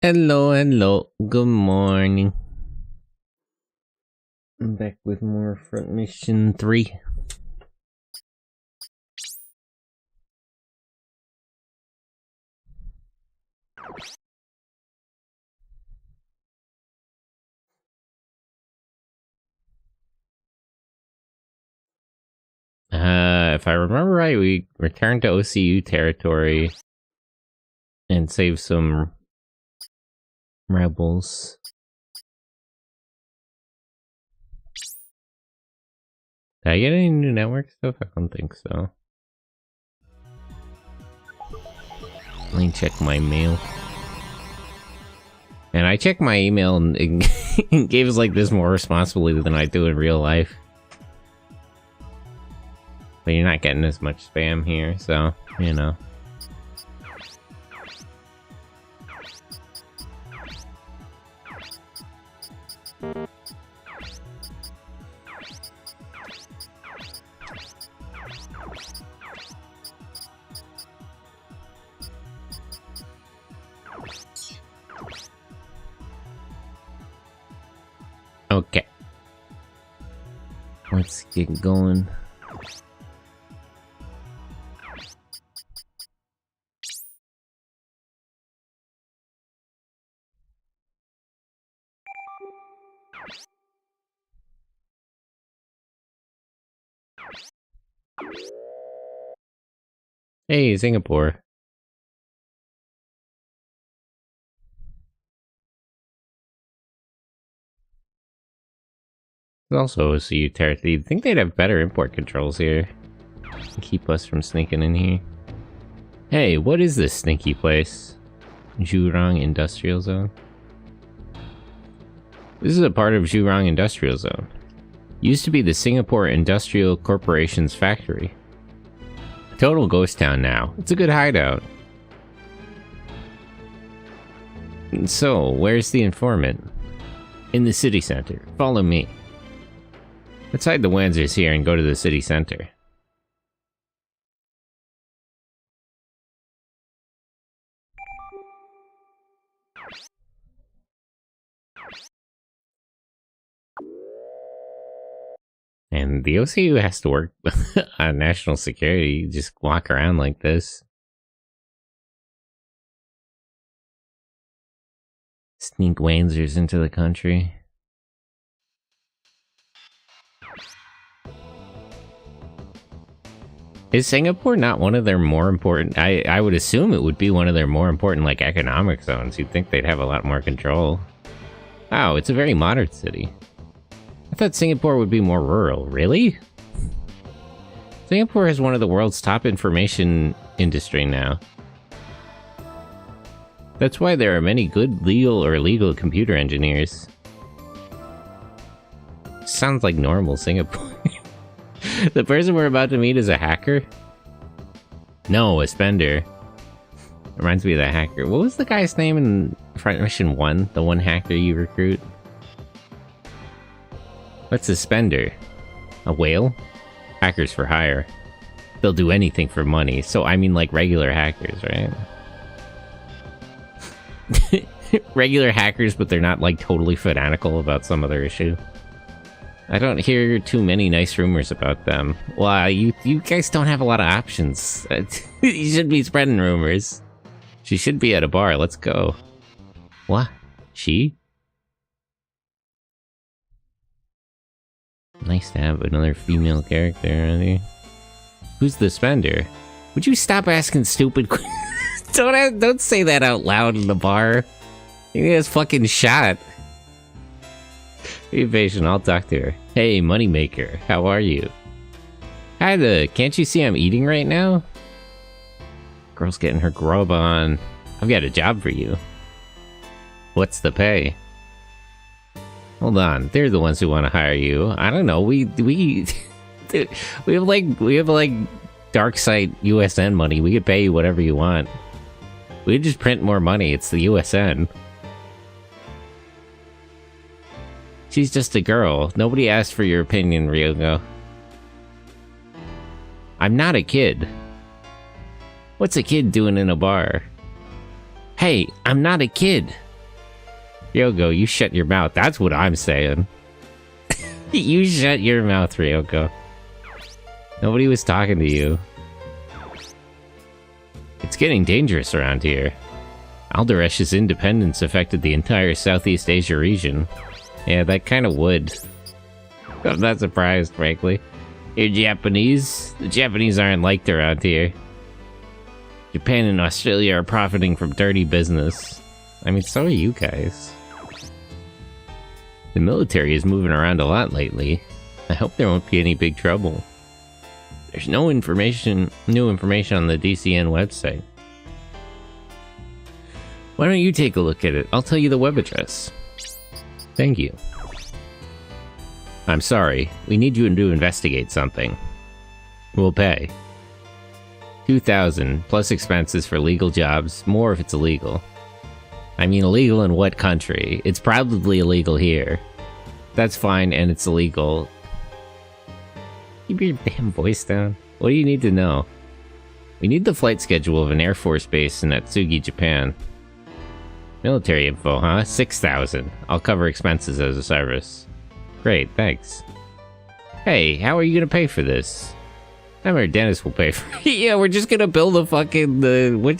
Hello, hello. Good morning. I'm back with more Front Mission 3. If I remember right, we returned to OCU territory and saved some rebels. Did I get any new network stuff? I don't think so. Let me check my mail. And I checked my email and it gave us like this more responsibility than I do in real life. But you're not getting as much spam here, so, you know. Okay. Let's get going. Hey, Singapore. Also, so you territory. You'd think they'd have better import controls here. Keep us from sneaking in here. Hey, what is this sneaky place? Jurong Industrial Zone? This is a part of Jurong Industrial Zone. Used to be the Singapore Industrial Corporation's factory. Total ghost town now. It's a good hideout. So, where's the informant? In the city center. Follow me. Let's hide the Wanzers here and go to the city center. And the OCU has to work on national security. You just walk around like this. Sneak Wanzers into the country. Is Singapore not one of their more important... I would assume it would be one of their more important, like, economic zones. You'd think they'd have a lot more control. Wow, it's a very modern city. I thought Singapore would be more rural. Really? Singapore is one of the world's top information industry now. That's why there are many good legal or illegal computer engineers. Sounds like normal Singapore. The person we're about to meet is a hacker? No, a spender. Reminds me of that hacker. What was the guy's name in Front Mission 1? The one hacker you recruit? What's a spender? A whale? Hackers for hire. They'll do anything for money, so I mean like regular hackers, right? Regular hackers, but they're not like totally fanatical about some other issue. I don't hear too many nice rumors about them. Well, you guys don't have a lot of options. You should be spreading rumors. She should be at a bar. Let's go. What? She? Nice to have another female character around here. Who's the spender? Would you stop asking stupid questions? Don't say that out loud in the bar. You get fucking shot. Be patient, I'll talk to her. Hey, moneymaker, how are you? Hi, can't you see I'm eating right now? Girl's getting her grub on. I've got a job for you. What's the pay? Hold on, they're the ones who want to hire you. I don't know, we have like dark site USN money. We could pay you whatever you want. We just print more money, it's the USN. She's just a girl. Nobody asked for your opinion, Ryogo. I'm not a kid. What's a kid doing in a bar? Hey, I'm not a kid. Ryoko, you shut your mouth. That's what I'm saying. You shut your mouth, Ryoko. Nobody was talking to you. It's getting dangerous around here. Alderesh's independence affected the entire Southeast Asia region. Yeah, that kind of would. I'm not surprised, frankly. You're Japanese? The Japanese aren't liked around here. Japan and Australia are profiting from dirty business. I mean, so are you guys. The military is moving around a lot lately. I hope there won't be any big trouble. There's no new information on the DCN website. Why don't you take a look at it? I'll tell you the web address. Thank you. I'm sorry. We need you to investigate something. We'll pay. 2,000 plus expenses for legal jobs. More if it's illegal. I mean, illegal in what country? It's probably illegal here. That's fine, and it's illegal. Keep your damn voice down. What do you need to know? We need the flight schedule of an Air Force base in Atsugi, Japan. Military info, huh? 6,000. I'll cover expenses as a service. Great, thanks. Hey, how are you gonna pay for this? I'm or Dennis will pay for it. Yeah, we're just gonna build a fucking, what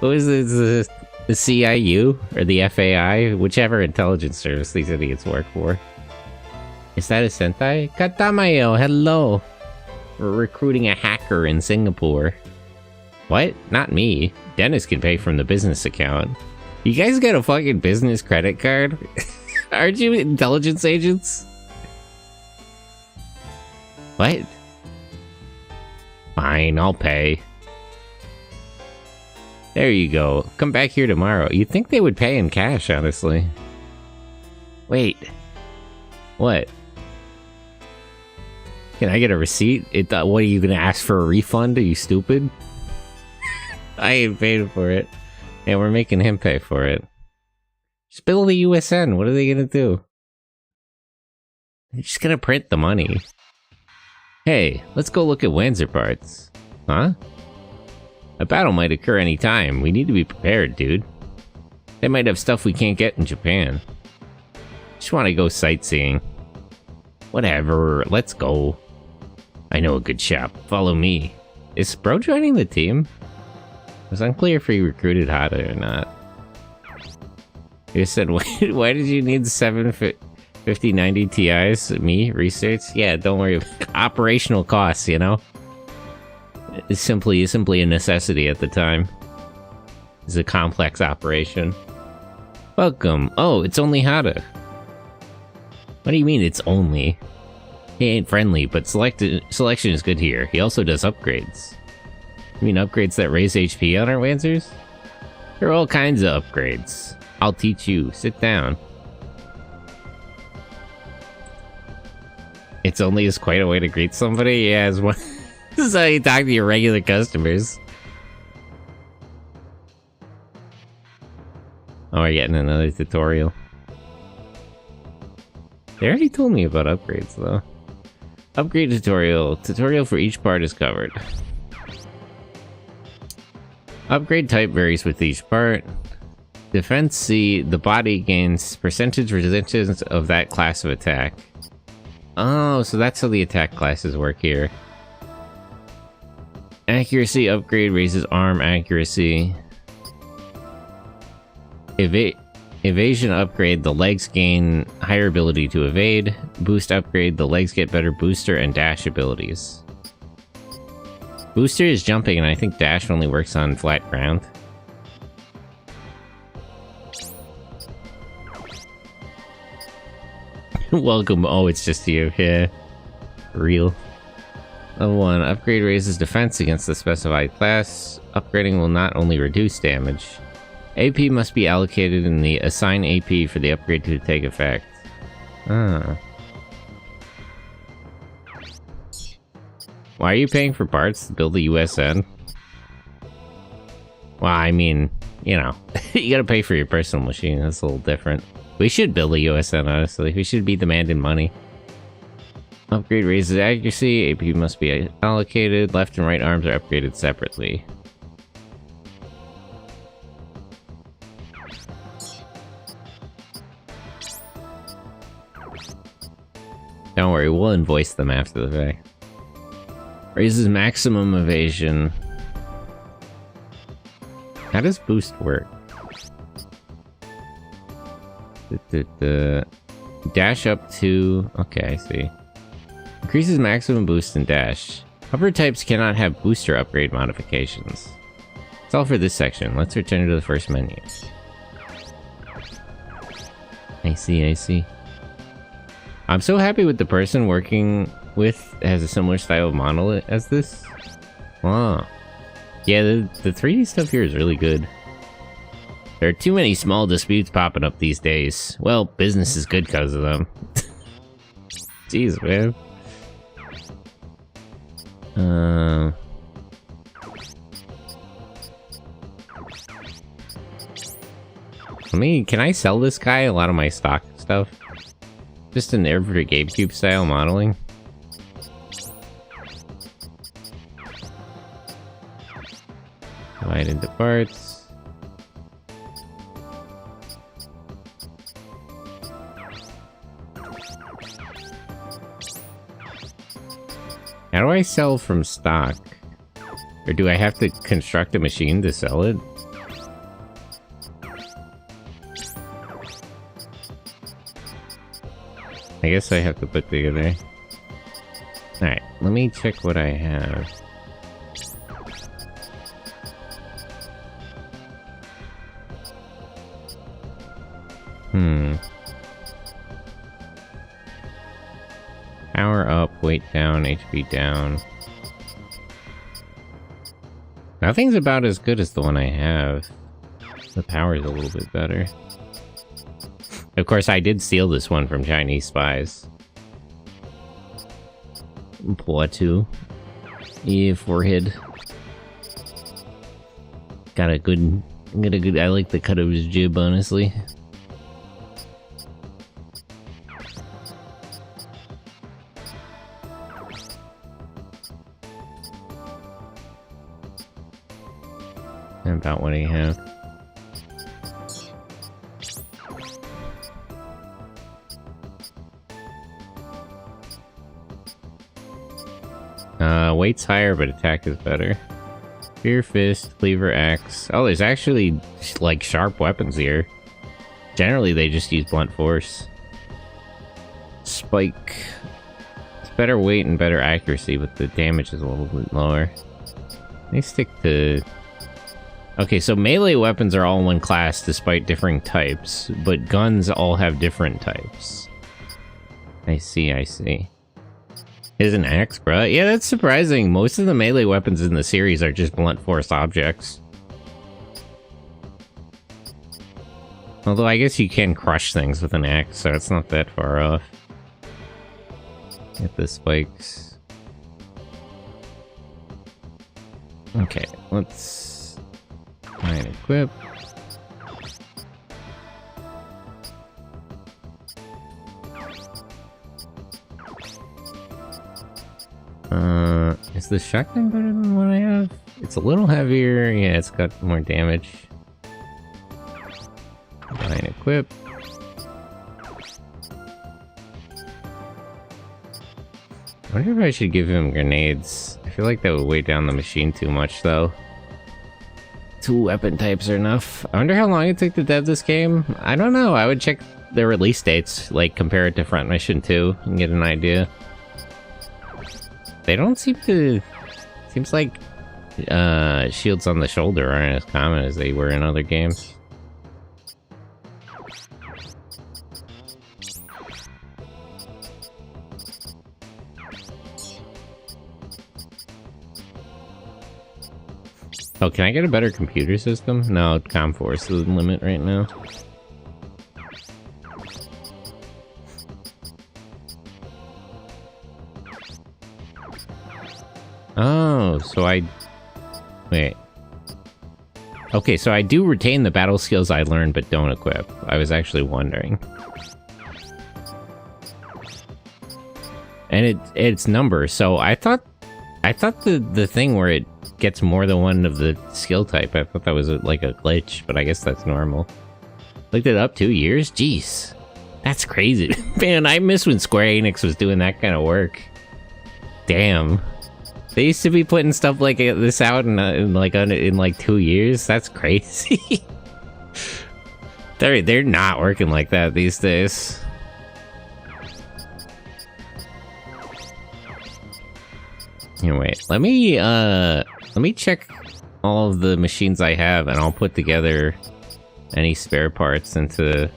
was it, the CIU? Or the FAI? Whichever intelligence service these idiots work for. Is that a Sentai? Katamayo, hello! We're recruiting a hacker in Singapore. What? Not me. Dennis can pay from the business account. You guys got a fucking business credit card? Aren't you intelligence agents? What? Fine, I'll pay. There you go. Come back here tomorrow. You'd think they would pay in cash, honestly. Wait. What? Can I get a receipt? What, are you gonna ask for a refund? Are you stupid? I ain't paid for it. And we're making him pay for it. Just bill the USN. What are they gonna do? They're just gonna print the money. Hey, let's go look at Wanzer parts. Huh? A battle might occur any time. We need to be prepared, dude. They might have stuff we can't get in Japan. Just want to go sightseeing. Whatever, let's go. I know a good shop. Follow me. Is Bro joining the team? It was unclear if he recruited Hada or not. You said, why did you need 5090 Ti's? Me? Research? Yeah, don't worry. Operational costs, you know? It's simply a necessity at the time. It's a complex operation. Welcome. Oh, it's only Hada. What do you mean it's only? He ain't friendly, but selection is good here. He also does upgrades. You mean upgrades that raise HP on our Wanzers? There are all kinds of upgrades. I'll teach you. Sit down. It's only is quite a way to greet somebody? Yeah, it's one. This is how you talk to your regular customers. Oh, we're getting another tutorial. They already told me about upgrades, though. Upgrade tutorial. Tutorial for each part is covered. Upgrade type varies with each part. Defense C, the body gains percentage resistance of that class of attack. Oh, so that's how the attack classes work here. Accuracy upgrade raises arm accuracy. Evasion upgrade, the legs gain higher ability to evade. Boost upgrade, the legs get better booster and dash abilities. Booster is jumping, and I think dash only works on flat ground. Welcome. Oh, it's just you. Yeah. Real. Level 1. Upgrade raises defense against the specified class. Upgrading will not only reduce damage. AP must be allocated in the assign AP for the upgrade to take effect. Ah. Why are you paying for parts to build the USN? Well, I mean, you know, you gotta pay for your personal machine. That's a little different. We should build a USN, honestly. We should be demanding money. Upgrade raises accuracy. AP must be allocated. Left and right arms are upgraded separately. Don't worry, we'll invoice them after the fact. Raises maximum evasion. How does boost work? Dash up to... Okay, I see. Increases maximum boost and dash. Hover types cannot have booster upgrade modifications. That's all for this section. Let's return to the first menu. I see, I see. I'm so happy with the person working with has a similar style of model as this. Wow. Yeah, the 3D stuff here is really good. There are too many small disputes popping up these days. Well, business is good because of them. Jeez, man. Can I sell this guy a lot of my stock stuff? Just an every GameCube style modeling. Divide into parts. How do I sell from stock? Or do I have to construct a machine to sell it? I guess I have to put together. Alright, let me check what I have. Power up, weight down, HP down. Nothing's about as good as the one I have. The power's a little bit better. Of course, I did steal this one from Chinese spies. Poitou. Yeah, forehead. Got a good... I like the cut of his jib, honestly. About what I have. Weight's higher, but attack is better. Spear, fist, cleaver, axe. Oh, there's actually, like, sharp weapons here. Generally, they just use blunt force. Spike. It's better weight and better accuracy, but the damage is a little bit lower. They stick to... Okay, so melee weapons are all in one class despite differing types, but guns all have different types. I see, I see. Is an axe, bruh? Yeah, that's surprising. Most of the melee weapons in the series are just blunt force objects. Although I guess you can crush things with an axe, so it's not that far off. Get the spikes. Okay, let's try and equip. Is the shotgun better than what I have? It's a little heavier. Yeah, it's got more damage. Try and equip. I wonder if I should give him grenades. I feel like that would weigh down the machine too much, though. 2 weapon types are enough. I wonder how long it took to dev this game. I don't know. I would check the release dates, like compare it to Front Mission 2 and get an idea. They don't seem to... Seems like shields on the shoulder aren't as common as they were in other games. Oh, can I get a better computer system? No, ComForce is the limit right now. Oh, so wait. Okay, so I do retain the battle skills I learned but don't equip. I was actually wondering. And it's numbers, so I thought the thing where it gets more than one of the skill type, I thought that was like a glitch, but I guess that's normal. Looked it up 2 years? Jeez. That's crazy. Man, I miss when Square Enix was doing that kind of work. Damn. They used to be putting stuff like this out in like 2 years. That's crazy. They're not working like that these days. Here, wait. Let me check all of the machines I have, and I'll put together any spare parts into.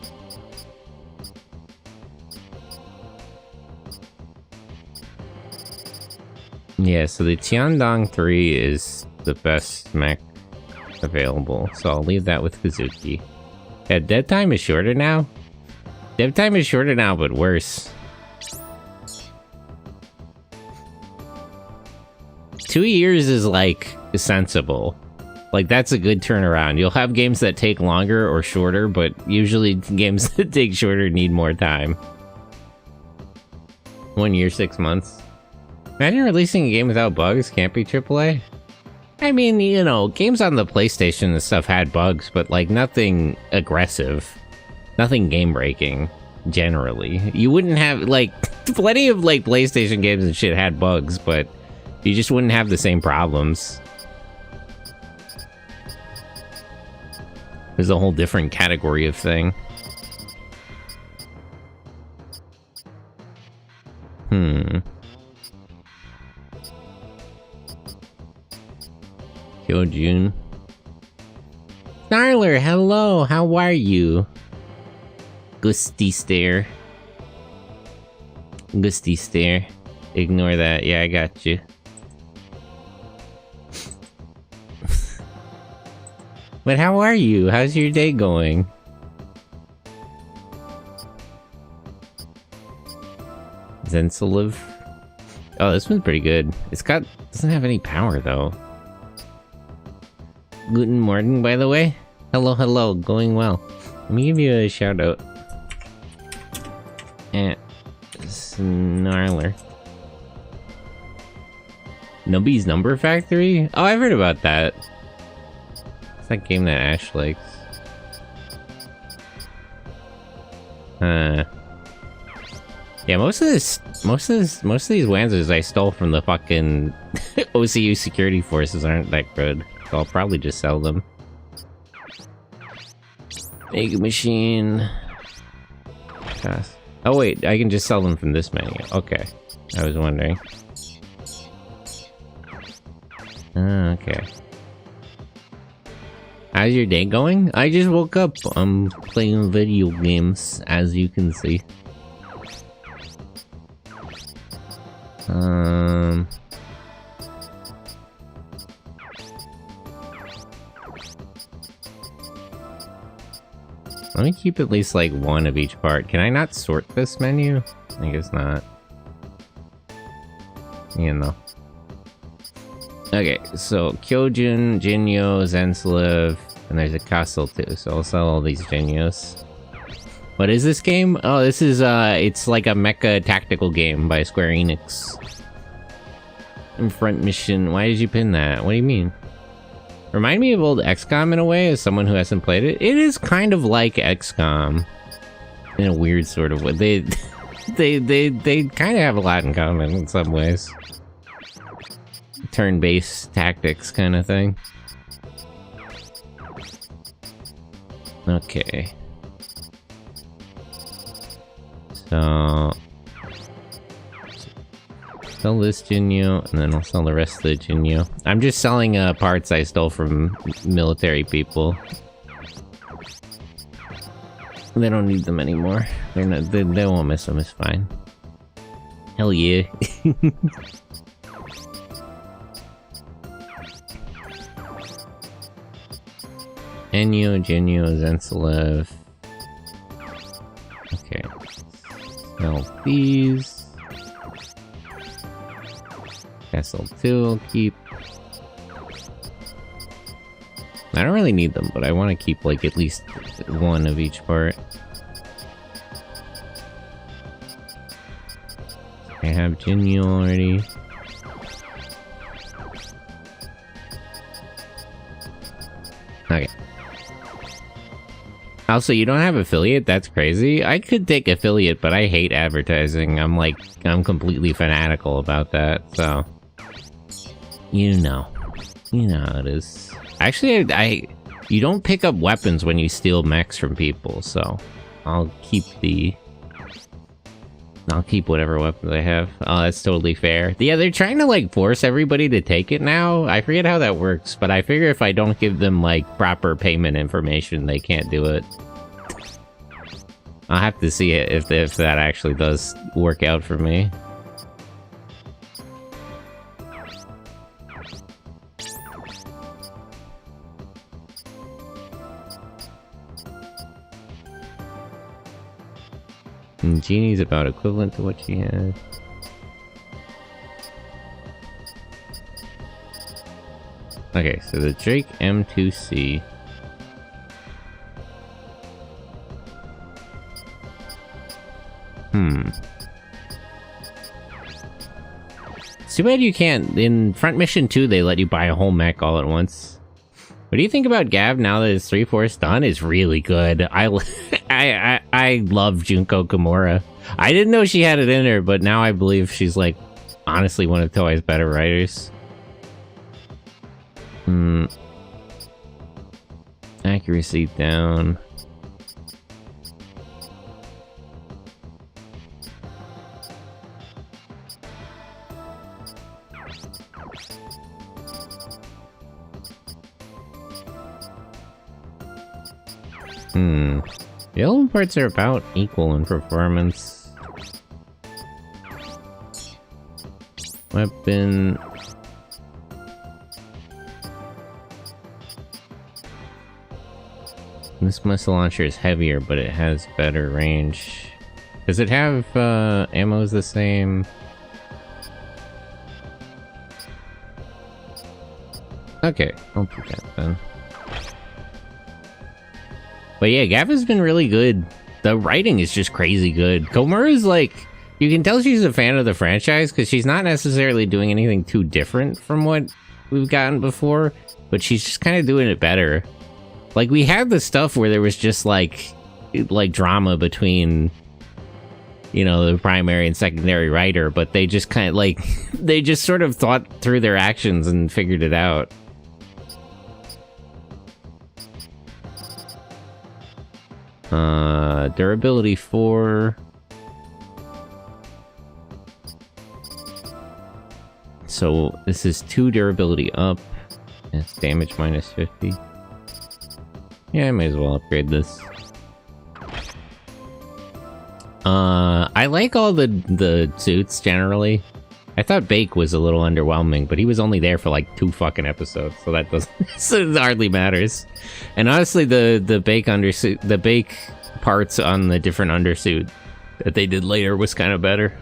Yeah, so the Tiandong 3 is the best mech available, so I'll leave that with Kazuki. Yeah, dev time is shorter now. Dev time is shorter now, but worse. 2 years is, like, sensible. Like, that's a good turnaround. You'll have games that take longer or shorter, but usually games that take shorter need more time. 1 year, 6 months. Imagine releasing a game without bugs. Can't be AAA. I mean, you know, games on the PlayStation and stuff had bugs, but like nothing aggressive. Nothing game-breaking, generally. You wouldn't have, like, plenty of like PlayStation games and shit had bugs, but you just wouldn't have the same problems. There's a whole different category of thing. Kyojun. Snarler, hello, how are you? Gusty stare. Gusty stare. Ignore that, yeah, I got you. But how are you? How's your day going? Zensoliv. Oh, this one's pretty good. Doesn't have any power though. Guten Morgen, by the way. Hello, going well. Let me give you a shout out. Snarler. Nubby's Number Factory? Oh, I've heard about that. It's that game that Ash likes. Yeah, most of these Wanzers I stole from the fucking OCU security forces aren't that good. So I'll probably just sell them. Mega Machine. Yes. Oh wait, I can just sell them from this menu. Okay. I was wondering. Okay. How's your day going? I just woke up. I'm playing video games, as you can see. Let me keep at least like one of each part. Can I not sort this menu? I guess not. You know. Okay, so Kyojun, Jinyo, Zensoliv, and there's a castle too, so I'll sell all these Jinyos. What is this game? Oh, this is, it's like a mecha tactical game by Square Enix. In front mission. Why did you pin that? What do you mean? Remind me of old XCOM in a way, as someone who hasn't played it. It is kind of like XCOM. In a weird sort of way. They kind of have a lot in common in some ways. Turn-based tactics kind of thing. Okay. So... sell this Jinyo, and then I'll sell the rest of the Jinyo. I'm just selling parts I stole from military people. They don't need them anymore. They're not. They won't miss them. It's fine. Hell yeah. Enyo, Jinyo, Zensoliv. Okay. Sell these. Castle 2 I'll keep. I don't really need them, but I want to keep like at least one of each part. I have Jinyo already. Okay. Also, you don't have affiliate? That's crazy. I could take affiliate, but I hate advertising. I'm completely fanatical about that, so... You know. You know how it is. Actually, you don't pick up weapons when you steal mechs from people, so... I'll keep whatever weapons I have. Oh, that's totally fair. Yeah, they're trying to, like, force everybody to take it now. I forget how that works, but I figure if I don't give them, like, proper payment information, they can't do it. I'll have to see it if that actually does work out for me. And Genie's about equivalent to what she has. Okay, so the Drake M2C. It's too bad you can't. In Front Mission 2, they let you buy a whole mech all at once. What do you think about Gav now that it's 3/4 done? Is really good. I love Junko Kimura. I didn't know she had it in her, but now I believe she's, like, honestly one of Toei's better writers. Accuracy down. The old parts are about equal in performance. Weapon... This missile launcher is heavier, but it has better range. Does it have, ammo's the same? Okay, I'll do that then. But yeah, Gav has been really good. The writing is just crazy good. Komura's like, you can tell she's a fan of the franchise because she's not necessarily doing anything too different from what we've gotten before, but she's just kind of doing it better. Like, we had the stuff where there was just like drama between, you know, the primary and secondary writer, but they just kind of like, they just sort of thought through their actions and figured it out. Durability 4. So this is 2 durability up. It's damage minus 50. Yeah, I might as well upgrade this. I like all the suits generally. I thought Bake was a little underwhelming, but he was only there for like 2 fucking episodes, so that doesn't so it hardly matters. And honestly, the Bake undersuit, the Bake parts on the different undersuit that they did later was kind of better.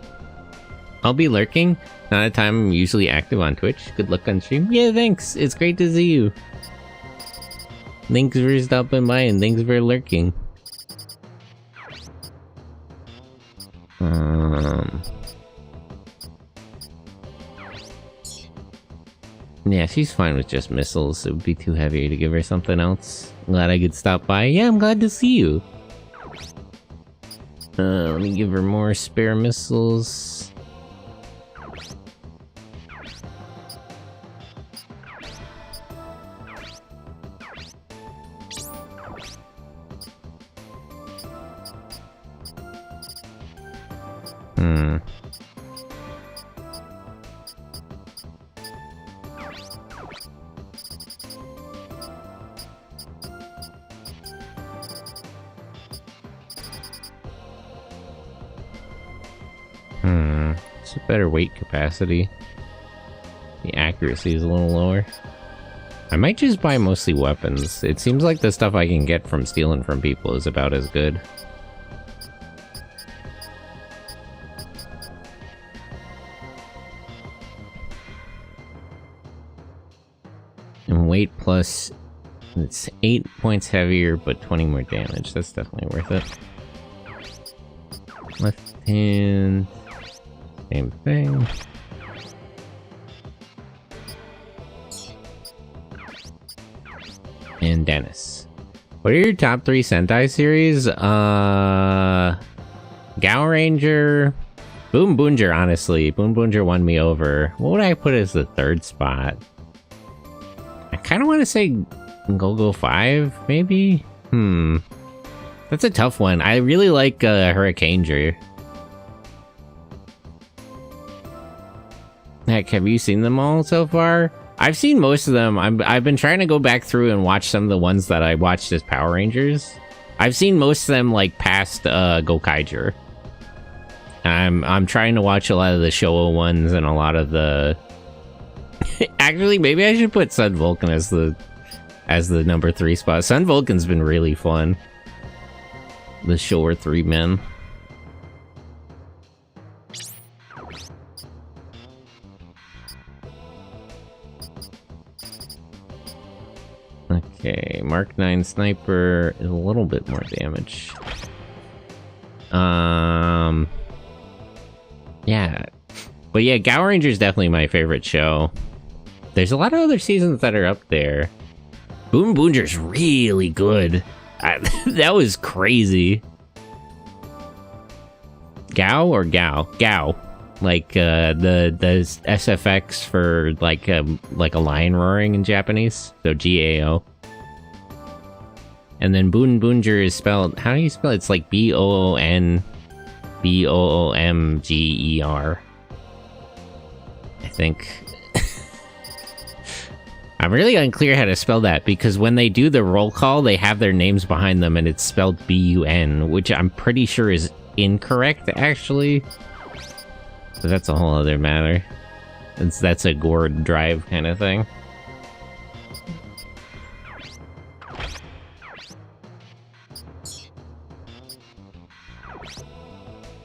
I'll be lurking. Not a time I'm usually active on Twitch. Good luck on stream. Yeah, thanks. It's great to see you. Thanks for stopping by and thanks for lurking. Yeah, she's fine with just missiles. It would be too heavy to give her something else. Glad I could stop by. Yeah, I'm glad to see you. Let me give her more spare missiles. It's a better weight capacity. The accuracy is a little lower. I might just buy mostly weapons. It seems like the stuff I can get from stealing from people is about as good. And weight plus, it's 8 points heavier, but 20 more damage. That's definitely worth it. Left hand, same thing. And Dennis. What are your top 3 Sentai series? Gao Ranger, Boom Boonger, honestly. Boom Boonger won me over. What would I put as the 3rd spot? I kind of want to say Go-Go 5, maybe? That's a tough one. I really like Hurricaneger. Heck, have you seen them all so far? I've seen most of them. I've been trying to go back through and watch some of the ones that I watched as Power Rangers. I've seen most of them like past Gokaiger. I'm trying to watch a lot of the Showa ones and a lot of the. Actually, maybe I should put Sun Vulcan as the number 3 spot. Sun Vulcan's been really fun. The Showa 3 men. Okay, Mark 9 Sniper is a little bit more damage. Yeah. But yeah, Gao Ranger is definitely my favorite show. There's a lot of other seasons that are up there. Boom Boonger's really good. That was crazy. Gao or Gao? Gao. Like, the SFX for, like a lion roaring in Japanese. So G-A-O. And then Boon Boonger is spelled... How do you spell it? It's like B-O-O-N... B-O-O-M-G-E-R. I think. I'm really unclear how to spell that, because when they do the roll call, they have their names behind them, and it's spelled B-U-N, which I'm pretty sure is incorrect, actually. So that's a whole other matter. That's a gourd drive kind of thing.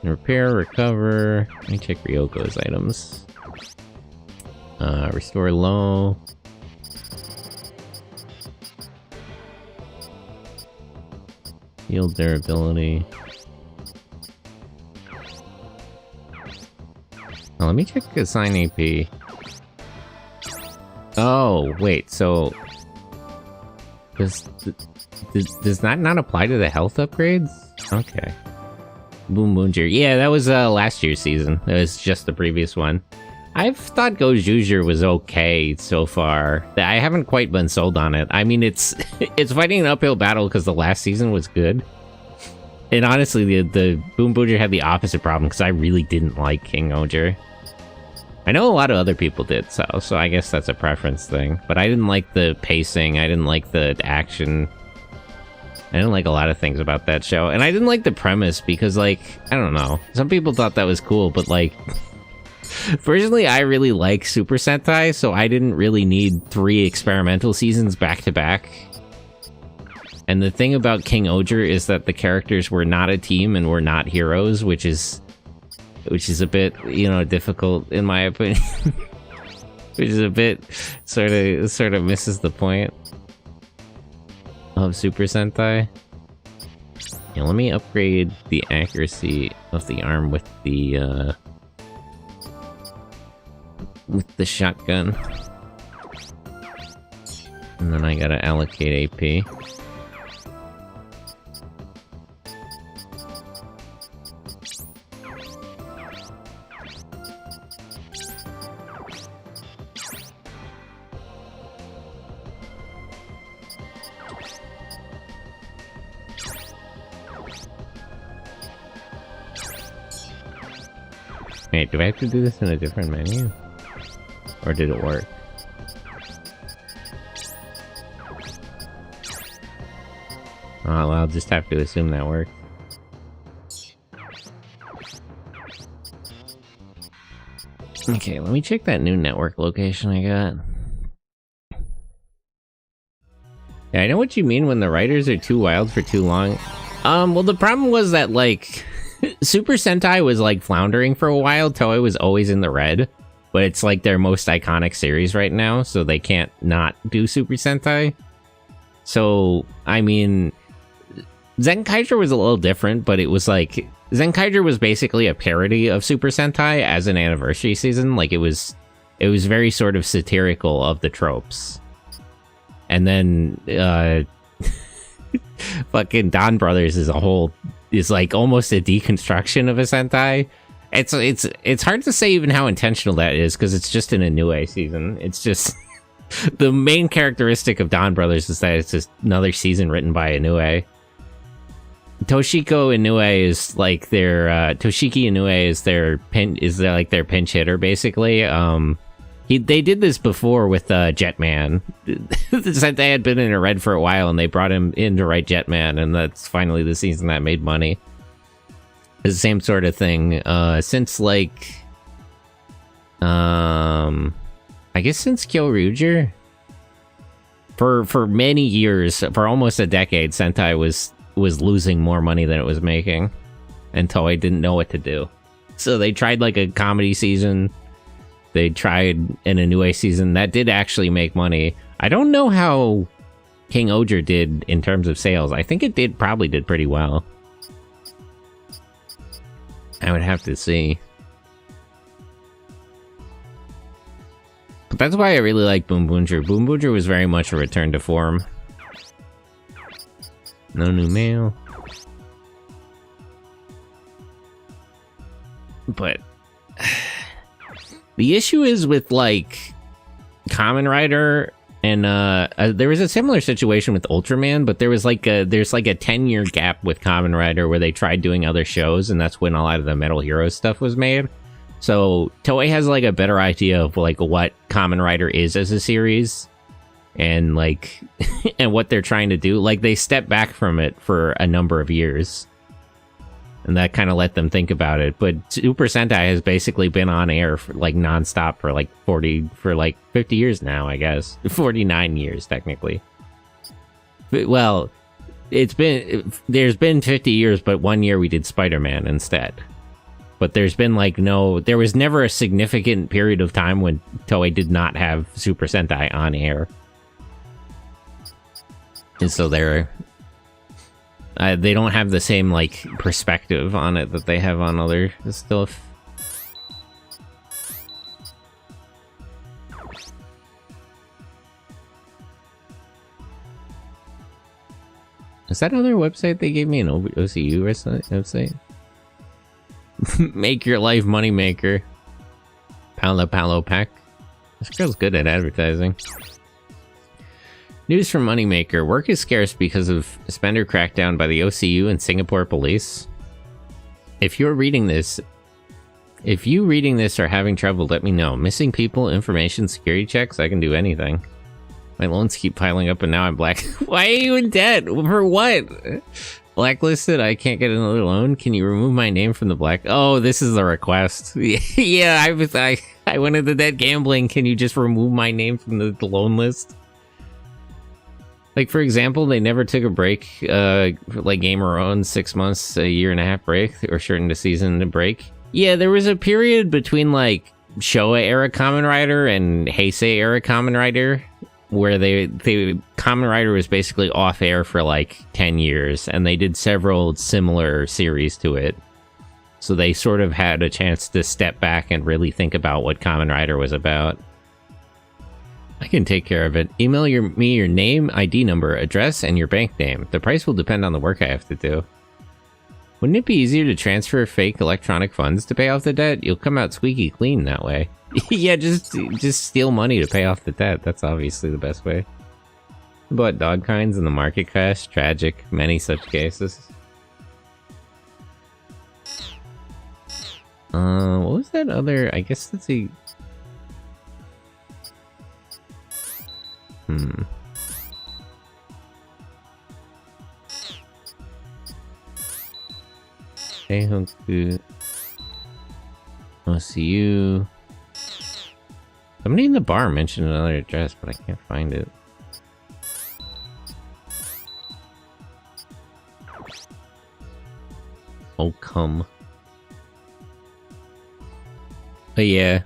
Repair, recover. Let me check Ryoko's items. Restore low. Heal durability. Oh, let me check assign AP. Oh, wait, so... Does that not apply to the health upgrades? Okay. Boom Boonger. Yeah, that was last year's season. That was just the previous one. I've thought Gojuger was okay so far. I haven't quite been sold on it. I mean, it's fighting an uphill battle because the last season was good. And honestly, the Boom Boonger had the opposite problem because I really didn't like King Oger. I know a lot of other people did, so I guess that's a preference thing. But I didn't like the pacing. I didn't like the action. I didn't like a lot of things about that show. And I didn't like the premise because, like, I don't know. Some people thought that was cool, but, like... Personally, I really like Super Sentai, so I didn't really need 3 experimental seasons back-to-back. And the thing about King Oger is that the characters were not a team and were not heroes, which is a bit, you know, difficult in my opinion. Which is a bit sort of misses the point of Super Sentai. Yeah, let me upgrade the accuracy of the arm with the shotgun. And then I gotta allocate AP. Wait, do I have to do this in a different menu? Or did it work? Oh, well, I'll just have to assume that worked. Okay, let me check that new network location I got. Yeah, I know what you mean when the writers are too wild for too long. Well, the problem was that, like, Super Sentai was, like, floundering for a while. Toei was always in the red. But it's, like, their most iconic series right now, so they can't not do Super Sentai. So, I mean... Zenkaiger was a little different, but it was, like... Zenkaiger was basically a parody of Super Sentai as an anniversary season. Like, it was very sort of satirical of the tropes. And then, Fucking Don Brothers is like almost a deconstruction of a Sentai. It's hard to say even how intentional that is, because it's just in a Inoue season. It's just the main characteristic of Don Brothers is that it's just another season written by Inoue. Toshiko Inoue is like their Toshiki Inoue is their pinch hitter basically. They did this before with Jetman. They had been in a red for a while, and they brought him in to write Jetman, and that's finally the season that made money. It's the same sort of thing. Since like, I guess since Kyoryuger, for many years, for almost a decade, Sentai was losing more money than it was making, and Toei didn't know what to do. So they tried like a comedy season. They tried an Inoue season that did actually make money. I don't know how King Oger did in terms of sales. I think it probably did pretty well. I would have to see. But that's why I really like Boom Boonjer. Boom Boonjer was very much a return to form. No new mail. But the issue is with like Kamen Rider and there was a similar situation with Ultraman, but there's like a 10-year gap with Kamen Rider where they tried doing other shows, and that's when a lot of the Metal Heroes stuff was made. So Toei has like a better idea of like what Kamen Rider is as a series, and like and what they're trying to do. Like they stepped back from it for a number of years, and that kind of let them think about it. But Super Sentai has basically been on air for like nonstop for like 50 years now, I guess. 49 years technically. Well, there's been 50 years, but 1 year we did Spider-Man instead. But there's been like there was never a significant period of time when Toei did not have Super Sentai on air. And so they don't have the same like perspective on it that they have on other stuff. Is that other website they gave me, an OCU website? Make your life moneymaker. Palo Pack. This girl's good at advertising. News from Moneymaker. Work is scarce because of spender crackdown by the OCU and Singapore police. If you reading this are having trouble, let me know. Missing people, information, security checks, I can do anything. My loans keep piling up and now I'm black. Why are you in debt? For what? Blacklisted? I can't get another loan? Can you remove my name from the black? Oh, this is the request. Yeah, I went into debt gambling. Can you just remove my name from the loan list? Like, for example, they never took a break, like Gamer owned 6 months, a year and a half break, or shortened a season to break. Yeah, there was a period between, like, Showa-era Kamen Rider and Heisei-era Kamen Rider, where Kamen Rider was basically off-air for, like, 10 years, and they did several similar series to it. So they sort of had a chance to step back and really think about what Kamen Rider was about. I can take care of it. Email me your name, ID number, address, and your bank name. The price will depend on the work I have to do. Wouldn't it be easier to transfer fake electronic funds to pay off the debt? You'll come out squeaky clean that way. Yeah, just steal money to pay off the debt. That's obviously the best way. But dog kinds in the market crash. Tragic. Many such cases. What was that other... I guess that's a... Heihoku. OCU. Somebody in the bar mentioned another address, but I can't find it. Oh, come. But yeah.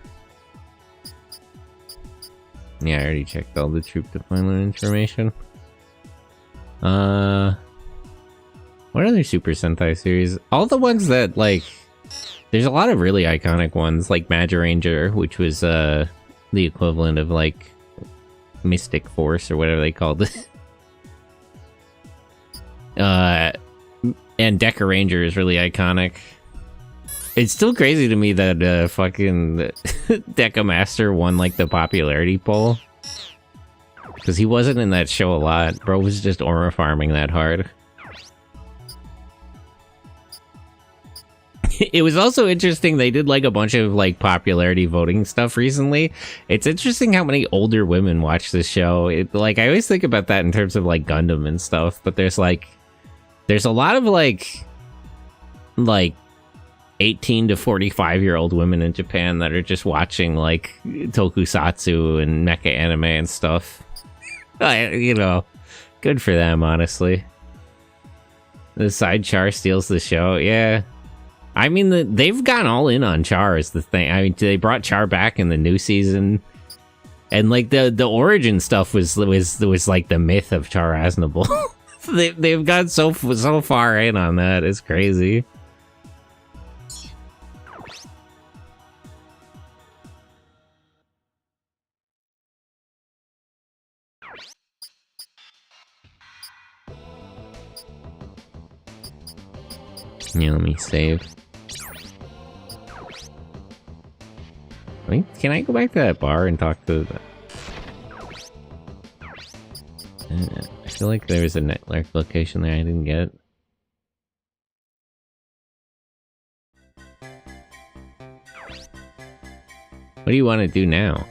Yeah, I already checked all the troop deployment information. What other Super Sentai series? All the ones that, like... There's a lot of really iconic ones, like Magic Ranger, which was, the equivalent of, like, Mystic Force, or whatever they called it. And Deca Ranger is really iconic. It's still crazy to me that fucking Deca Master won like the popularity poll. Because he wasn't in that show a lot. Bro was just aura farming that hard. It was also interesting, they did like a bunch of like popularity voting stuff recently. It's interesting how many older women watch this show. Like I always think about that in terms of like Gundam and stuff, but there's a lot of like 18 to 45-year-old women in Japan that are just watching like tokusatsu and mecha anime and stuff. You know, good for them, honestly. The side Char steals the show, yeah. I mean, they've gone all in on Char is the thing. I mean, they brought Char back in the new season, and like the origin stuff was like the myth of Char Aznable. They've gone so far in on that. It's crazy. Yeah, let me save. Can I go back to that bar and talk to the... I feel like there was a network location there I didn't get. What do you want to do now?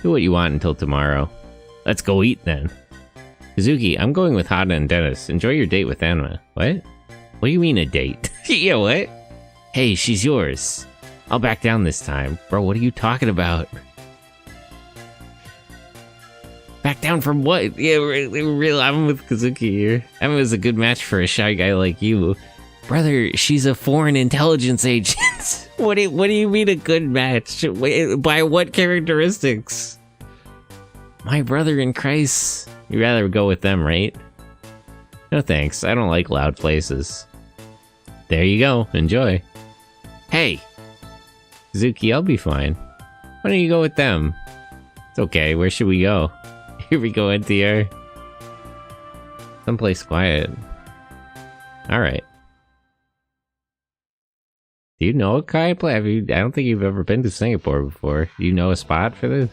Do what you want until tomorrow. Let's go eat then. Kazuki, I'm going with Hada and Dennis. Enjoy your date with Anma. What? What do you mean a date? Yeah, what? Hey, she's yours. I'll back down this time. Bro, what are you talking about? Back down from what? Yeah, real. I'm with Kazuki here. Emma is a good match for a shy guy like you. Brother, she's a foreign intelligence agent. What do you mean a good match? By what characteristics? My brother in Christ. You'd rather go with them, right? No thanks. I don't like loud places. There you go. Enjoy. Hey! Kazuki, I'll be fine. Why don't you go with them? It's okay. Where should we go? Here we go, NTR. Someplace quiet. Alright. Do you know a quiet place? I don't think you've ever been to Singapore before. Do you know a spot for this?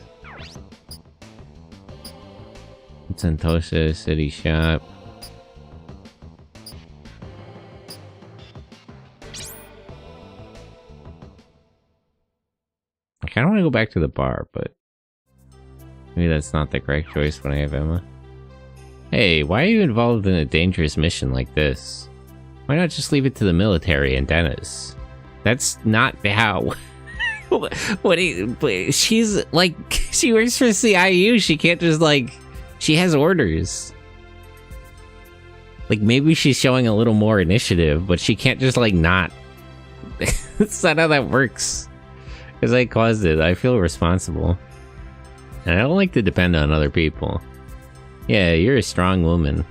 Sentosa City Shop. I kind of want to go back to the bar, but maybe that's not the correct choice when I have Emma. Hey, why are you involved in a dangerous mission like this? Why not just leave it to the military and Dennis? That's not how... What do you... She's, like... She works for CIU, she can't just, like... She has orders. Like, maybe she's showing a little more initiative, but she can't just, like, not... That's not how that works. Because I caused it. I feel responsible. And I don't like to depend on other people. Yeah, you're a strong woman.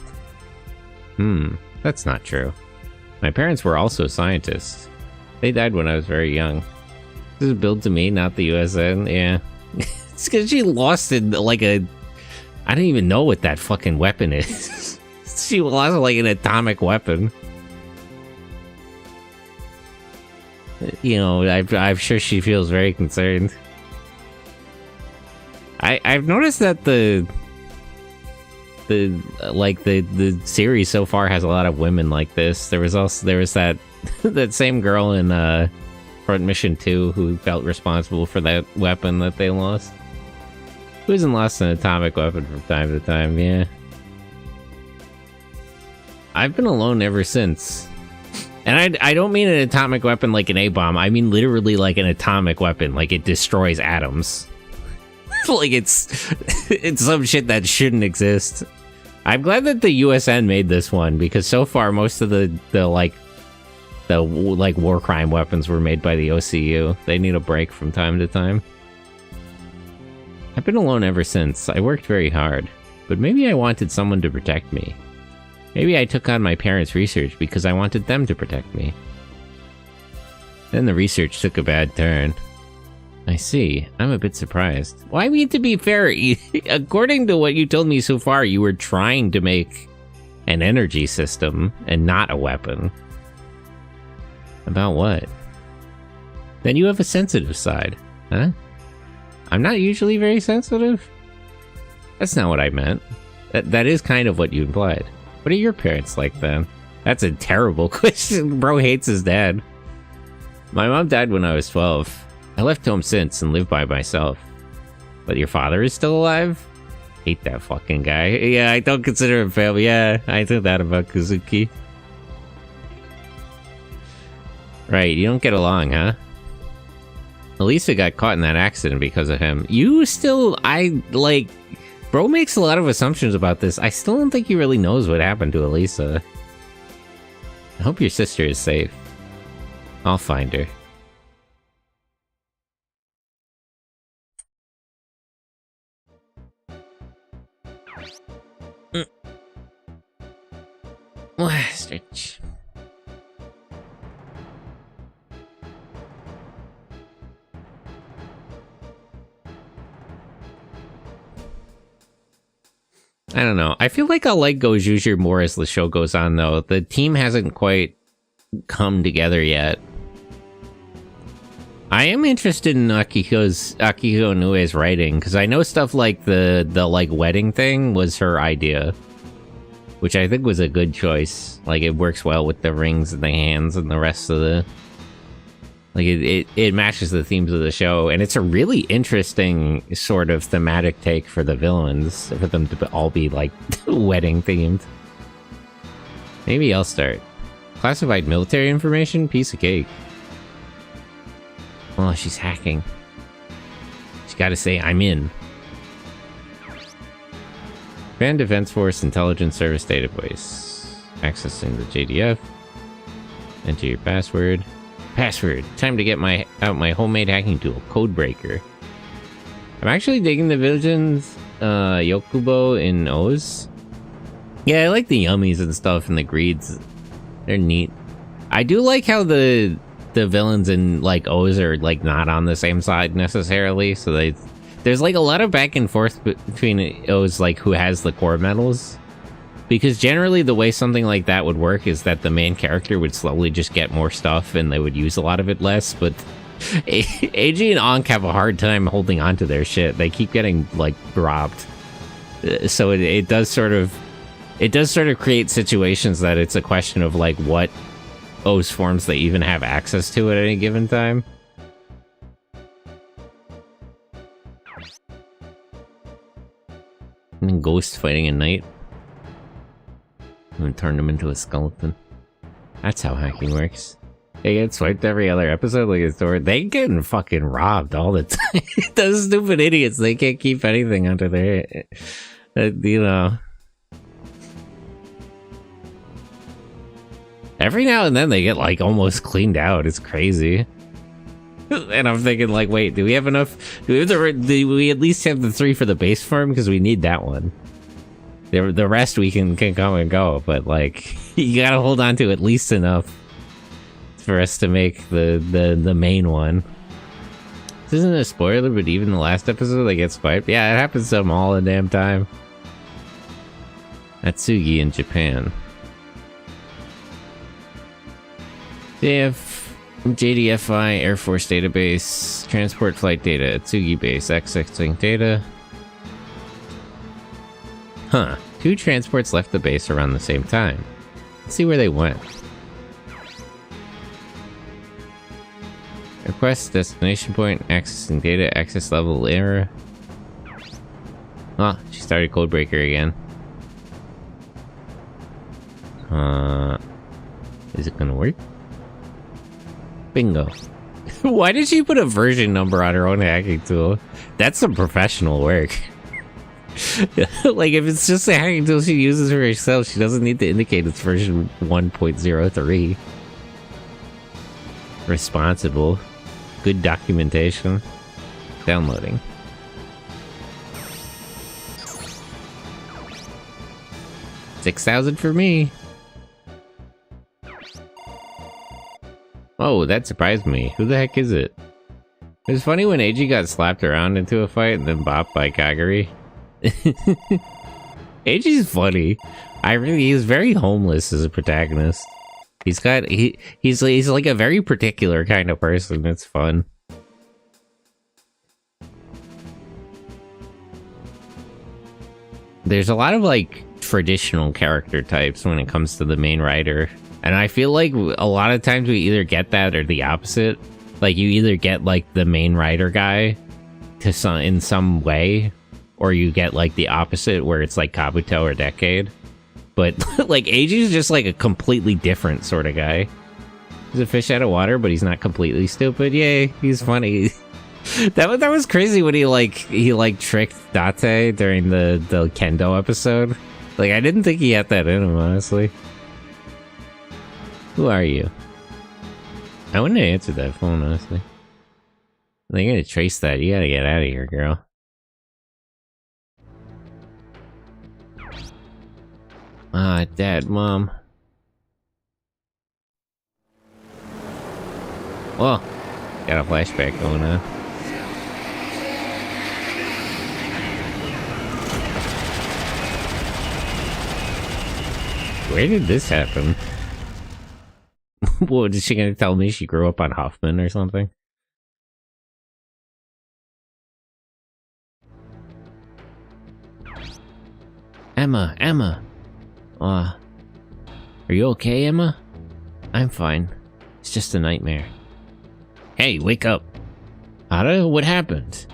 That's not true. My parents were also scientists. They died when I was very young. This is billed to me, not the USN. Yeah. It's because she lost in, like, a... I don't even know what that fucking weapon is. She lost, like, an atomic weapon. You know, I'm sure she feels very concerned. I've noticed that the series so far has a lot of women like this. There was that that same girl in Front Mission 2 who felt responsible for that weapon that they lost. Who hasn't lost an atomic weapon from time to time? Yeah. I've been alone ever since. And I don't mean an atomic weapon like an A-bomb. I mean literally like an atomic weapon. Like it destroys atoms. Like it's some shit that shouldn't exist. I'm glad that the USN made this one because so far most of the war crime weapons were made by the OCU. They need a break from time to time. I've been alone ever since. I worked very hard, but maybe I wanted someone to protect me. Maybe I took on my parents' research because I wanted them to protect me. Then the research took a bad turn. I see. I'm a bit surprised. Well, I mean, to be fair, according to what you told me so far, you were trying to make an energy system and not a weapon. About what? Then you have a sensitive side, huh? I'm not usually very sensitive? That's not what I meant. That is kind of what you implied. What are your parents like then? That's a terrible question. Bro hates his dad. My mom died when I was 12. I left home since and live by myself. But your father is still alive? Hate that fucking guy. Yeah, I don't consider him family. Yeah, I think that about Kazuki. Right, you don't get along, huh? Elisa got caught in that accident because of him. Bro makes a lot of assumptions about this. I still don't think he really knows what happened to Elisa. I hope your sister is safe. I'll find her. Stretch. I don't know. I feel like I'll like Gojuju more as the show goes on, though. The team hasn't quite come together yet. I am interested in Akihiko Nue's writing, because I know stuff like the like wedding thing was her idea, which I think was a good choice. Like, it works well with the rings and the hands and the rest of the... Like, it matches the themes of the show, and it's a really interesting sort of thematic take for the villains, for them to all be, like, wedding themed. Maybe I'll start. Classified military information? Piece of cake. Oh, she's hacking. She's gotta say, I'm in. Japan Defense Force Intelligence Service Database. Accessing the JDF. Enter your password. Password. Time to get out my homemade hacking tool, Codebreaker. I'm actually digging the villains, Yokubo in Oz. Yeah, I like the yummies and stuff and the greeds. They're neat. I do like how the villains in like Oz are like not on the same side necessarily. So there's like a lot of back and forth between Oz, like who has the core medals. Because generally the way something like that would work is that the main character would slowly just get more stuff and they would use a lot of it less, but AG and Ankh have a hard time holding on to their shit. They keep getting, like, dropped. So it does sort of create situations that it's a question of, like, what O's forms they even have access to at any given time. And then Ghost fighting a knight. And turn them into a skeleton. That's how hacking works. They get swiped every other episode like a store. They getting fucking robbed all the time. Those stupid idiots, they can't keep anything under their... you know... Every now and then they get, like, almost cleaned out. It's crazy. And I'm thinking, like, wait, do we have enough... do we at least have the 3 for the base farm? Because we need that one. The rest we can come and go, but like you gotta hold on to at least enough for us to make the main one. This isn't a spoiler, but even the last episode they get swiped. Yeah, it happens to them all the damn time. Atsugi in Japan. JDFI Air Force Database. Transport flight data. Atsugi base. Accessing data. Huh. 2 transports left the base around the same time. Let's see where they went. Request destination point, accessing data, access level error. Oh, she started Codebreaker again. Is it gonna work? Bingo. Why did she put a version number on her own hacking tool? That's some professional work. Like, if it's just a hacking tool she uses for herself, she doesn't need to indicate it's version 1.03. Responsible. Good documentation. Downloading. $6,000 for me. Oh, that surprised me. Who the heck is it? It was funny when AG got slapped around into a fight and then bopped by Kagari. AG's funny. he's very homeless as a protagonist. He's like a very particular kind of person. It's fun. There's a lot of like traditional character types when it comes to the main writer, and I feel like a lot of times we either get that or the opposite. Like you either get like the main writer guy in some way, or you get like the opposite where it's like Kabuto or Decade. But like Eiji's just like a completely different sort of guy. He's a fish out of water, but he's not completely stupid. Yay, he's funny. That was crazy when he tricked Date during the Kendo episode. Like I didn't think he had that in him, honestly. Who are you? I wouldn't have answered that phone, honestly. They're gonna trace that. You gotta get out of here, girl. Ah, Dad, Mom. Well, got a flashback going on. Where did this happen? What, is she gonna tell me she grew up on Hoffman or something? Emma! Are you okay, Emma? I'm fine. It's just a nightmare. Hey, wake up. Ada, what happened?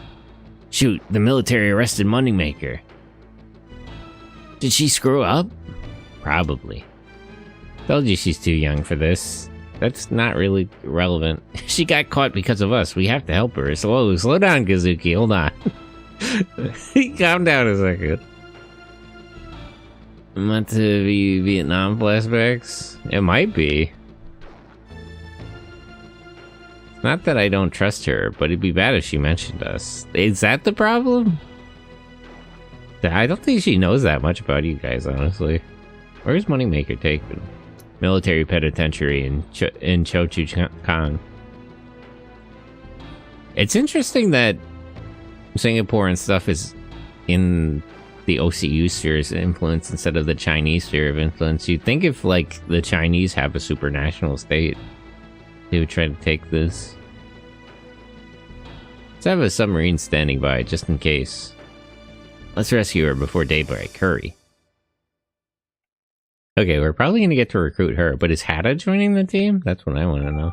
Shoot, the military arrested Moneymaker. Did she screw up? Probably. Told you she's too young for this. That's not really relevant. She got caught because of us. We have to help her. Slow down, Kazuki. Hold on. Calm down a second. Meant to be Vietnam flashbacks? It might be. Not that I don't trust her, but it'd be bad if she mentioned us. Is that the problem? I don't think she knows that much about you guys, honestly. Where's Moneymaker taken? Military penitentiary in Chochukan. It's interesting that Singapore and stuff is in the OCU sphere's influence instead of the Chinese sphere of influence. You'd think if, like, the Chinese have a supranational state, they would try to take this. Let's have a submarine standing by, just in case. Let's rescue her before daybreak. Hurry. Okay, we're probably gonna get to recruit her, but is Hada joining the team? That's what I want to know.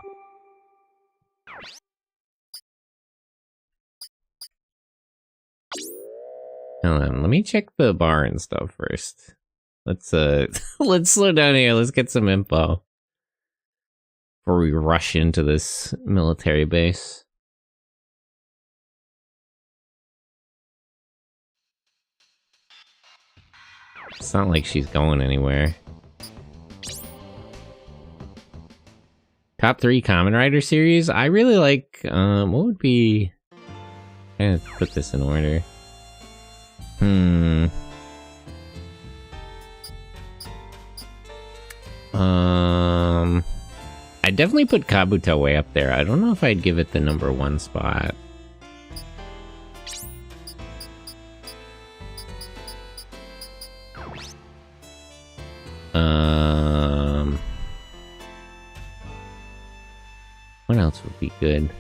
Hold on, let me check the bar and stuff first. Let's let's slow down here. Let's get some info before we rush into this military base. It's not like she's going anywhere. Top 3 Kamen Rider series? I really like, what would be... I'm gonna put this in order. I'd definitely put Kabuto way up there. I don't know if I'd give it the number 1 spot. What else would be good?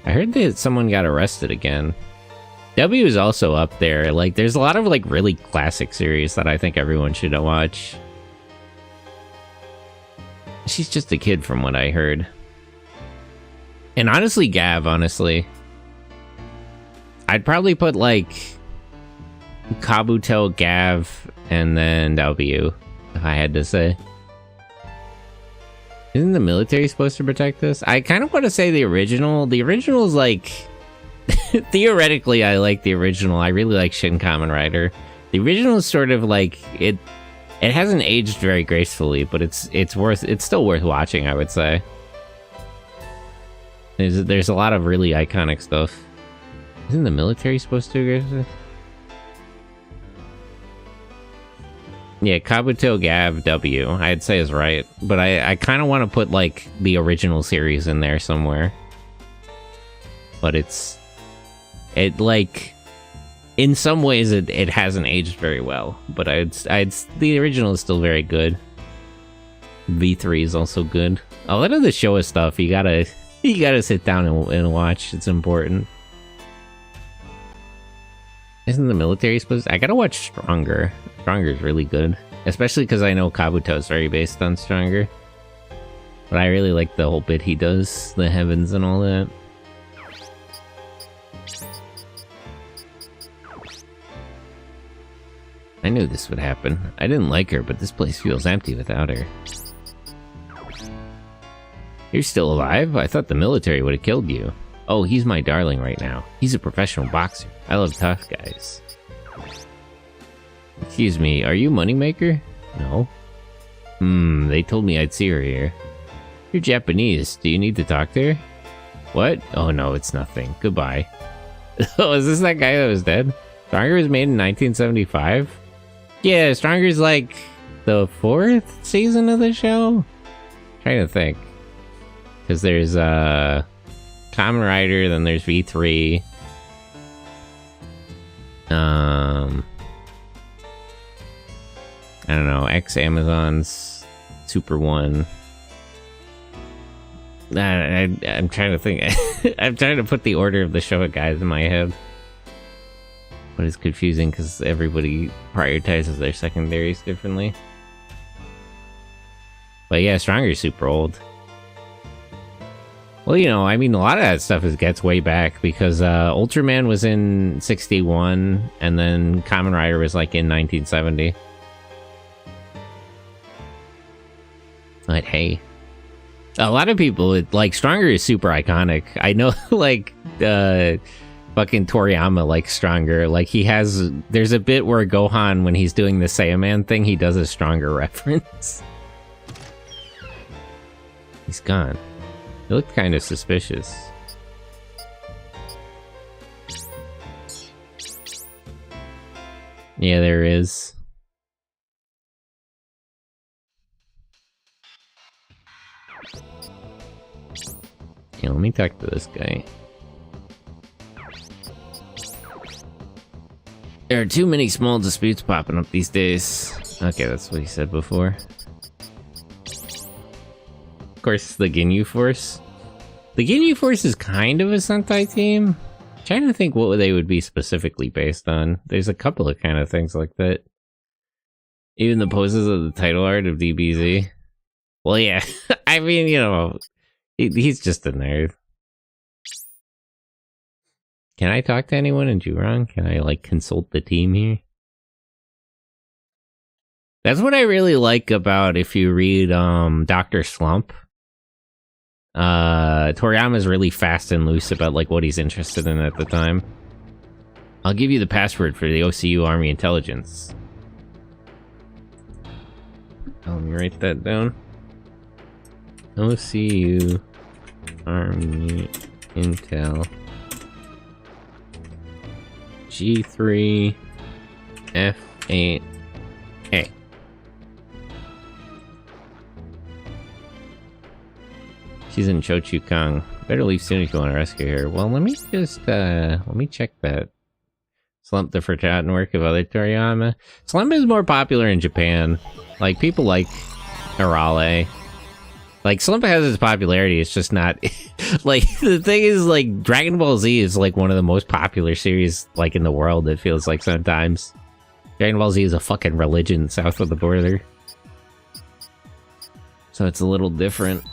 I heard that someone got arrested again. W is also up there. Like, there's a lot of, like, really classic series that I think everyone should watch. She's just a kid from what I heard. And honestly, Gav, honestly. I'd probably put, like, Kabuto, Gav, and then W, if I had to say. Isn't the military supposed to protect this? I kind of want to say the original. The original is like... Theoretically, I like the original. I really like Shin Kamen Rider. The original is sort of like... It hasn't aged very gracefully, but it's still worth watching, I would say. There's a lot of really iconic stuff. Isn't the military supposed to agree with this? Yeah, Kabuto, Gav, W, I'd say is right. But I kind of want to put, like, the original series in there somewhere. But in some ways it hasn't aged very well, but the original is still very good. V3 is also good. A lot of the Showa stuff you gotta sit down and watch. It's important. Isn't the military supposed I gotta watch Stronger. Stronger is really good, especially because I know Kabuto is very based on Stronger. But I really like the whole bit he does, the heavens and all that. I knew this would happen. I didn't like her, but this place feels empty without her. You're still alive? I thought the military would have killed you. Oh, he's my darling right now. He's a professional boxer. I love tough guys. Excuse me, are you Moneymaker? No. They told me I'd see her here. You're Japanese. Do you need to talk to her? What? Oh no, it's nothing. Goodbye. Oh, is this that guy that was dead? Stronger was made in 1975? Yeah, Stronger's like the 4th season of the show? Trying to think. Because there's Kamen Rider, then there's V3. I don't know, X Amazon's Super 1. I'm trying to think. I'm trying to put the order of the Showa guys in my head. But it's confusing because everybody prioritizes their secondaries differently. But yeah, Stronger's super old. Well, you know, I mean, a lot of that stuff gets way back because Ultraman was in 61 and then Kamen Rider was like in 1970. But hey, a lot of people, like, Stronger is super iconic. I know, like, fucking Toriyama likes Stronger. Like, there's a bit where Gohan, when he's doing the Saiyaman thing, he does a Stronger reference. He's gone. He looked kind of suspicious. Yeah, there is. Okay, let me talk to this guy. There are too many small disputes popping up these days. Okay, that's what he said before. Of course, the Ginyu Force. The Ginyu Force is kind of a Sentai team. I'm trying to think what they would be specifically based on. There's a couple of kind of things like that. Even the poses of the title art of DBZ. Well, yeah. I mean, you know, he's just a nerd. Can I talk to anyone in Jurong? Can I, like, consult the team here? That's what I really like about if you read Dr. Slump. Toriyama's really fast and loose about, like, what he's interested in at the time. I'll give you the password for the OCU Army Intelligence. Let me write that down. OCU Army Intel G3 F8 A. She's in Chochukang. Better leave soon if you want to rescue her. Well, let me just let me check that. Slump, the forgotten work of other Toriyama. Slump is more popular in Japan. Like, people like Arale. Like, Slump has its popularity, it's just not... like, the thing is, like, Dragon Ball Z is, like, one of the most popular series, like, in the world, it feels like sometimes. Dragon Ball Z is a fucking religion south of the border. So it's a little different.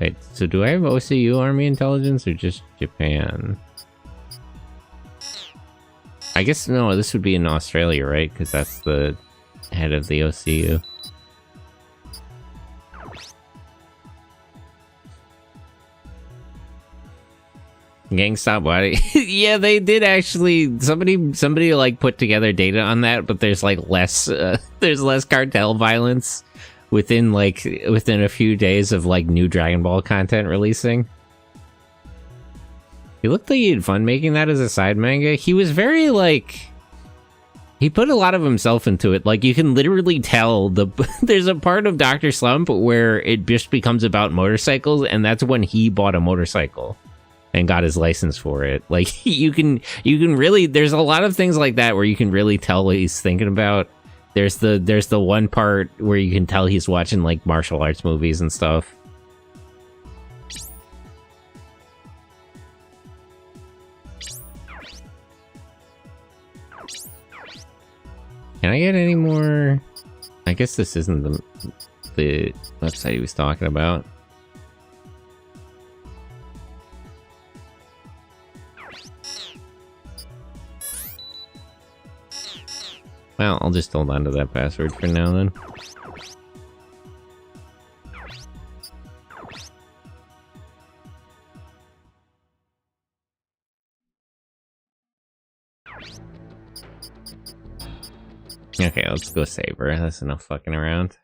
Wait, so do I have OCU Army Intelligence or just Japan? I guess, no, this would be in Australia, right? Because that's the head of the OCU. GameStop, why? Yeah, they did actually. Somebody like put together data on that, but there's like less. There's less cartel violence within a few days of like new Dragon Ball content releasing. He looked like he had fun making that as a side manga. He was very like. He put a lot of himself into it. Like, you can literally tell there's a part of Dr. Slump where it just becomes about motorcycles, and that's when he bought a motorcycle. and got his license for it. Like, you can really, there's a lot of things like that where you can really tell what he's thinking about. There's the one part where you can tell he's watching like martial arts movies and stuff. Can I get any more? I guess this isn't the website he was talking about. Well, I'll just hold on to that password for now then. Okay, let's go save her. That's enough fucking around.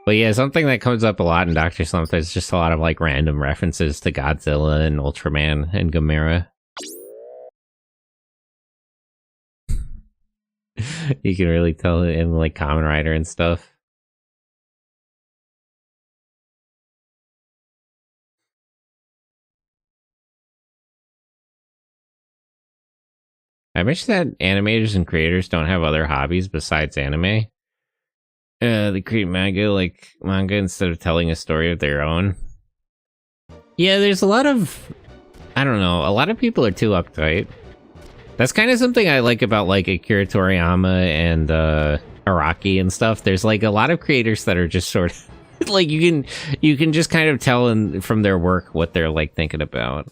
But yeah, something that comes up a lot in Dr. Slump is just a lot of like random references to Godzilla and Ultraman and Gamera. You can really tell it in like Kamen Rider and stuff. I wish that animators and creators don't have other hobbies besides anime. They create manga instead of telling a story of their own. Yeah, there's a lot of, I don't know, a lot of people are too uptight. That's kind of something I like about like Akira Toriyama and Araki and stuff. There's like a lot of creators that are just sort of like you can just kind of tell from their work what they're like thinking about.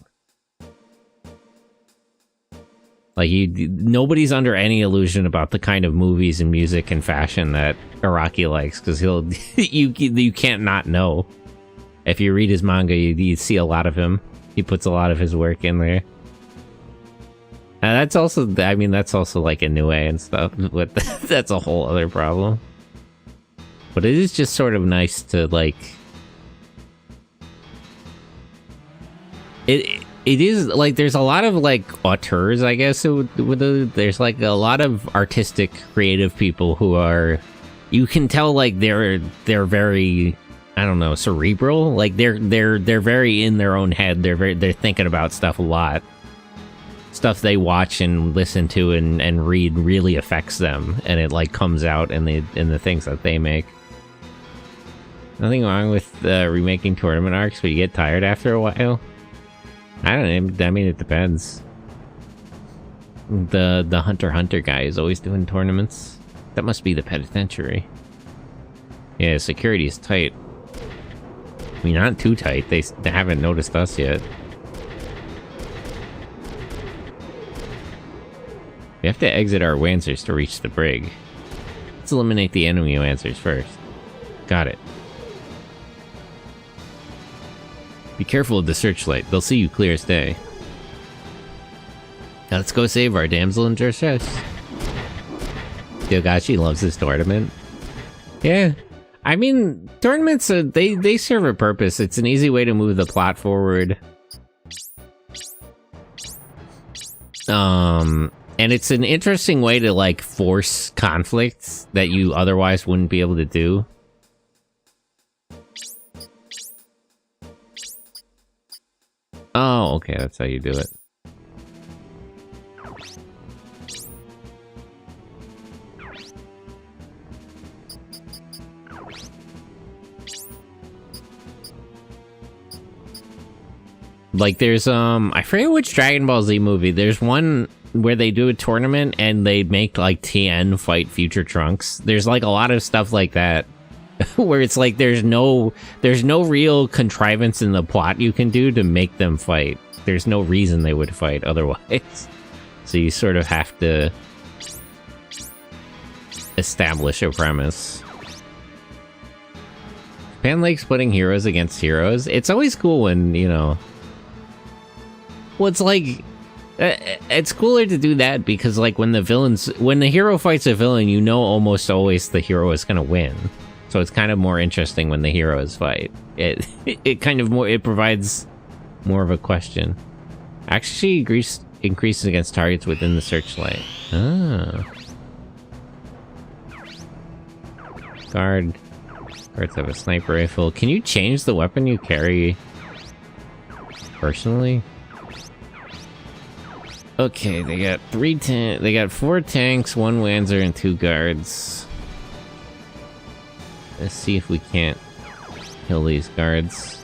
Like nobody's under any illusion about the kind of movies and music and fashion that Araki likes, because you can't not know. If you read his manga, you see a lot of him. He puts a lot of his work in there. And that's also, I mean, that's also like Inoue and stuff, but that's a whole other problem. But it is just sort of nice to like... It is like there's a lot of like auteurs, I guess. There's like a lot of artistic, creative people who are, you can tell like they're very, I don't know, cerebral. Like they're very in their own head. They're thinking about stuff a lot. Stuff they watch and listen to and read really affects them, and it like comes out in the things that they make. Nothing wrong with remaking tournament arcs, but you get tired after a while. I don't know. I mean, it depends. The Hunter x Hunter guy is always doing tournaments. That must be the penitentiary. Yeah, security is tight. I mean, not too tight. They haven't noticed us yet. We have to exit our Wansers to reach the brig. Let's eliminate the enemy Wansers first. Got it. Be careful of the searchlight. They'll see you clear as day. Now let's go save our damsel in distress. Yogashi loves this tournament. Yeah. I mean, tournaments, they serve a purpose. It's an easy way to move the plot forward. And it's an interesting way to, like, force conflicts that you otherwise wouldn't be able to do. Oh, okay, that's how you do it. Like, there's, I forget which Dragon Ball Z movie. There's one where they do a tournament and they make, like, Tien fight future Trunks. There's, like, a lot of stuff like that. Where it's like there's no real contrivance in the plot you can do to make them fight. There's no reason they would fight otherwise. So you sort of have to establish a premise. Japan likes putting heroes against heroes. It's always cool when, you know... Well, it's like... It's cooler to do that because, like, when the hero fights a villain, you know almost always the hero is gonna win. So it's kind of more interesting when the heroes fight. It kind of more, it provides more of a question. Actually, increases against targets within the searchlight. Ah. Guard. Cards have a sniper rifle. Can you change the weapon you carry personally? Okay, they got they got 4 tanks, 1 Wanzer, and 2 guards. Let's see if we can't kill these guards.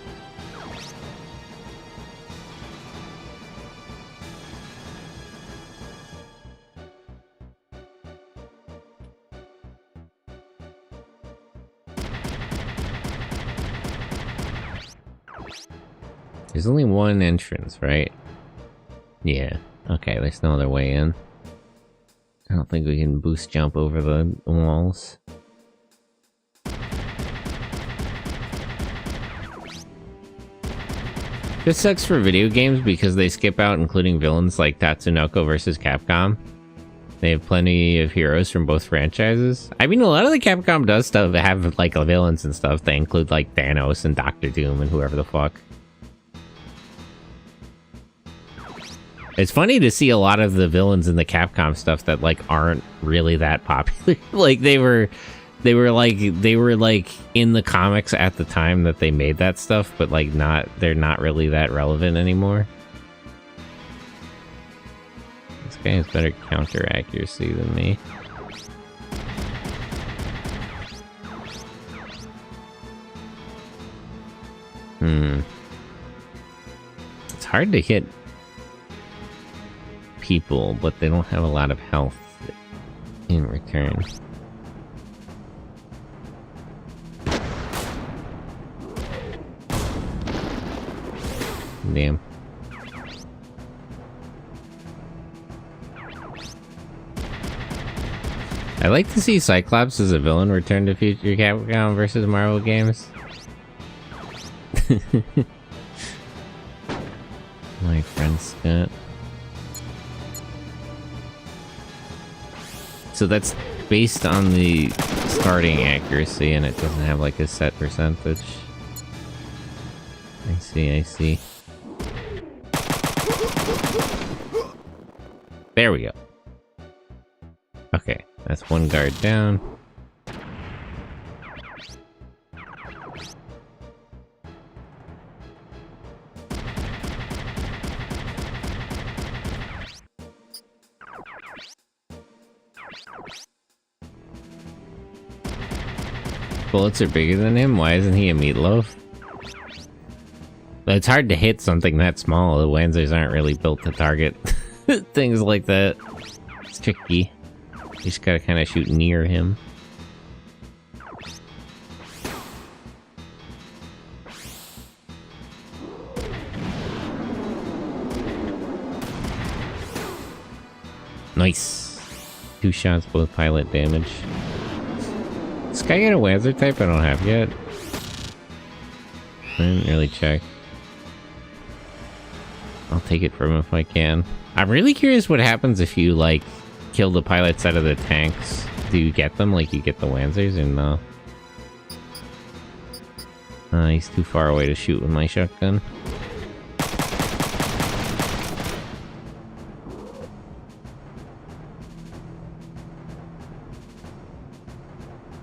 There's only 1 entrance, right? Yeah. Okay, there's no other way in. I don't think we can boost jump over the walls. This sucks for video games because they skip out including villains like Tatsunoko versus Capcom. They have plenty of heroes from both franchises. I mean, a lot of the Capcom does stuff that have like villains and stuff. They include like Thanos and Doctor Doom and whoever the fuck. It's funny to see a lot of the villains in the Capcom stuff that like aren't really that popular. Like they were like in the comics at the time that they made that stuff, but like they're not really that relevant anymore. This guy has better counter accuracy than me. It's hard to hit people, but they don't have a lot of health in return. Damn. I like to see Cyclops as a villain return to future Capcom versus Marvel games. My friend Scott. So that's based on the starting accuracy, and it doesn't have like a set percentage. I see, I see. There we go. Okay, that's 1 guard down. Bullets are bigger than him? Why isn't he a meatloaf? It's hard to hit something that small. The Wanzers aren't really built to target things like that. It's tricky. You just gotta kind of shoot near him. Nice. 2 shots, both pilot damage. This guy got a Wanzer type I don't have yet. I didn't really check. I'll take it from him if I can. I'm really curious what happens if you, like, kill the pilots out of the tanks. Do you get them like you get the Wanzers or no? He's too far away to shoot with my shotgun.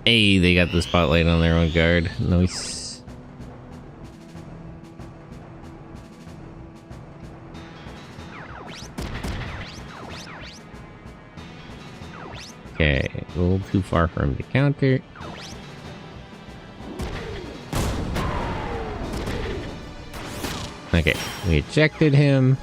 Hey, they got the spotlight on their own guard. Nice. Okay, a little too far for him to counter. Okay, we ejected him.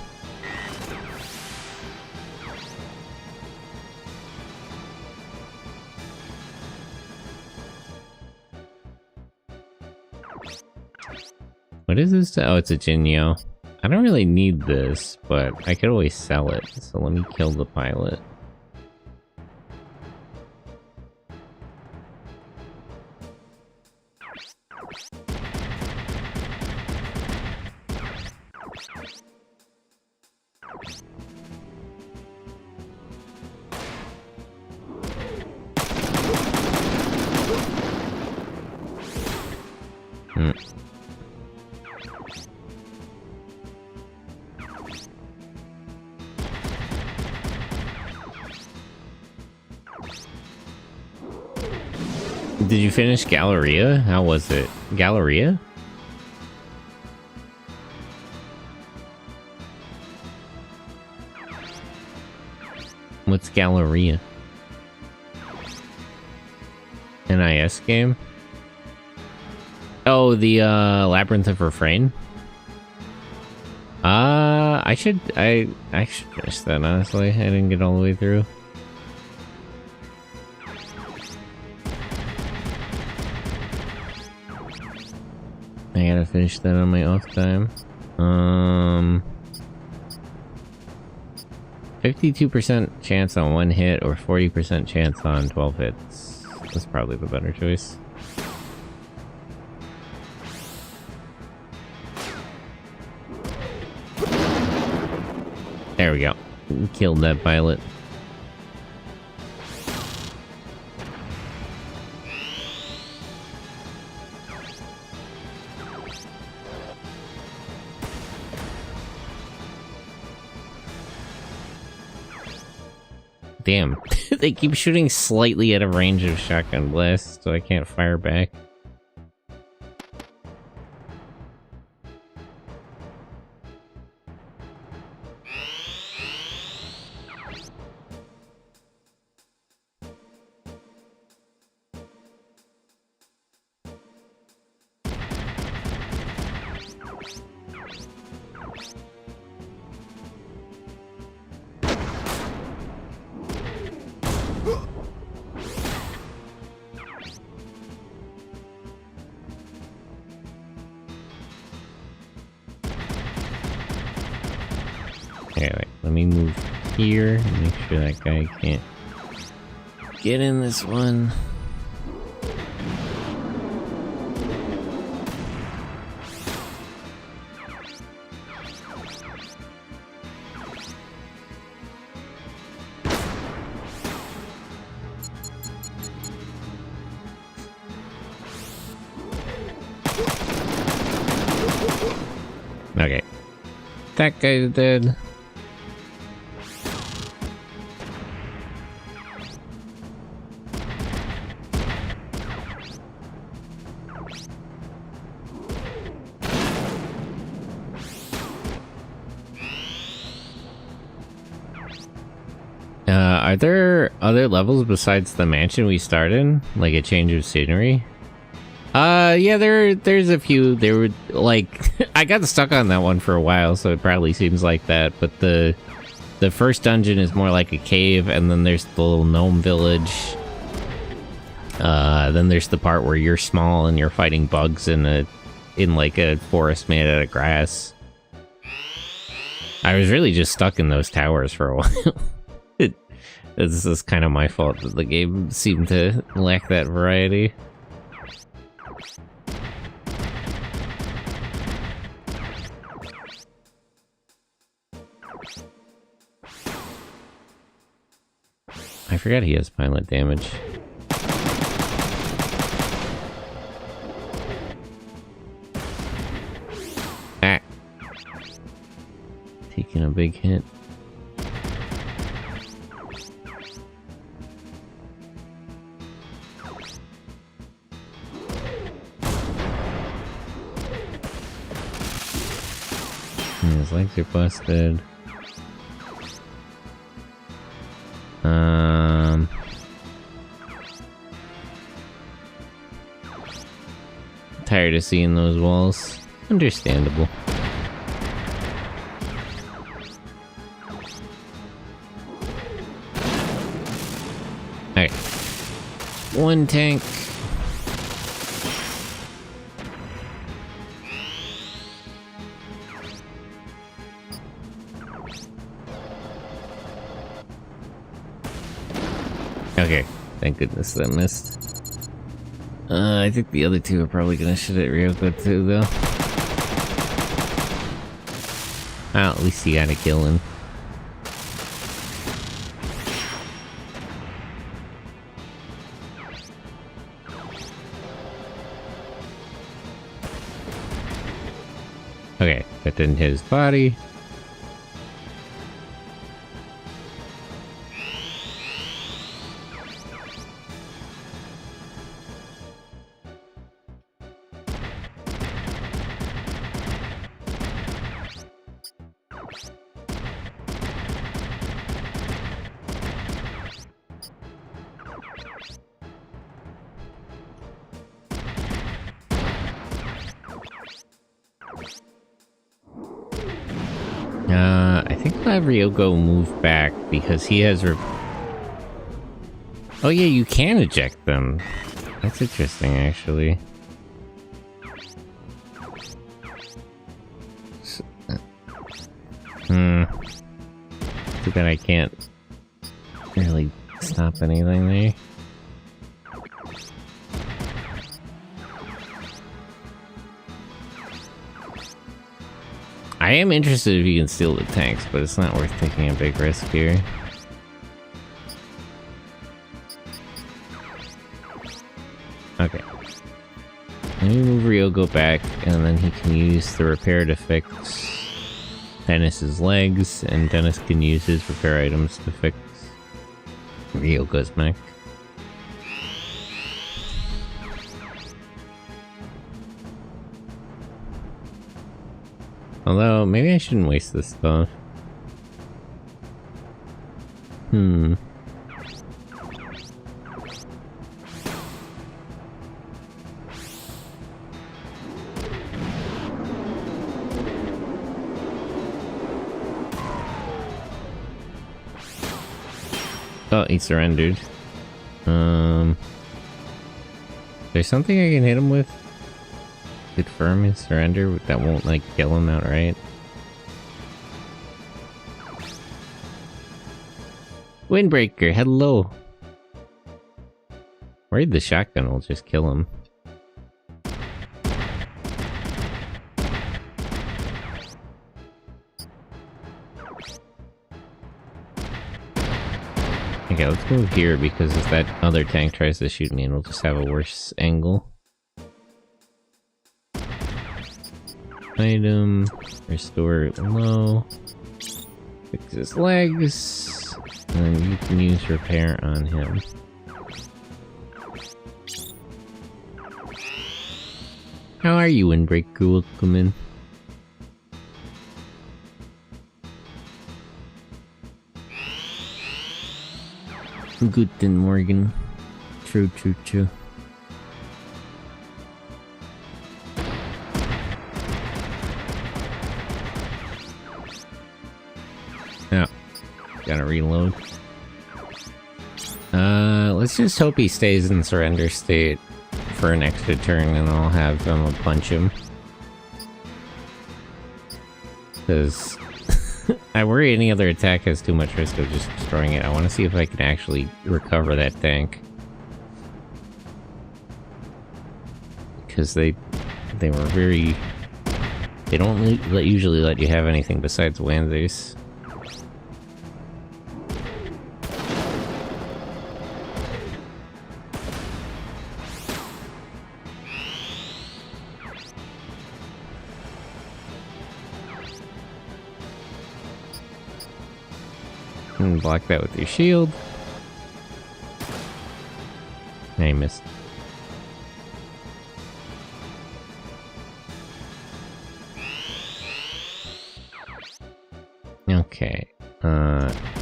What is this? Oh, it's a Jinyo. I don't really need this, but I could always sell it. So let me kill the pilot. Did you finish Galleria? How was it? Galleria? What's Galleria? NIS game? Oh, the Labyrinth of Refrain? I should finish that, honestly. I didn't get all the way through. I gotta finish that on my off time. 52% chance on 1 hit or 40% chance on 12 hits. That's probably the better choice. There we go. Killed that pilot. Damn. They keep shooting slightly at a range of shotgun blasts, so I can't fire back. Anyway, let me move here and make sure that guy can't get in this one. Okay. That guy's dead. Are there other levels besides the mansion we started in? Like a change of scenery? Yeah, there's a few. There were, like, I got stuck on that one for a while, so it probably seems like that, but the first dungeon is more like a cave, and then there's the little gnome village. Then there's the part where you're small and you're fighting bugs in like a forest made out of grass. I was really just stuck in those towers for a while. This is kind of my fault that the game seemed to lack that variety. I forgot he has pilot damage. Ah! Taking a big hit. His legs are busted. Tired of seeing those walls. Understandable. Alright. One tank. Okay, thank goodness that missed. I think the other two are probably gonna shoot at Ryoko too, though. Well, at least he got a kill in. Okay, that didn't hit his body. think I'll have Ryoko move back because he has oh yeah, you can eject them. That's interesting, actually. Too bad I can't really stop anything there. I am interested if you can steal the tanks, but it's not worth taking a big risk here. Okay. Let me move Ryoko back, and then he can use the repair to fix Dennis's legs, and Dennis can use his repair items to fix Ryoko's mech. Although, maybe I shouldn't waste this stuff. Oh, he surrendered. There's something I can hit him with? Confirm his surrender that won't, like, kill him outright. Windbreaker, hello! Worried the shotgun will just kill him. Okay, let's move here because if that other tank tries to shoot me, it'll just have a worse angle. Item, restore low, fix his legs, and then you can use repair on him. How are you, Windbreaker? Welcome in. Guten Morgen. True. Yeah, gotta reload. Let's just hope he stays in surrender state for an extra turn, and I'll have him punch him. Because I worry any other attack has too much risk of just destroying it. I want to see if I can actually recover that tank. Because they were very... They don't usually let you have anything besides Wanzers. And block that with your shield. I missed. Okay.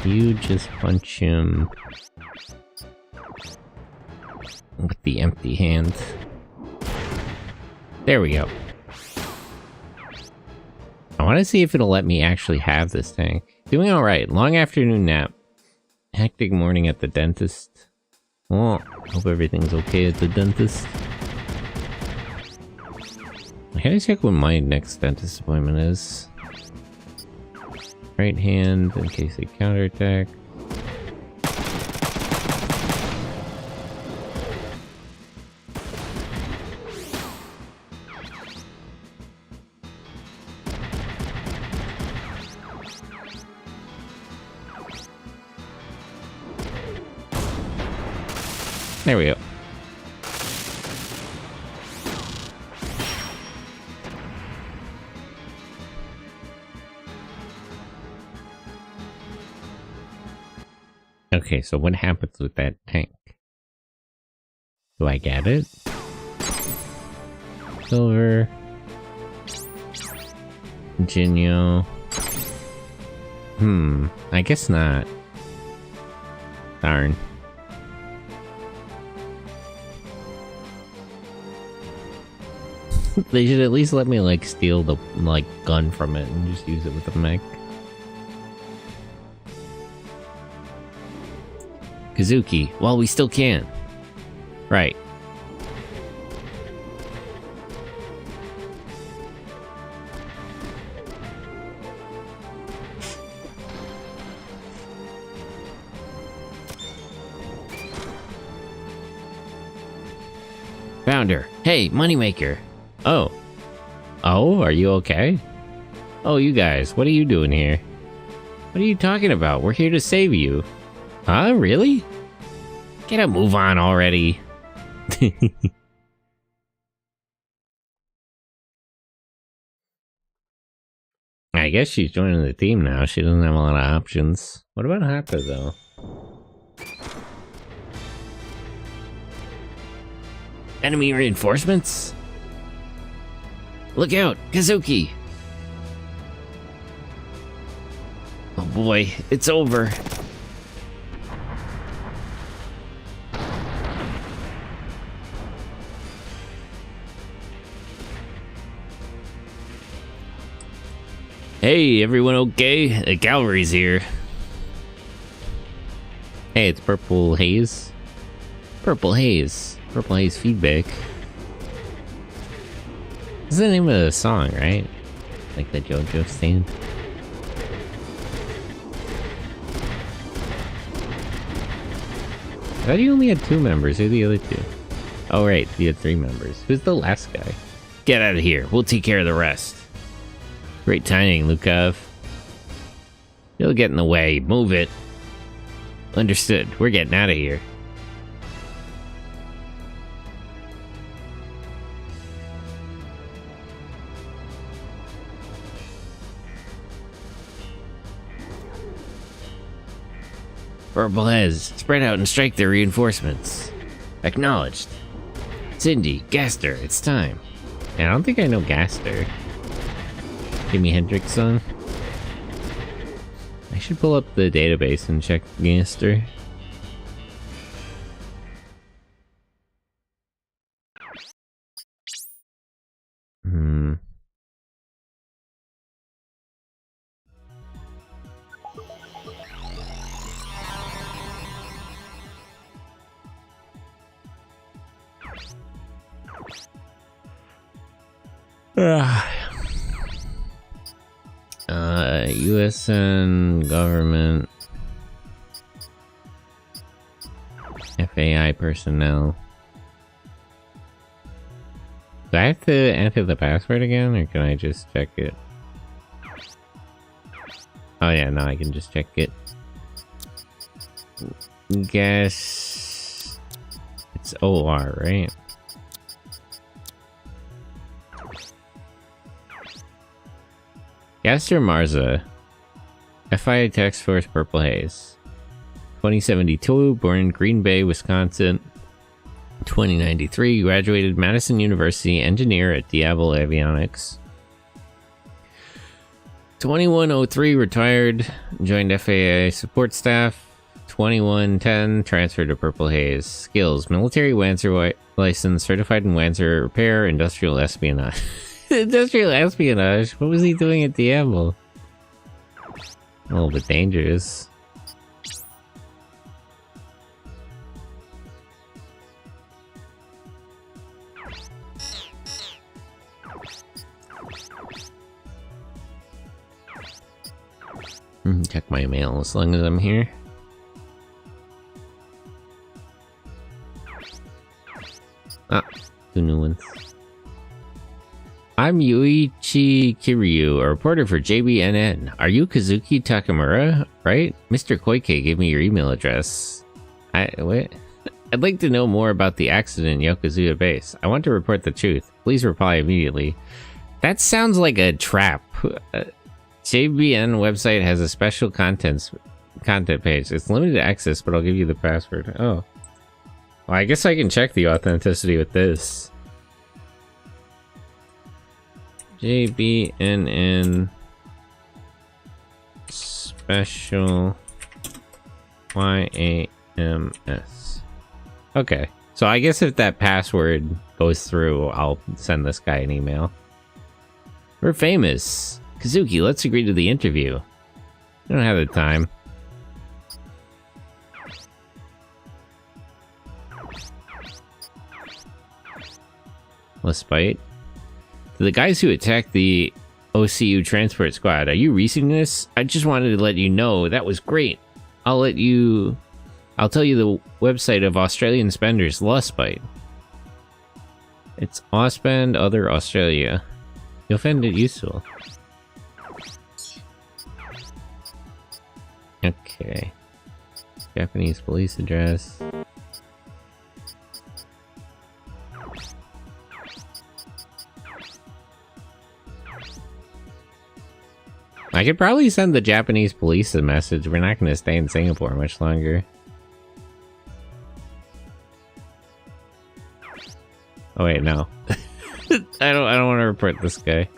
You just punch him with the empty hand. There we go. I want to see if it'll let me actually have this tank. Doing alright. Long afternoon nap. Hectic morning at the dentist. Oh, hope everything's okay at the dentist. I gotta check when my next dentist appointment is. Right hand in case they counterattack. There we go. Okay, so what happens with that tank? Do I get it? Silver. Genio. I guess not. Darn. They should at least let me, like, steal the, like, gun from it and just use it with the mech. Kazuki, while we still can. Right. Founder. Hey, Moneymaker. Oh. Oh, are you okay? Oh, you guys, what are you doing here? What are you talking about? We're here to save you. Huh? Really? Get a move on already. I guess she's joining the team now. She doesn't have a lot of options. What about Hata, though? Enemy reinforcements? Look out, Kazuki! Oh boy, it's over. Hey, everyone okay? The cavalry's here. Hey, it's Purple Haze. Purple Haze. Purple Haze feedback. This is the name of the song, right? Like the JoJo stand. I thought you only had 2 members. Who are the other 2? Oh, right. You had 3 members. Who's the last guy? Get out of here. We'll take care of the rest. Great timing, Lukov. You'll get in the way. Move it. Understood. We're getting out of here. Purple Hez, spread out and strike their reinforcements. Acknowledged. Cindy, Gaster, it's time. Yeah, I don't think I know Gaster. Jimi Hendrix song. I should pull up the database and check Gaster. USN government FAI personnel. Do I have to enter the password again, or can I just check it? Oh yeah, no, I can just check it. Guess it's OR, right? Gaster Marza, FIA Task Force Purple Haze, 2072, born in Green Bay, Wisconsin. 2093, graduated Madison University, engineer at Diablo Avionics. 2103, retired, joined FAA support staff. 2110, transferred to Purple Haze. Skills, military Wanzer license, certified in Wanzer repair, industrial espionage. Industrial espionage? What was he doing at Diablo? A little bit dangerous. Check my mail as long as I'm here. Ah, 2 new ones. I'm Yuichi Kiryu, a reporter for JBNN. Are you Kazuki Takamura? Right? Mr. Koike gave me your email address. Wait. I'd like to know more about the accident in Yokozuya base. I want to report the truth. Please reply immediately. That sounds like a trap. JBN website has a special content page. It's limited access, but I'll give you the password. Oh. Well, I guess I can check the authenticity with this. JBNN special YAMS. Okay. So I guess if that password goes through, I'll send this guy an email. We're famous. Kazuki, let's agree to the interview. I don't have the time. Spite. The guys who attacked the OCU transport squad, are you reading this? I just wanted to let you know that was great. I'll tell you the website of Australian spenders, Spite. It's Auspend Other Australia. You'll find it useful. Okay. Japanese police address. I could probably send the Japanese police a message. We're not going to stay in Singapore much longer. Oh wait, no. I don't want to report this guy.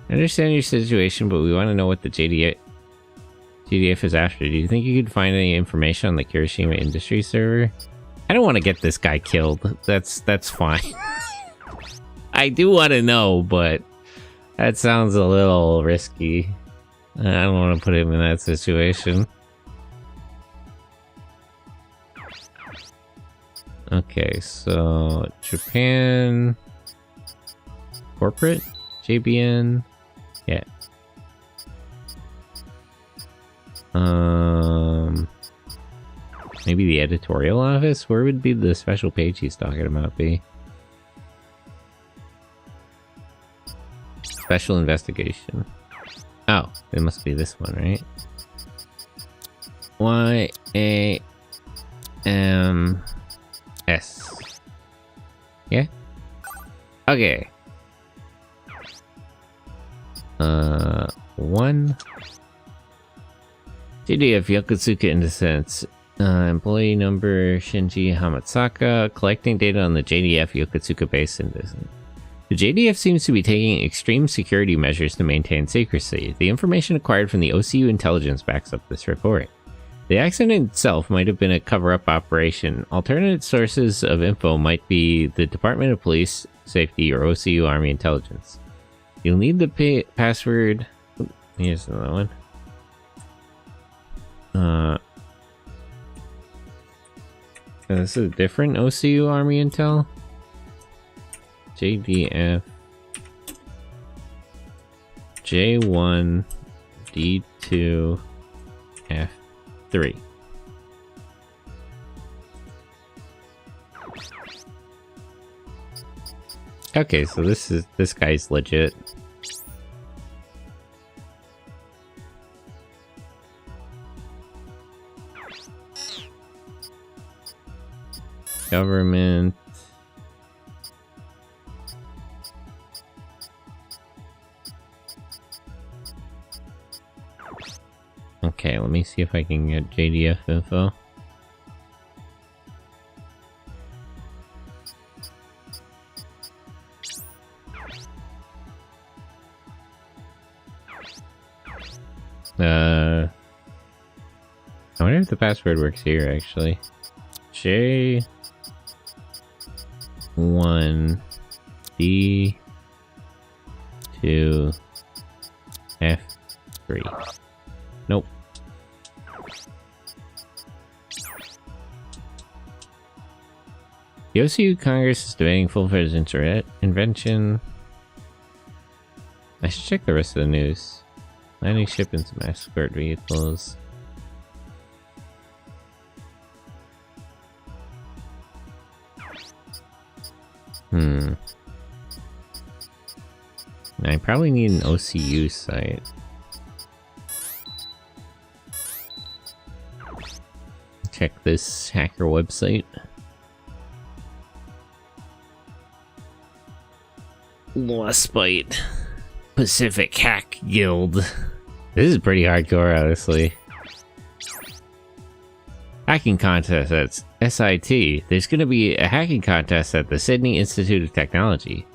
I understand your situation, but we want to know what the JDF is after. Do you think you could find any information on the Kirishima Industry server? I don't want to get this guy killed. That's fine. I do want to know, but that sounds a little risky. I don't want to put him in that situation. Okay, so Japan corporate JBN, yeah. Maybe the editorial office. Where would be the special page he's talking about? Be special investigation. Oh, it must be this one, right? YAMS. Yeah? Okay. One. JDF Yokosuka Innocence. Employee number Shinji Hamatsaka. Collecting data on the JDF Yokosuka base in this. The JDF seems to be taking extreme security measures to maintain secrecy. The information acquired from the OCU intelligence backs up this report. The accident itself might have been a cover-up operation. Alternate sources of info might be the Department of Police Safety or OCU Army Intelligence. You'll need the password. Here's another one. This is a different OCU Army Intel. JDF J1 D2 F3. Okay, so this guy's legit. Government. Okay, let me see if I can get JDF info. I wonder if the password works here, actually. J1 D2 F3. Nope. The OCU Congress is debating full-fledged invention. I should check the rest of the news. Landing ship and some escort vehicles. I probably need an OCU site. Check this hacker website. Spite. Pacific Hack Guild. This is pretty hardcore, honestly. Hacking contest at SIT. There's going to be a hacking contest at the Sydney Institute of Technology.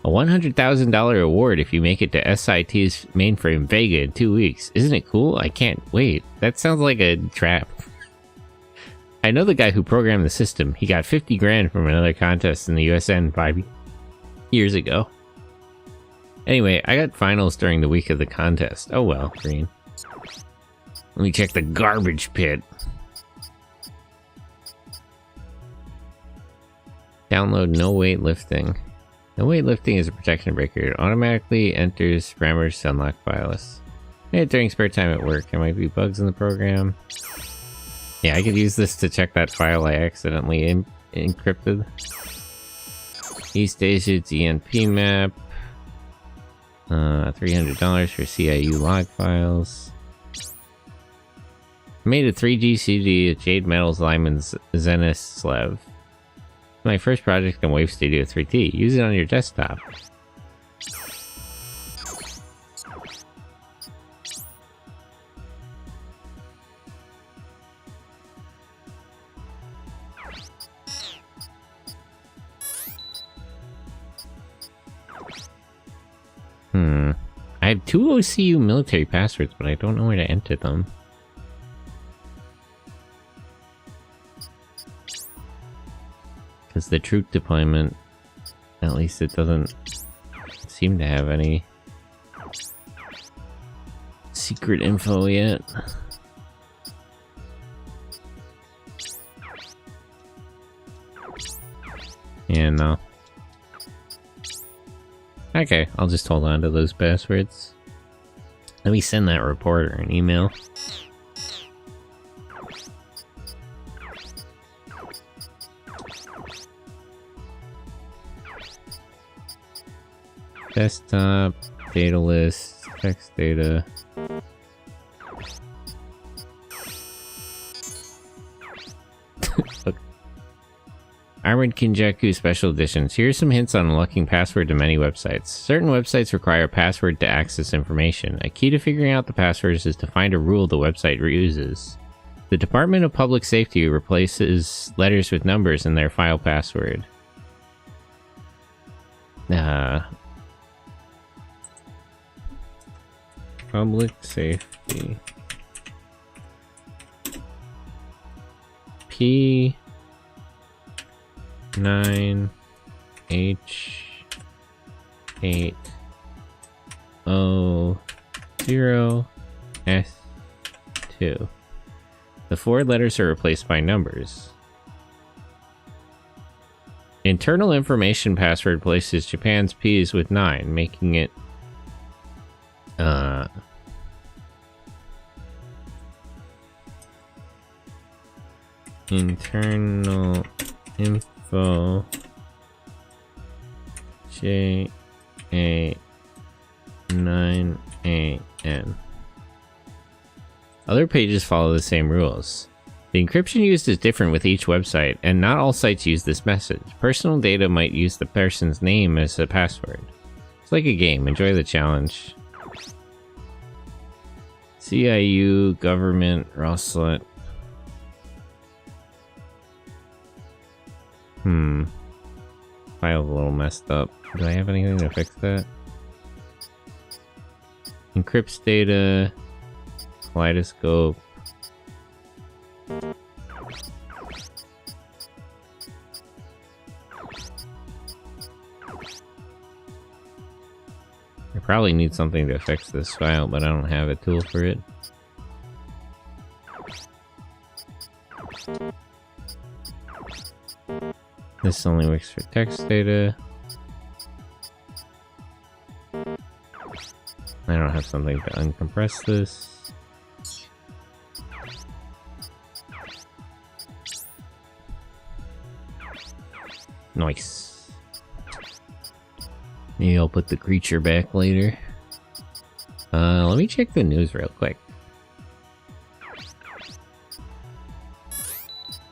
A $100,000 award if you make it to SIT's mainframe Vega in 2 weeks. Isn't it cool? I can't wait. That sounds like a trap. I know the guy who programmed the system. He got 50 grand from another contest in the USN 5 years ago. Anyway, I got finals during the week of the contest. Oh well, green. Let me check the garbage pit. Download no weightlifting. No weightlifting is a protection breaker. It automatically enters parameters to unlock files. During spare time at work. There might be bugs in the program. Yeah, I could use this to check that file I accidentally encrypted. East Asia DNP map. $300 for CIU log files. Made a 3G CD of Jade Metals Lyman Zenith Slev. My first project in Wave Studio 3D. Use it on your desktop. I have 2 OCU military passwords, but I don't know where to enter them. Because the troop deployment, at least it doesn't seem to have any secret info yet. Yeah, no. Okay, I'll just hold on to those passwords. Let me send that reporter an email. Desktop, data list, text data. Okay. Armored Kinjaku Special Editions. Here are some hints on unlocking password to many websites. Certain websites require a password to access information. A key to figuring out the passwords is to find a rule the website uses. The Department of Public Safety replaces letters with numbers in their file password. Public Safety. P 9 H 8 O 0 S 2. The 4 letters are replaced by numbers. Internal information password replaces Japan's P's with 9, making it internal info J-A-9-A-N. Other pages follow the same rules. The encryption used is different with each website, and not all sites use this message. Personal data might use the person's name as a password. It's like a game. Enjoy the challenge. CIU, government, Roslet. File's a little messed up. Do I have anything to fix that? Encrypts data. Kaleidoscope. I probably need something to fix this file, but I don't have a tool for it. This only works for text data. I don't have something to uncompress this. Nice. Maybe I'll put the creature back later. Let me check the news real quick.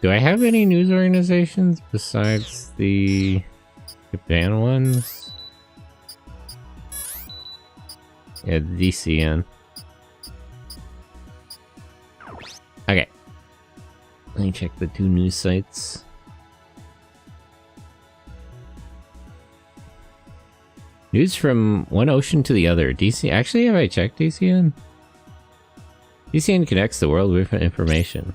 Do I have any news organizations besides the Japan ones? Yeah, the DCN. Okay. Let me check the 2 news sites. News from one ocean to the other. DC. Actually, have I checked DCN? DCN connects the world with information.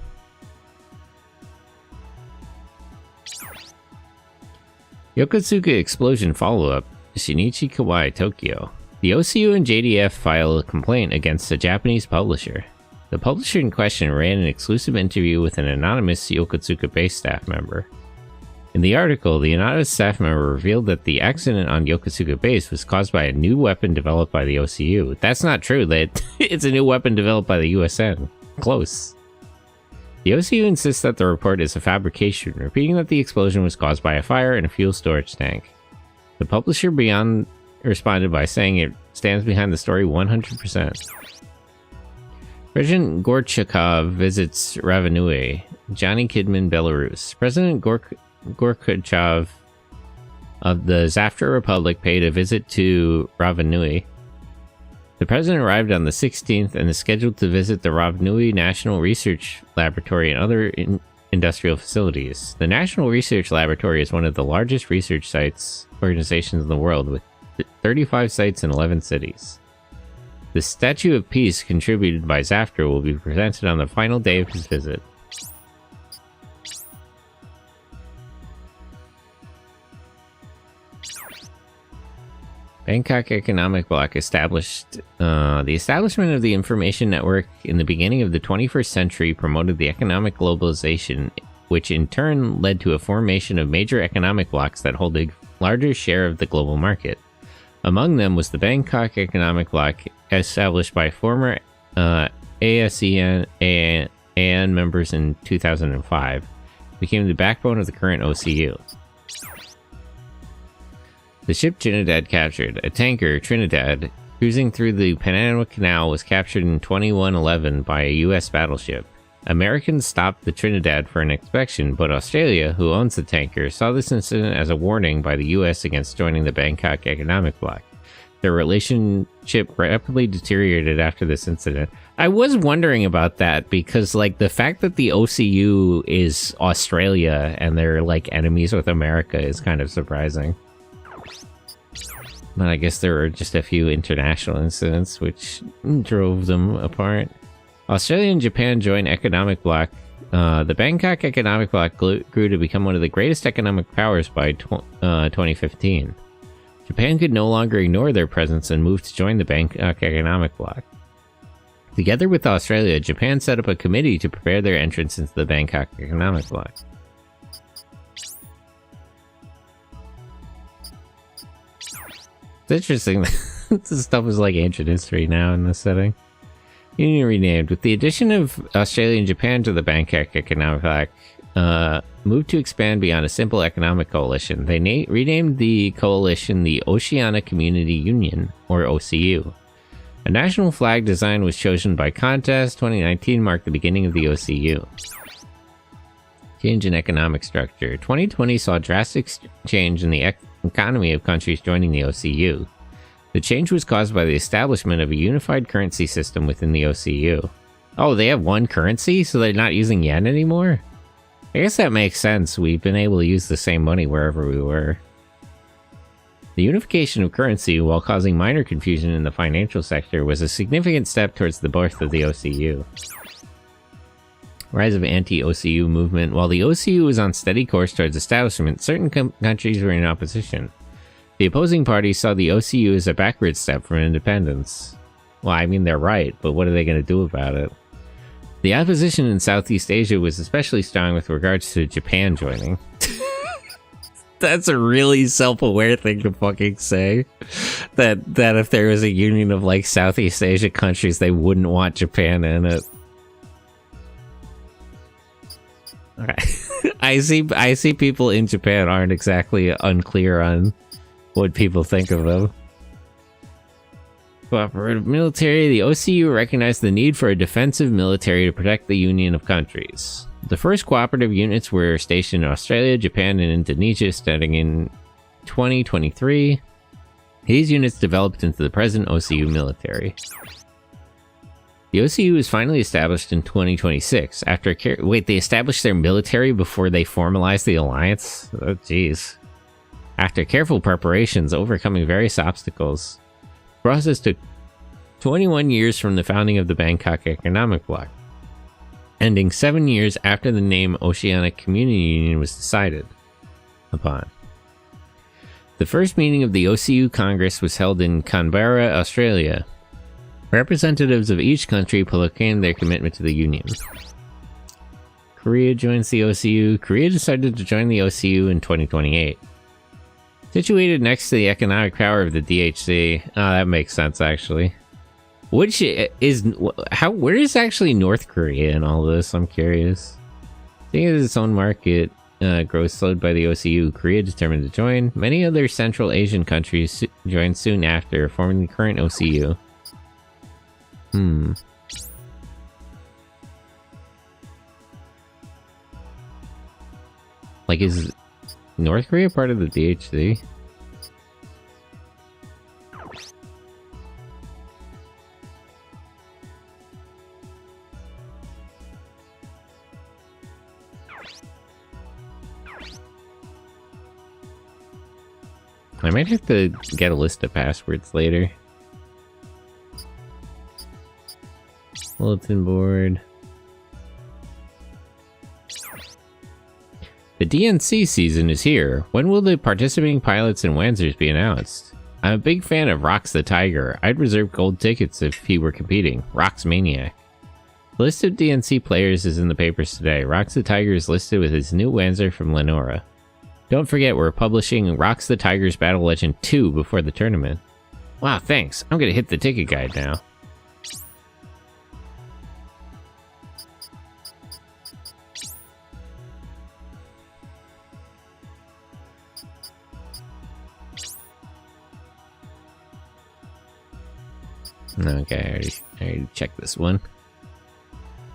Yokosuka explosion follow-up. Shinichi Kawai, Tokyo. The OCU and JDF filed a complaint against a Japanese publisher. The publisher in question ran an exclusive interview with an anonymous Yokosuka-based staff member. In In the article, the anonymous staff member revealed that the accident on Yokosuka base was caused by a new weapon developed by the OCU. That's not true. That it's a new weapon developed by the USN. Close. The OCU insists that the report is a fabrication, repeating that the explosion was caused by a fire in a fuel storage tank. The publisher Beyond responded by saying it stands behind the story 100%. President Gorchakov visits Ravanui, Johnny Kidman, Belarus. President Gorbachev of the Zafta Republic paid a visit to Ravanui. The president arrived on the 16th and is scheduled to visit the Ravanui National Research Laboratory and other industrial facilities. The National Research Laboratory is one of the largest research organizations in the world, with 35 sites in 11 cities. The Statue of Peace contributed by Zafta will be presented on the final day of his visit. Bangkok Economic Bloc established. The establishment of the information network in the beginning of the 21st century promoted the economic globalization, which in turn led to a formation of major economic blocs that hold a larger share of the global market. Among them was the Bangkok Economic Bloc, established by former ASEAN members in 2005, became the backbone of the current OCU. The ship Trinidad captured. A tanker, Trinidad, cruising through the Panama Canal was captured in 2111 by a U.S. battleship. Americans stopped the Trinidad for an inspection, but Australia, who owns the tanker, saw this incident as a warning by the U.S. against joining the Bangkok Economic Bloc. Their relationship rapidly deteriorated after this incident. I was wondering about that because, like, the fact that the OCU is Australia and they're, like, enemies with America is kind of surprising. But I guess there were just a few international incidents which drove them apart. Australia and Japan joined economic bloc. The Bangkok Economic Bloc grew to become one of the greatest economic powers by 2015. Japan could no longer ignore their presence and moved to join the Bangkok Economic Bloc. Together with Australia, Japan set up a committee to prepare their entrance into the Bangkok Economic Bloc. It's interesting that this stuff is like ancient history now in this setting. Union renamed. With the addition of Australia and Japan to the Bangkok Economic Bloc, moved to expand beyond a simple economic coalition. They renamed the coalition the Oceania Community Union, or OCU. A national flag design was chosen by contest. 2019 marked the beginning of the OCU. Change in economic structure. 2020 saw drastic change in the economy of countries joining the OCU. The change was caused by the establishment of a unified currency system within the OCU. Oh, they have one currency, so they're not using yen anymore? I guess that makes sense. We've been able to use the same money wherever we were. The unification of currency, while causing minor confusion in the financial sector, was a significant step towards the birth of the OCU. Rise of anti-OCU movement. While the OCU was on steady course towards establishment, certain countries were in opposition. The opposing parties saw the OCU as a backward step from independence. Well, I mean, they're right, but what are they going to do about it? The opposition in Southeast Asia was especially strong with regards to Japan joining. That's a really self-aware thing to fucking say. That if there was a union of, like, Southeast Asia countries, they wouldn't want Japan in it. Okay. I see people in Japan aren't exactly unclear on what people think of them. Cooperative military. The OCU recognized the need for a defensive military to protect the union of countries. The first cooperative units were stationed in Australia, Japan, and Indonesia starting in 2023. These units developed into the present OCU military. The OCU was finally established in 2026 after wait, they established their military before they formalized the alliance? Oh, jeez. After careful preparations, overcoming various obstacles. The process took 21 years from the founding of the Bangkok Economic Bloc, ending 7 years after the name Oceanic Community Union was decided upon. The first meeting of the OCU Congress was held in Canberra, Australia. Representatives of each country proclaimed their commitment to the Union. Korea joins the OCU. Korea decided to join the OCU in 2028. Situated next to the economic power of the DHC. Oh, that makes sense, actually. Which is... Where is actually North Korea in all this? I'm curious. Seeing as its own market growth slowed by the OCU, Korea determined to join. Many other Central Asian countries joined soon after, forming the current OCU. Like, is North Korea part of the DHC? I might have to get a list of passwords later. Bulletin board. The DNC season is here. When will the participating pilots and Wanzers be announced? I'm a big fan of Rox the Tiger. I'd reserve gold tickets if he were competing. Rox Maniac. The list of DNC players is in the papers today. Rox the Tiger is listed with his new Wanzer from Lenora. Don't forget, we're publishing Rox the Tiger's Battle Legend 2 before the tournament. Wow, thanks. I'm gonna hit the ticket guide now. Okay, I already checked this one.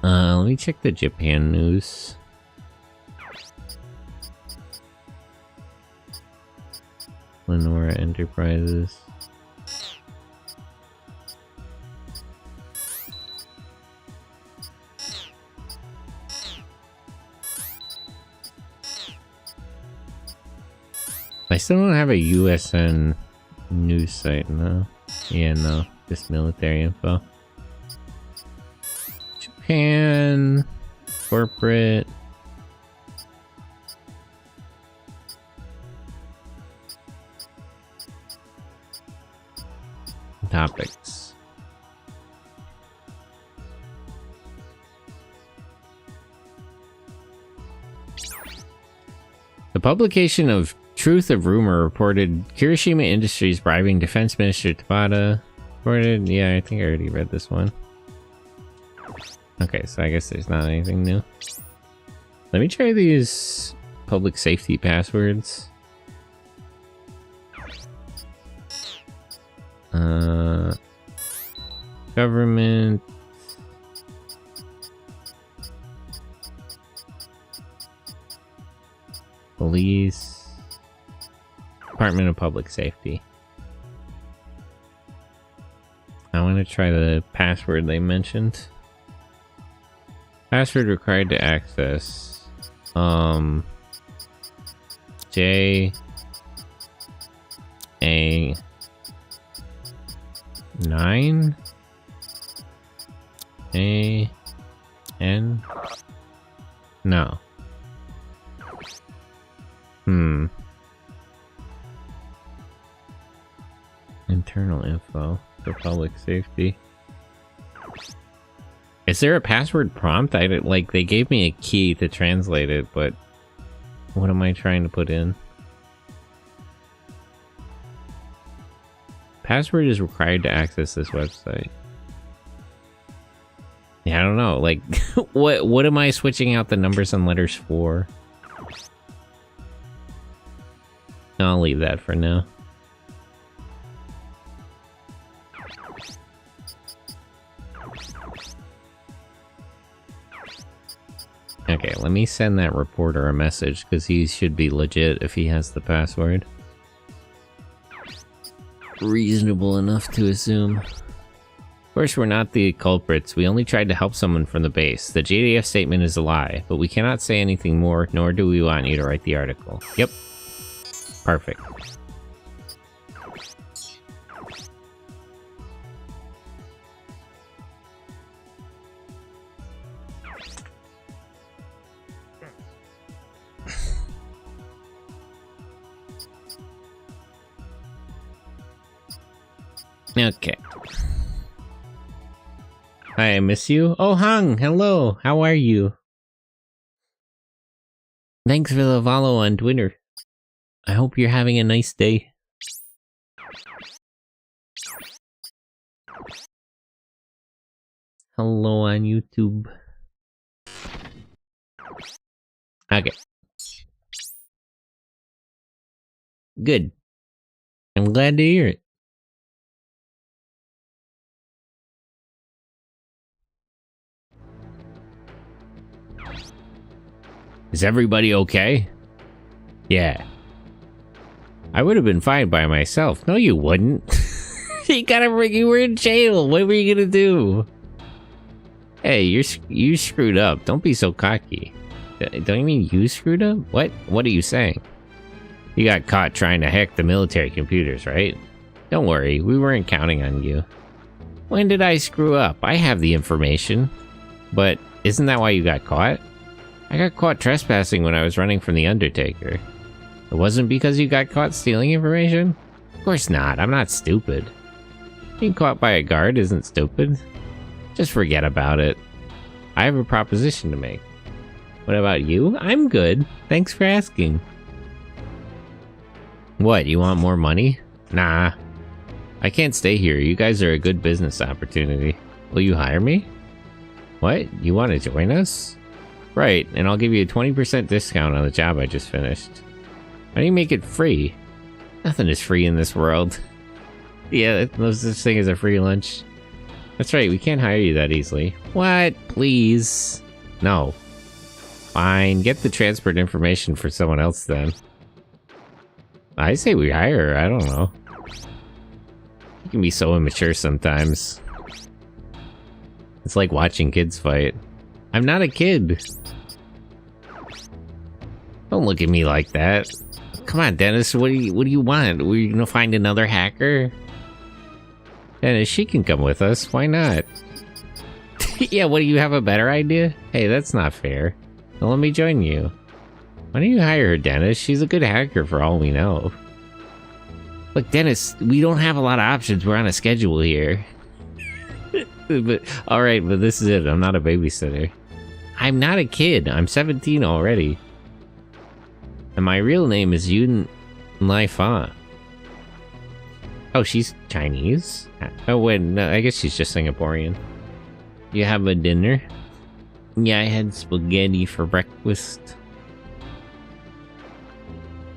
Let me check the Japan news. Lenora Enterprises. I still don't have a USN news site, no. Yeah, no. Just military info. Japan. Corporate. Topics. The publication of Truth of Rumor reported Kirishima Industries bribing Defense Minister Tabata. Reported, yeah, I think I already read this one. Okay, so I guess there's not anything new. Let me try these public safety passwords. Government. Police. Department of Public Safety. I want to try the password they mentioned. Password required to access. J A 9 A N no. Internal info for public safety. Is there a password prompt? Like, they gave me a key to translate it, but what am I trying to put in? Password is required to access this website. Yeah, I don't know. Like, what am I switching out the numbers and letters for? I'll leave that for now. Okay, let me send that reporter a message, because he should be legit if he has the password. Reasonable enough to assume. Of course, we're not the culprits. We only tried to help someone from the base. The JDF statement is a lie, but we cannot say anything more, nor do we want you to write the article. Yep. Perfect. Okay. Hi, I miss you. Oh, Hang, hello. How are you? Thanks for the follow on Twitter. I hope you're having a nice day. Hello on YouTube. Okay. Good. I'm glad to hear it. Is everybody okay? Yeah. I would have been fine by myself. No, you wouldn't. You were in jail. What were you gonna do? Hey, you screwed up. Don't be so cocky. Don't you mean you screwed up? What are you saying? You got caught trying to hack the military computers, right? Don't worry, we weren't counting on you. When did I screw up? I have the information. But isn't that why you got caught? I got caught trespassing when I was running from the Undertaker. It wasn't because you got caught stealing information? Of course not, I'm not stupid. Being caught by a guard isn't stupid. Just forget about it. I have a proposition to make. What about you? I'm good. Thanks for asking. What, you want more money? Nah. I can't stay here. You guys are a good business opportunity. Will you hire me? What? You want to join us? Right, and I'll give you a 20% discount on the job I just finished. Why do you make it free? Nothing is free in this world. Yeah, there's such thing as a free lunch. That's right, we can't hire you that easily. What? Please? No. Fine, get the transport information for someone else then. I say we hire her, I don't know. You can be so immature sometimes. It's like watching kids fight. I'm not a kid. Don't look at me like that. Come on, Dennis, what do you want? Are you gonna find another hacker? Dennis, she can come with us, why not? Yeah, what, do you have a better idea? Hey, that's not fair. Well, let me join you. Why don't you hire her, Dennis? She's a good hacker for all we know. Look, Dennis, we don't have a lot of options. We're on a schedule here. But alright, but this is it. I'm not a babysitter. I'm not a kid. I'm 17 already. And my real name is Yun Lai Fa. Oh, she's Chinese? Oh, wait, no, I guess she's just Singaporean. You have a dinner? Yeah, I had spaghetti for breakfast.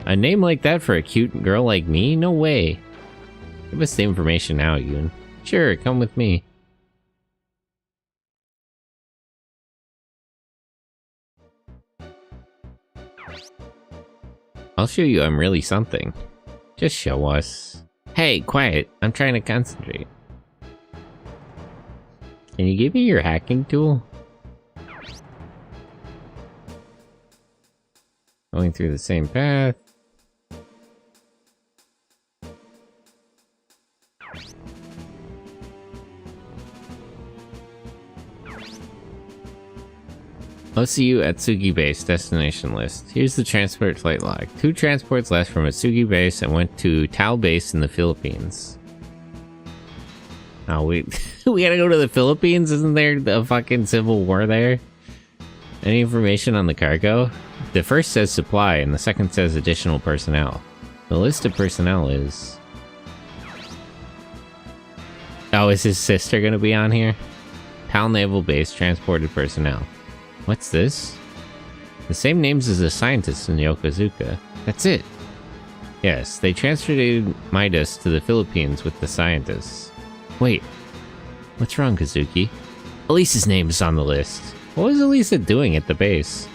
A name like that for a cute girl like me? No way. Give us the information now, Yun. Sure, come with me. I'll show you I'm really something. Just show us. Hey, quiet. I'm trying to concentrate. Can you give me your hacking tool? Going through the same path. OCU Atsugi Base destination list. Here's the transport flight log. 2 transports left from Atsugi Base and went to Tao Base in the Philippines. Oh, we gotta go to the Philippines? Isn't there a fucking civil war there? Any information on the cargo? The first says supply and the second says additional personnel. The list of personnel is... Oh, is his sister gonna be on here? Tao Naval Base transported personnel. What's this? The same names as the scientists in Yokozuka. That's it. Yes, they transferred Midas to the Philippines with the scientists. Wait, what's wrong, Kazuki? Elisa's name is on the list. What was Elisa doing at the base?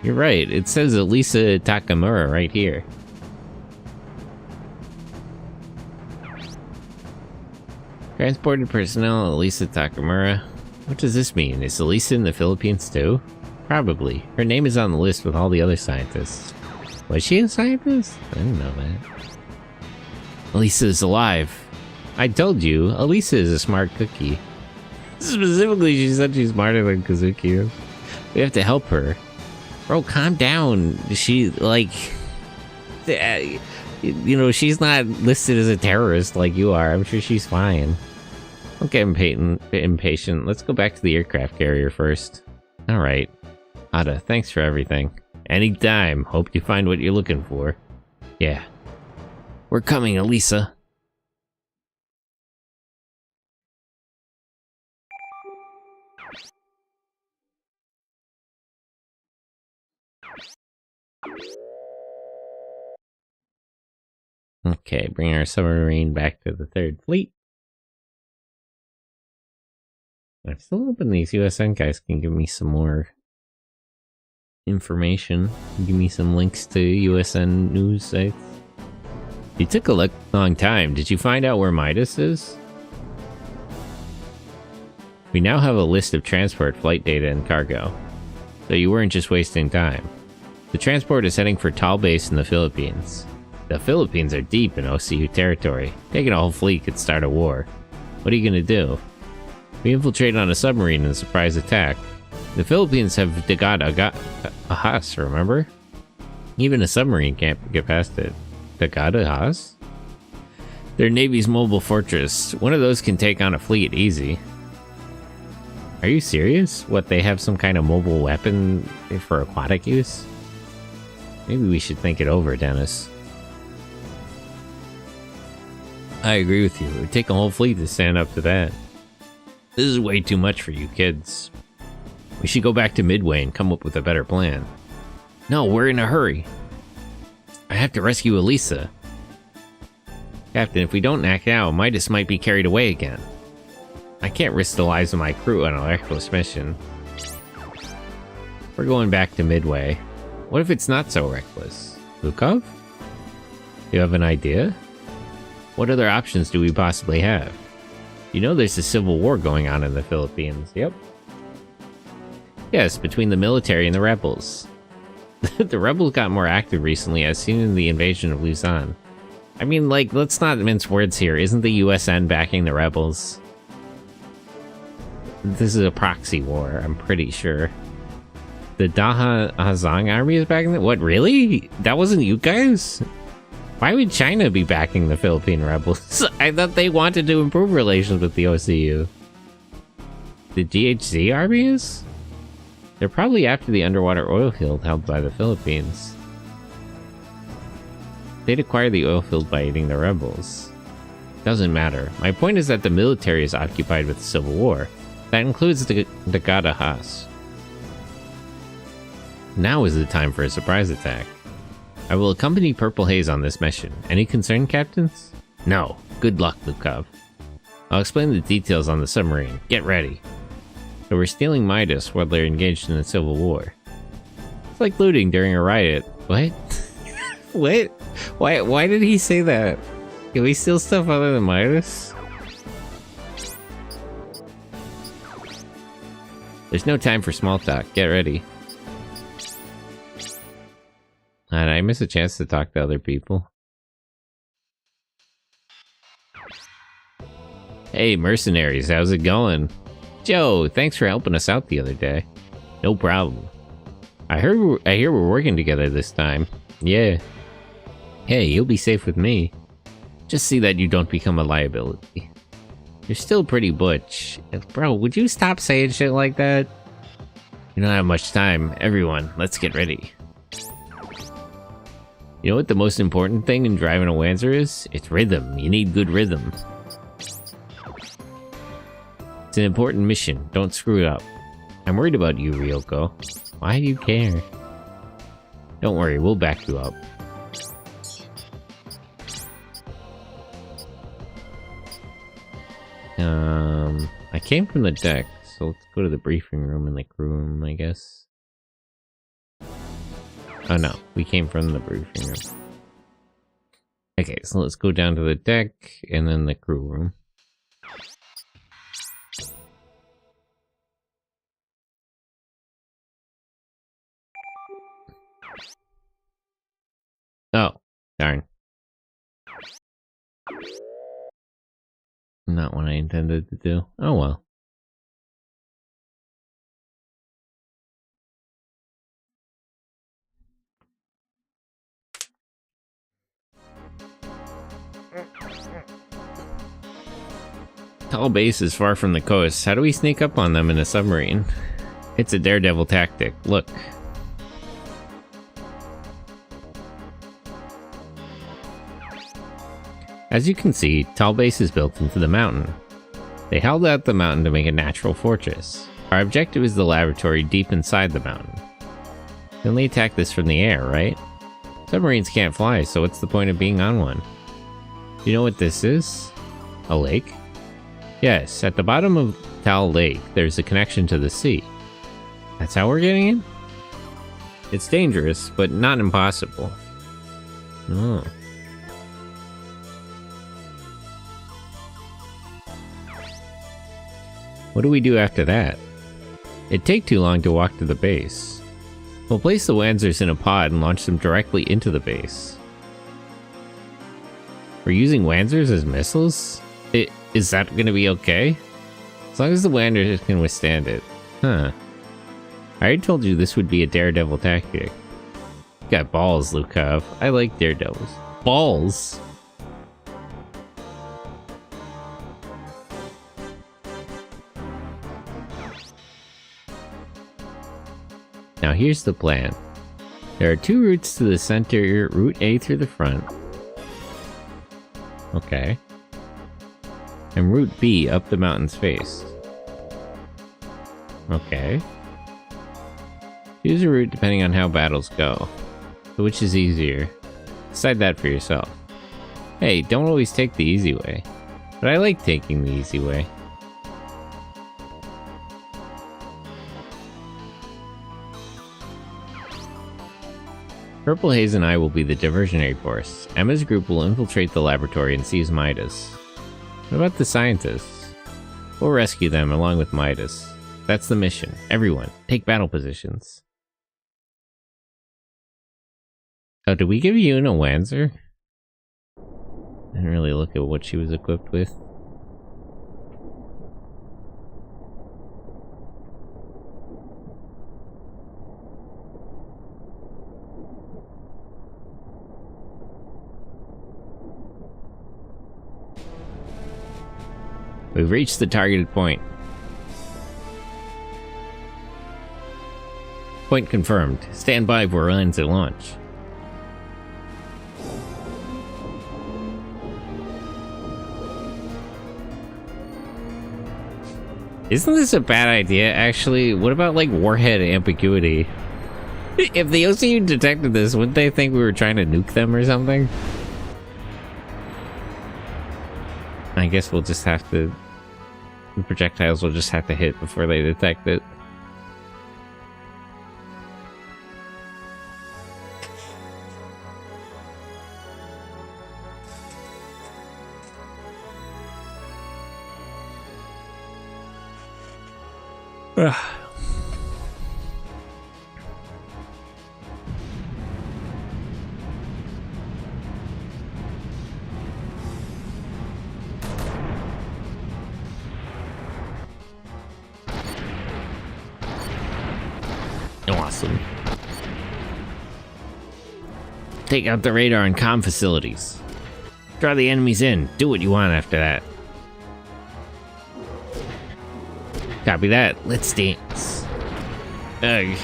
You're right, it says Elisa Takamura right here. Transported personnel, Elisa Takamura. What does this mean? Is Elisa in the Philippines too? Probably. Her name is on the list with all the other scientists. Was she a scientist? I didn't know that. Elisa is alive. I told you, Elisa is a smart cookie. Specifically, she said she's smarter than Kazuki is. We have to help her. Bro, calm down. She, like... You know, she's not listed as a terrorist like you are. I'm sure she's fine. Don't get impatient. Let's go back to the aircraft carrier first. Alright. Ada, thanks for everything. Anytime. Hope you find what you're looking for. Yeah. We're coming, Elisa. Okay, bring our submarine back to the Third Fleet. I'm still hoping these USN guys can give me some more information. Give me some links to USN news sites. It took a long time. Did you find out where Midas is? We now have a list of transport, flight data, and cargo. So you weren't just wasting time. The transport is heading for Tal Base in the Philippines. The Philippines are deep in OCU territory. Taking a whole fleet could start a war. What are you gonna do? We infiltrate on a submarine in a surprise attack. The Philippines have Ahas, remember? Even a submarine can't get past it. Ahas? Their Navy's mobile fortress. One of those can take on a fleet easy. Are you serious? What, they have some kind of mobile weapon for aquatic use? Maybe we should think it over, Dennis. I agree with you. It would take a whole fleet to stand up to that. This is way too much for you kids. We should go back to Midway and come up with a better plan. No, we're in a hurry. I have to rescue Elisa. Captain, if we don't act now, Midas might be carried away again. I can't risk the lives of my crew on a reckless mission. We're going back to Midway. What if it's not so reckless? Lukov? You have an idea? What other options do we possibly have? You know there's a civil war going on in the Philippines, yep. Yes, between the military and the rebels. The rebels got more active recently, as seen in the invasion of Luzon. I mean, like, let's not mince words here. Isn't the USN backing the rebels? This is a proxy war, I'm pretty sure. The Daha Hazang army is backing them? What, really? That wasn't you guys? Why would China be backing the Philippine rebels? I thought they wanted to improve relations with the OCU. The GHZ army is? They're probably after the underwater oil field held by the Philippines. They'd acquire the oil field by aiding the rebels. Doesn't matter. My point is that the military is occupied with the civil war. That includes the Ahas. Now is the time for a surprise attack. I will accompany Purple Haze on this mission. Any concern, captains? No. Good luck, Lukov. I'll explain the details on the submarine. Get ready. So we're stealing Midas while they're engaged in a civil war. It's like looting during a riot. What? What? Why did he say that? Can we steal stuff other than Midas? There's no time for small talk. Get ready. Did I miss a chance to talk to other people? Hey, mercenaries, how's it going? Joe, thanks for helping us out the other day. No problem. I hear we're working together this time. Yeah. Hey, you'll be safe with me. Just see that you don't become a liability. You're still pretty butch. Bro, would you stop saying shit like that? You don't have much time. Everyone, let's get ready. You know what the most important thing in driving a Wanzer is? It's rhythm. You need good rhythm. It's an important mission. Don't screw it up. I'm worried about you, Ryoko. Why do you care? Don't worry, we'll back you up. I came from the deck, so let's go to the briefing room and the crew room, I guess. Oh no, we came from the briefing room. Okay, so let's go down to the deck and then the crew room. Oh, darn. Not what I intended to do. Oh well. Tal Base is far from the coast. How do we sneak up on them in a submarine? It's a daredevil tactic. Look. As you can see, tall base is built into the mountain. They held out the mountain to make a natural fortress. Our objective is the laboratory deep inside the mountain. You only attack this from the air, right? Submarines can't fly, so what's the point of being on one? Do you know what this is? A lake? Yes, at the bottom of Tal Lake, there's a connection to the sea. That's how we're getting in? It's dangerous, but not impossible. Oh. What do we do after that? It'd take too long to walk to the base. We'll place the Wanzers in a pod and launch them directly into the base. We're using Wanzers as missiles? Is that gonna be okay? As long as the Wanzers can withstand it. Huh. I already told you this would be a daredevil tactic. You got balls, Lukov. I like daredevils. Balls? Now here's the plan. There are two routes to the center, Route A through the front. Okay. And Route B up the mountain's face. Okay. Choose a route depending on how battles go. So which is easier? Decide that for yourself. Hey, don't always take the easy way. But I like taking the easy way. Purple Haze and I will be the diversionary force. Emma's group will infiltrate the laboratory and seize Midas. What about the scientists? We'll rescue them along with Midas. That's the mission. Everyone, take battle positions. Oh, did we give Yoon a Wanzer? I didn't really look at what she was equipped with. We've reached the targeted point. Point confirmed. Stand by for runs at launch. Isn't this a bad idea, actually? What about, like, warhead ambiguity? If the OCU detected this, wouldn't they think we were trying to nuke them or something? I guess we'll just have to... The projectiles will just have to hit before they detect it. Awesome. Take out the radar and comm facilities. Draw the enemies in. Do what you want after that. Copy that. Let's dance. Ugh.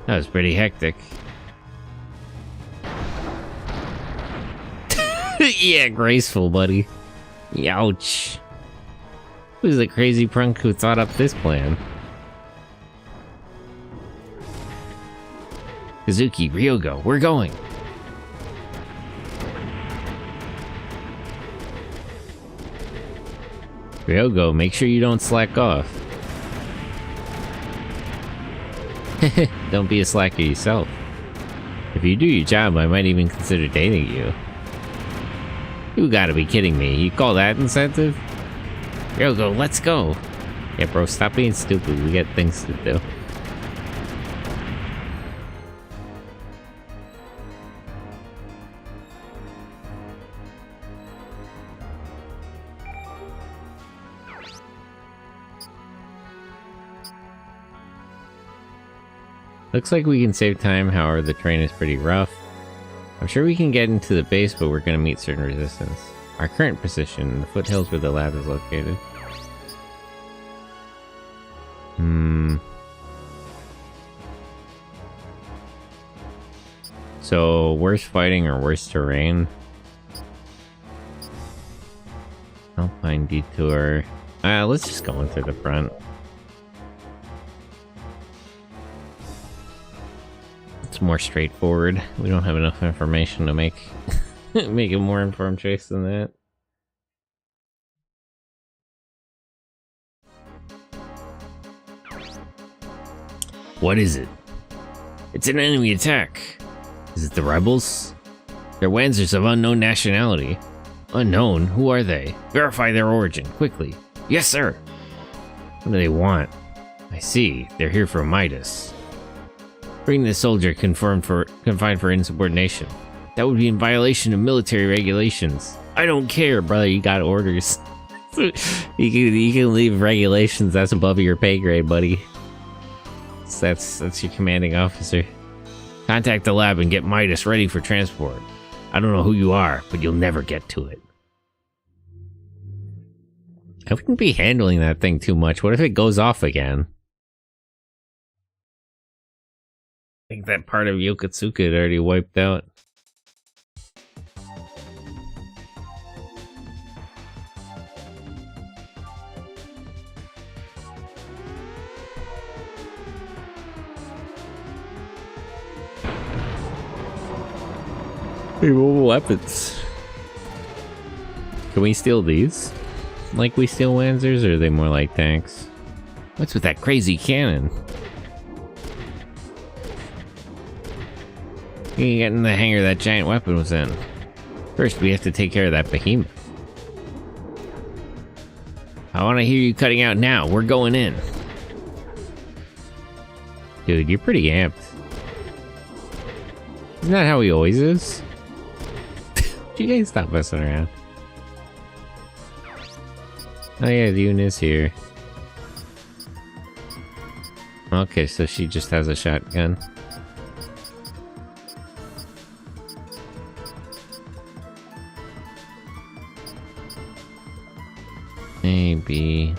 That was pretty hectic. Yeah, graceful, buddy. Ouch. Who's the crazy prunk who thought up this plan? Kazuki, Ryogo, we're going! Ryogo, make sure you don't slack off. Don't be a slacker yourself. If you do your job, I might even consider dating you. You gotta be kidding me. You call that incentive? Ryogo, let's go! Yeah, bro, stop being stupid. We got things to do. Looks like we can save time, however the terrain is pretty rough. I'm sure we can get into the base, but we're going to meet certain resistance. Our current position, the foothills where the lab is located. So, worse fighting or worse terrain? Alpine detour. Let's just go in through the front. It's more straightforward. We don't have enough information to make make a more informed choice than that. What is it? It's an enemy attack. Is it the rebels? They're Wanzers of unknown nationality. Unknown? Who are they? Verify their origin, quickly. Yes, sir. What do they want? I see. They're here for Midas. Bring this soldier confined for insubordination. That would be in violation of military regulations. I don't care, brother. You got orders. you can leave regulations. That's above your pay grade, buddy. That's your commanding officer. Contact the lab and get Midas ready for transport. I don't know who you are, but you'll never get to it. I wouldn't be handling that thing too much. What if it goes off again? I think that part of Yokosuka had already wiped out. Mobile weapons. Can we steal these? Like we steal Wanzers, or are they more like tanks? What's with that crazy cannon? You get in the hangar that giant weapon was in. First, we have to take care of that behemoth. I want to hear you cutting out now. We're going in. Dude, you're pretty amped. Isn't that how he always is? You guys stop messing around. Oh yeah, Dune is here. Okay, so she just has a shotgun. Maybe.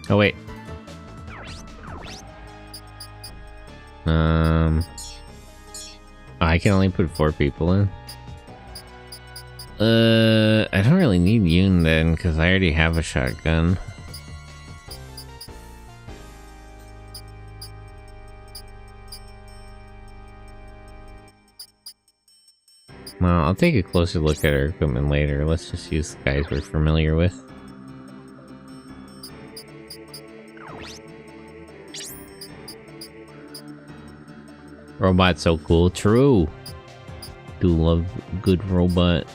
Oh wait. I can only put 4 people in. I don't really need Yoon then, because I already have a shotgun. Well, I'll take a closer look at our equipment later. Let's just use the guys we're familiar with. Robot's so cool. True. Do love good robot.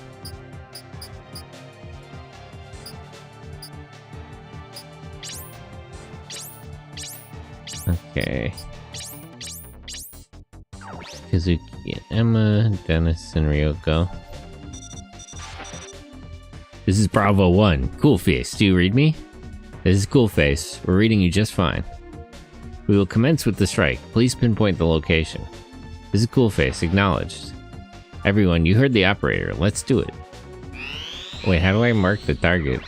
Okay. Kazuki and Emma, Dennis and Ryoko. This is Bravo 1. Cool Face, do you read me? This is Cool Face. We're reading you just fine. We will commence with the strike. Please pinpoint the location. This is Cool Face. Acknowledged. Everyone, you heard the operator. Let's do it. Wait, how do I mark the target?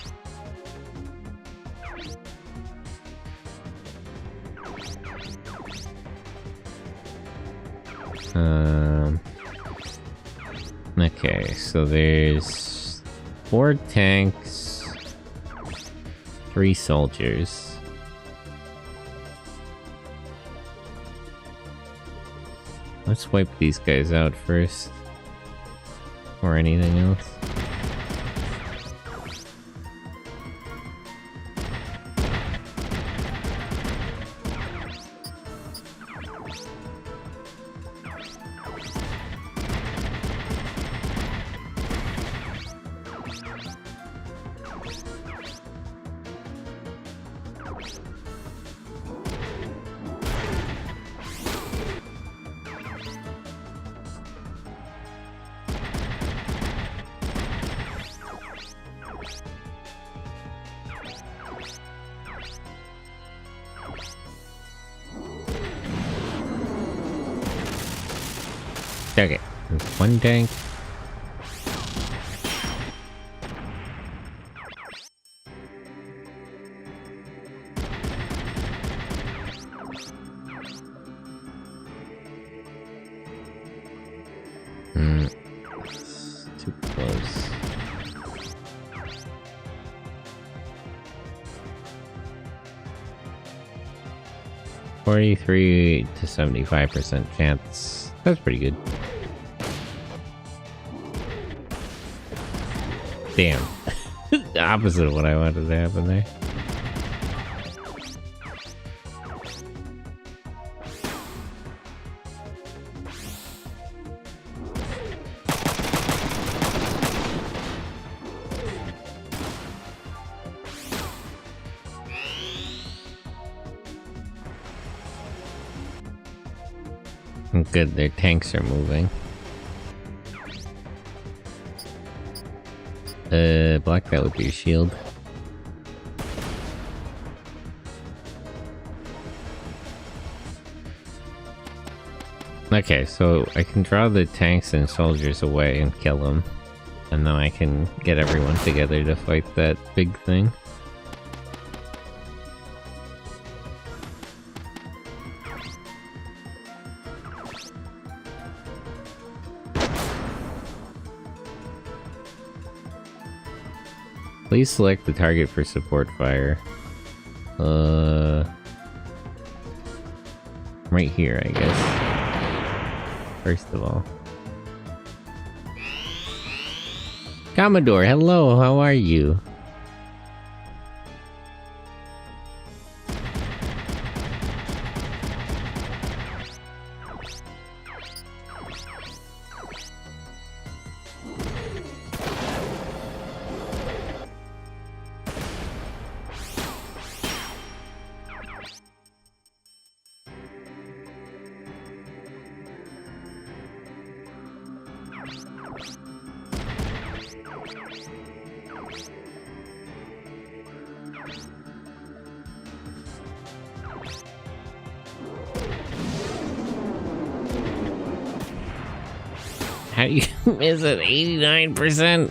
Okay, so there's 4 tanks, 3 soldiers. Let's wipe these guys out first. Or anything else. Okay, there's 1 tank. too close. $43 to 75% chance. That's pretty good. Damn. The opposite of what I wanted to happen there. Good, their tanks are moving. Block that with your shield. Okay, so I can draw the tanks and soldiers away and kill them. And then I can get everyone together to fight that big thing. Please select the target for support fire. Right here, I guess. First of all. Commodore, hello, how are you? How do you miss it? 89%?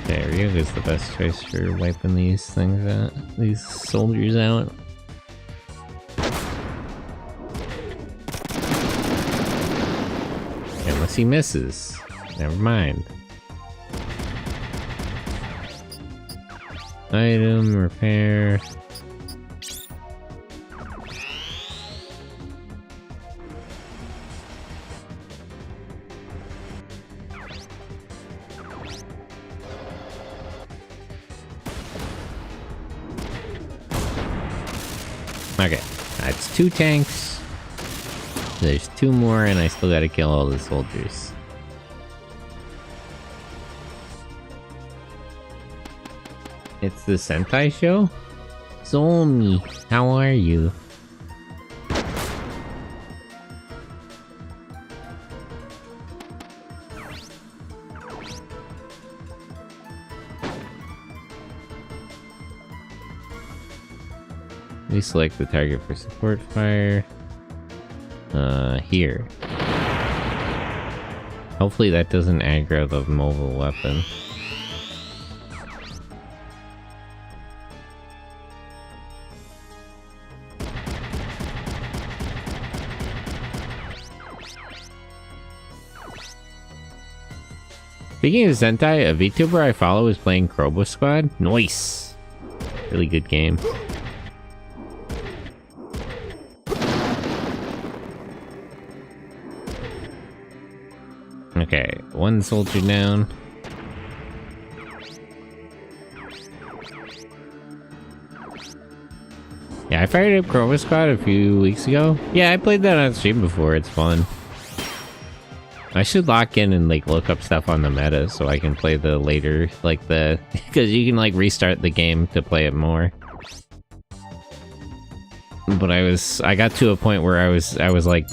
Okay, Ryuga's the best choice for wiping these things out. These soldiers out. Unless he misses. Never mind. Item, repair. Okay, that's 2 tanks. There's 2 more, and I still gotta kill all the soldiers. It's the Sentai show? Zomi, how are you? We select the target for support fire. Here. Hopefully that doesn't aggro the mobile weapon. Speaking of Sentai, a VTuber I follow is playing Crobo Squad. Nice! Really good game. Okay, 1 soldier down. Yeah, I fired up Crobo Squad a few weeks ago. Yeah, I played that on stream before, it's fun. I should lock in and like look up stuff on the meta so I can play the later, like the... because you can like restart the game to play it more. But I got to a point where I was like...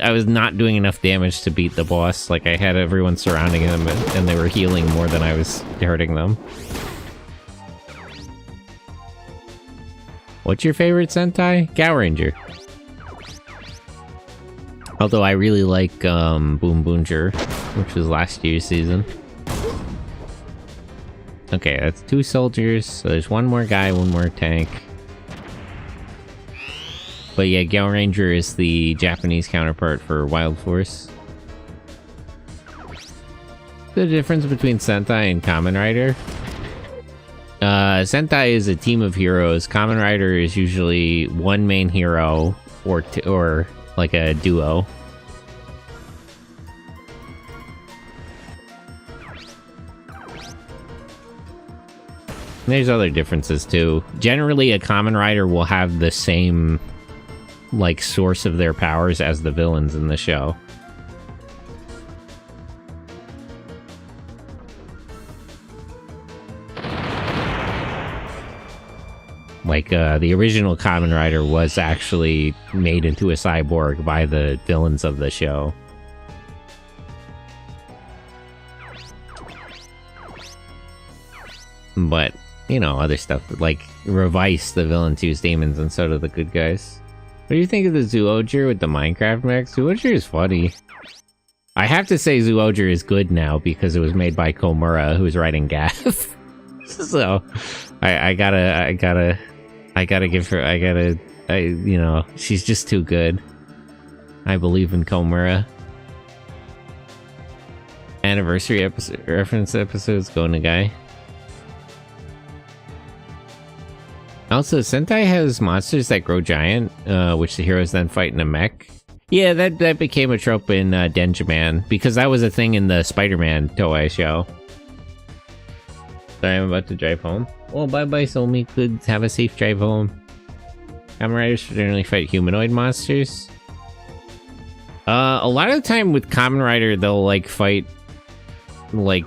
I was not doing enough damage to beat the boss. Like, I had everyone surrounding them, and they were healing more than I was hurting them. What's your favorite Sentai? Cow Ranger. Although I really like Boom Boonger, which was last year's season. Okay, that's 2 soldiers, so there's 1 more guy, 1 more tank. But yeah, Gale Ranger is the Japanese counterpart for Wild Force. The difference between Sentai and Kamen Rider. Sentai is a team of heroes. Kamen Rider is usually one main hero or like a duo. There's other differences too. Generally, a Kamen Rider will have the same like source of their powers as the villains in the show. Like, the original Kamen Rider was actually made into a cyborg by the villains of the show. But, you know, other stuff, like, Revice, the villain, choose demons, and so do the good guys. What do you think of the Zoojer with the Minecraft mech? Zoojer is funny. I have to say Zoojer is good now because it was made by Komura, who's writing Gaff. So, I gotta give her, you know, she's just too good. I believe in Komura. Anniversary episode, reference episodes, going to guy. Also, Sentai has monsters that grow giant, which the heroes then fight in a mech. Yeah, that became a trope in Denjaman, because that was a thing in the Spider-Man Toei show. Sorry, I'm about to drive home. Well, bye-bye, Soulmate Goods. Have a safe drive home. Kamen Riders generally fight humanoid monsters. A lot of the time with Kamen Rider, they'll, like, fight, like...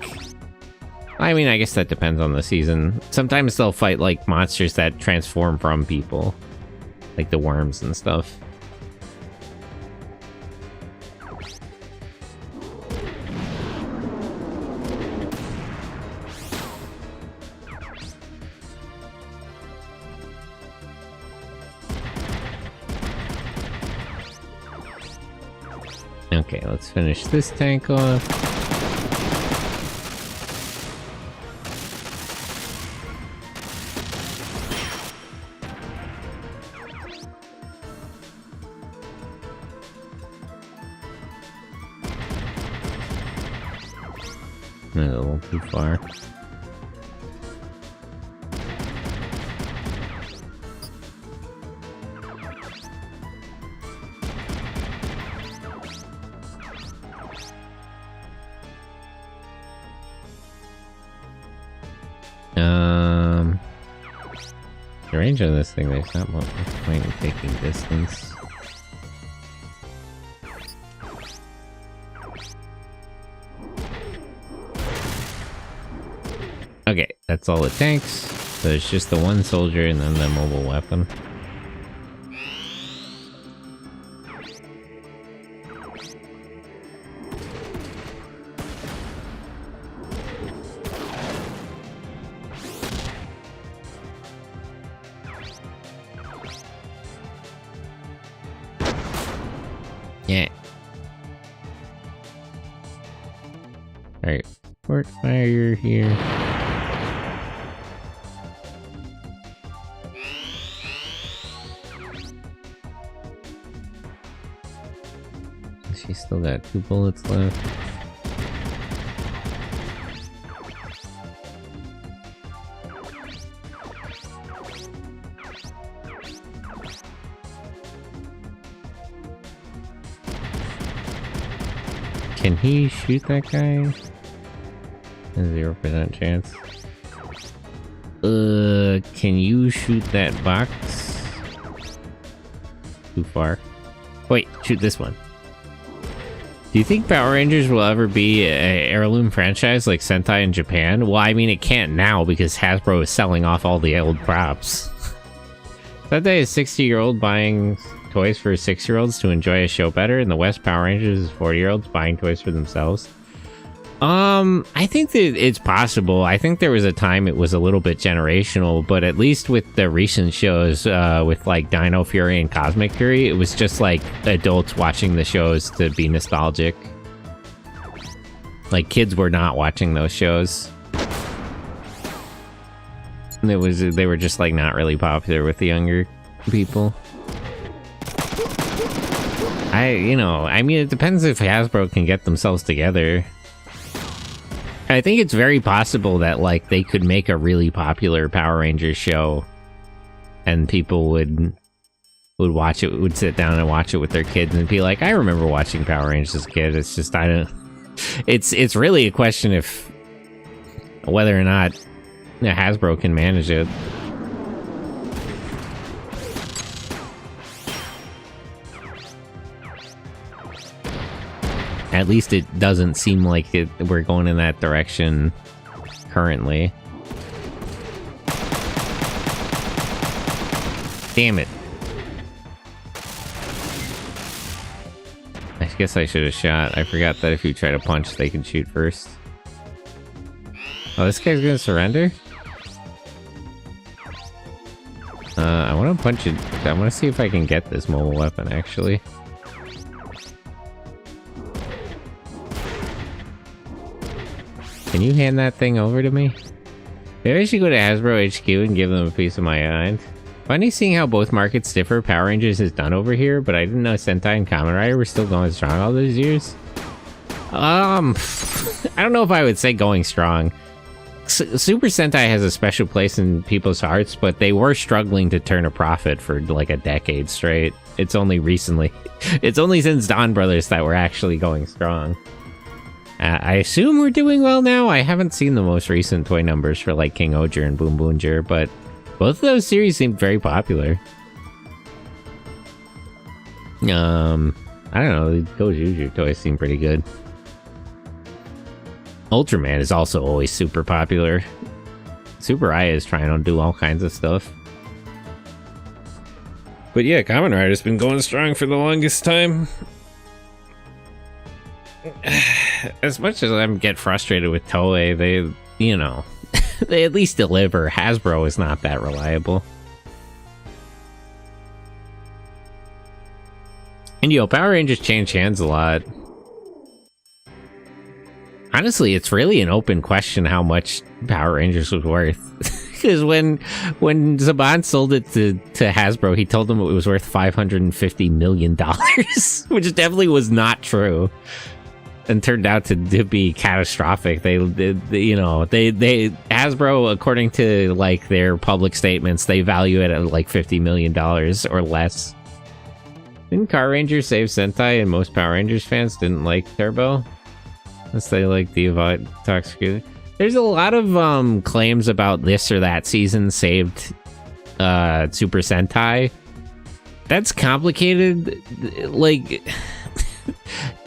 I mean, I guess that depends on the season. Sometimes they'll fight, like, monsters that transform from people. Like the worms and stuff. Okay, let's finish this tank off. A little too far. The range on this thing, there's not much point in taking distance. Okay, that's all the tanks. So it's just the one soldier and then the mobile weapon. Yeah. Alright, port fire here. She's still got 2 bullets left. Can he shoot that guy? 0% chance. Can you shoot that box? Too far. Wait, shoot this one. Do you think Power Rangers will ever be an heirloom franchise like Sentai in Japan? Well, I mean, it can't now because Hasbro is selling off all the old props. Sentai is 60-year-old buying toys for 6-year-olds to enjoy a show better. In the West, Power Rangers is 40-year-olds buying toys for themselves. I think that it's possible. I think there was a time it was a little bit generational, but at least with the recent shows, with like Dino Fury and Cosmic Fury, it was just like adults watching the shows to be nostalgic. Like kids were not watching those shows. They were just like not really popular with the younger people. I mean, it depends if Hasbro can get themselves together. I think it's very possible that, like, they could make a really popular Power Rangers show and people would watch it, would sit down and watch it with their kids and be like, I remember watching Power Rangers as a kid. It's just, it's really a question if whether or not Hasbro can manage it. At least it doesn't seem like we're going in that direction currently. Damn it. I guess I should have shot. I forgot that if you try to punch, they can shoot first. Oh, this guy's gonna surrender? I want to punch it. I want to see if I can get this mobile weapon, actually. Can you hand that thing over to me? Maybe I should go to Hasbro HQ and give them a piece of my mind. Funny seeing how both markets differ. Power Rangers is done over here, but I didn't know Sentai and Kamen Rider were still going strong all those years. I don't know if I would say going strong. Super Sentai has a special place in people's hearts, but they were struggling to turn a profit for like a decade straight. It's only recently. It's only since Dawn Brothers that we're actually going strong. I assume we're doing well now. I haven't seen the most recent toy numbers for like King Oger and Boom Boomger, but both of those series seem very popular. I don't know, the Gojuju toys seem pretty good. Ultraman is also always super popular. Super Aya is trying to do all kinds of stuff. But yeah, Kamen Rider's been going strong for the longest time. As much as I get frustrated with Toei, they, you know, they at least deliver. Hasbro is not that reliable. And yo, Power Rangers change hands a lot. Honestly, it's really an open question how much Power Rangers was worth. Because when Saban sold it to Hasbro, he told them it was worth $550 million, which definitely was not true. And turned out to be catastrophic. They Hasbro, according to like their public statements, they value it at like $50 million or less. Didn't Car Rangers save Sentai, and most Power Rangers fans didn't like Turbo? Unless they like the Toxic. There's a lot of claims about this or that season saved Super Sentai. That's complicated. Like,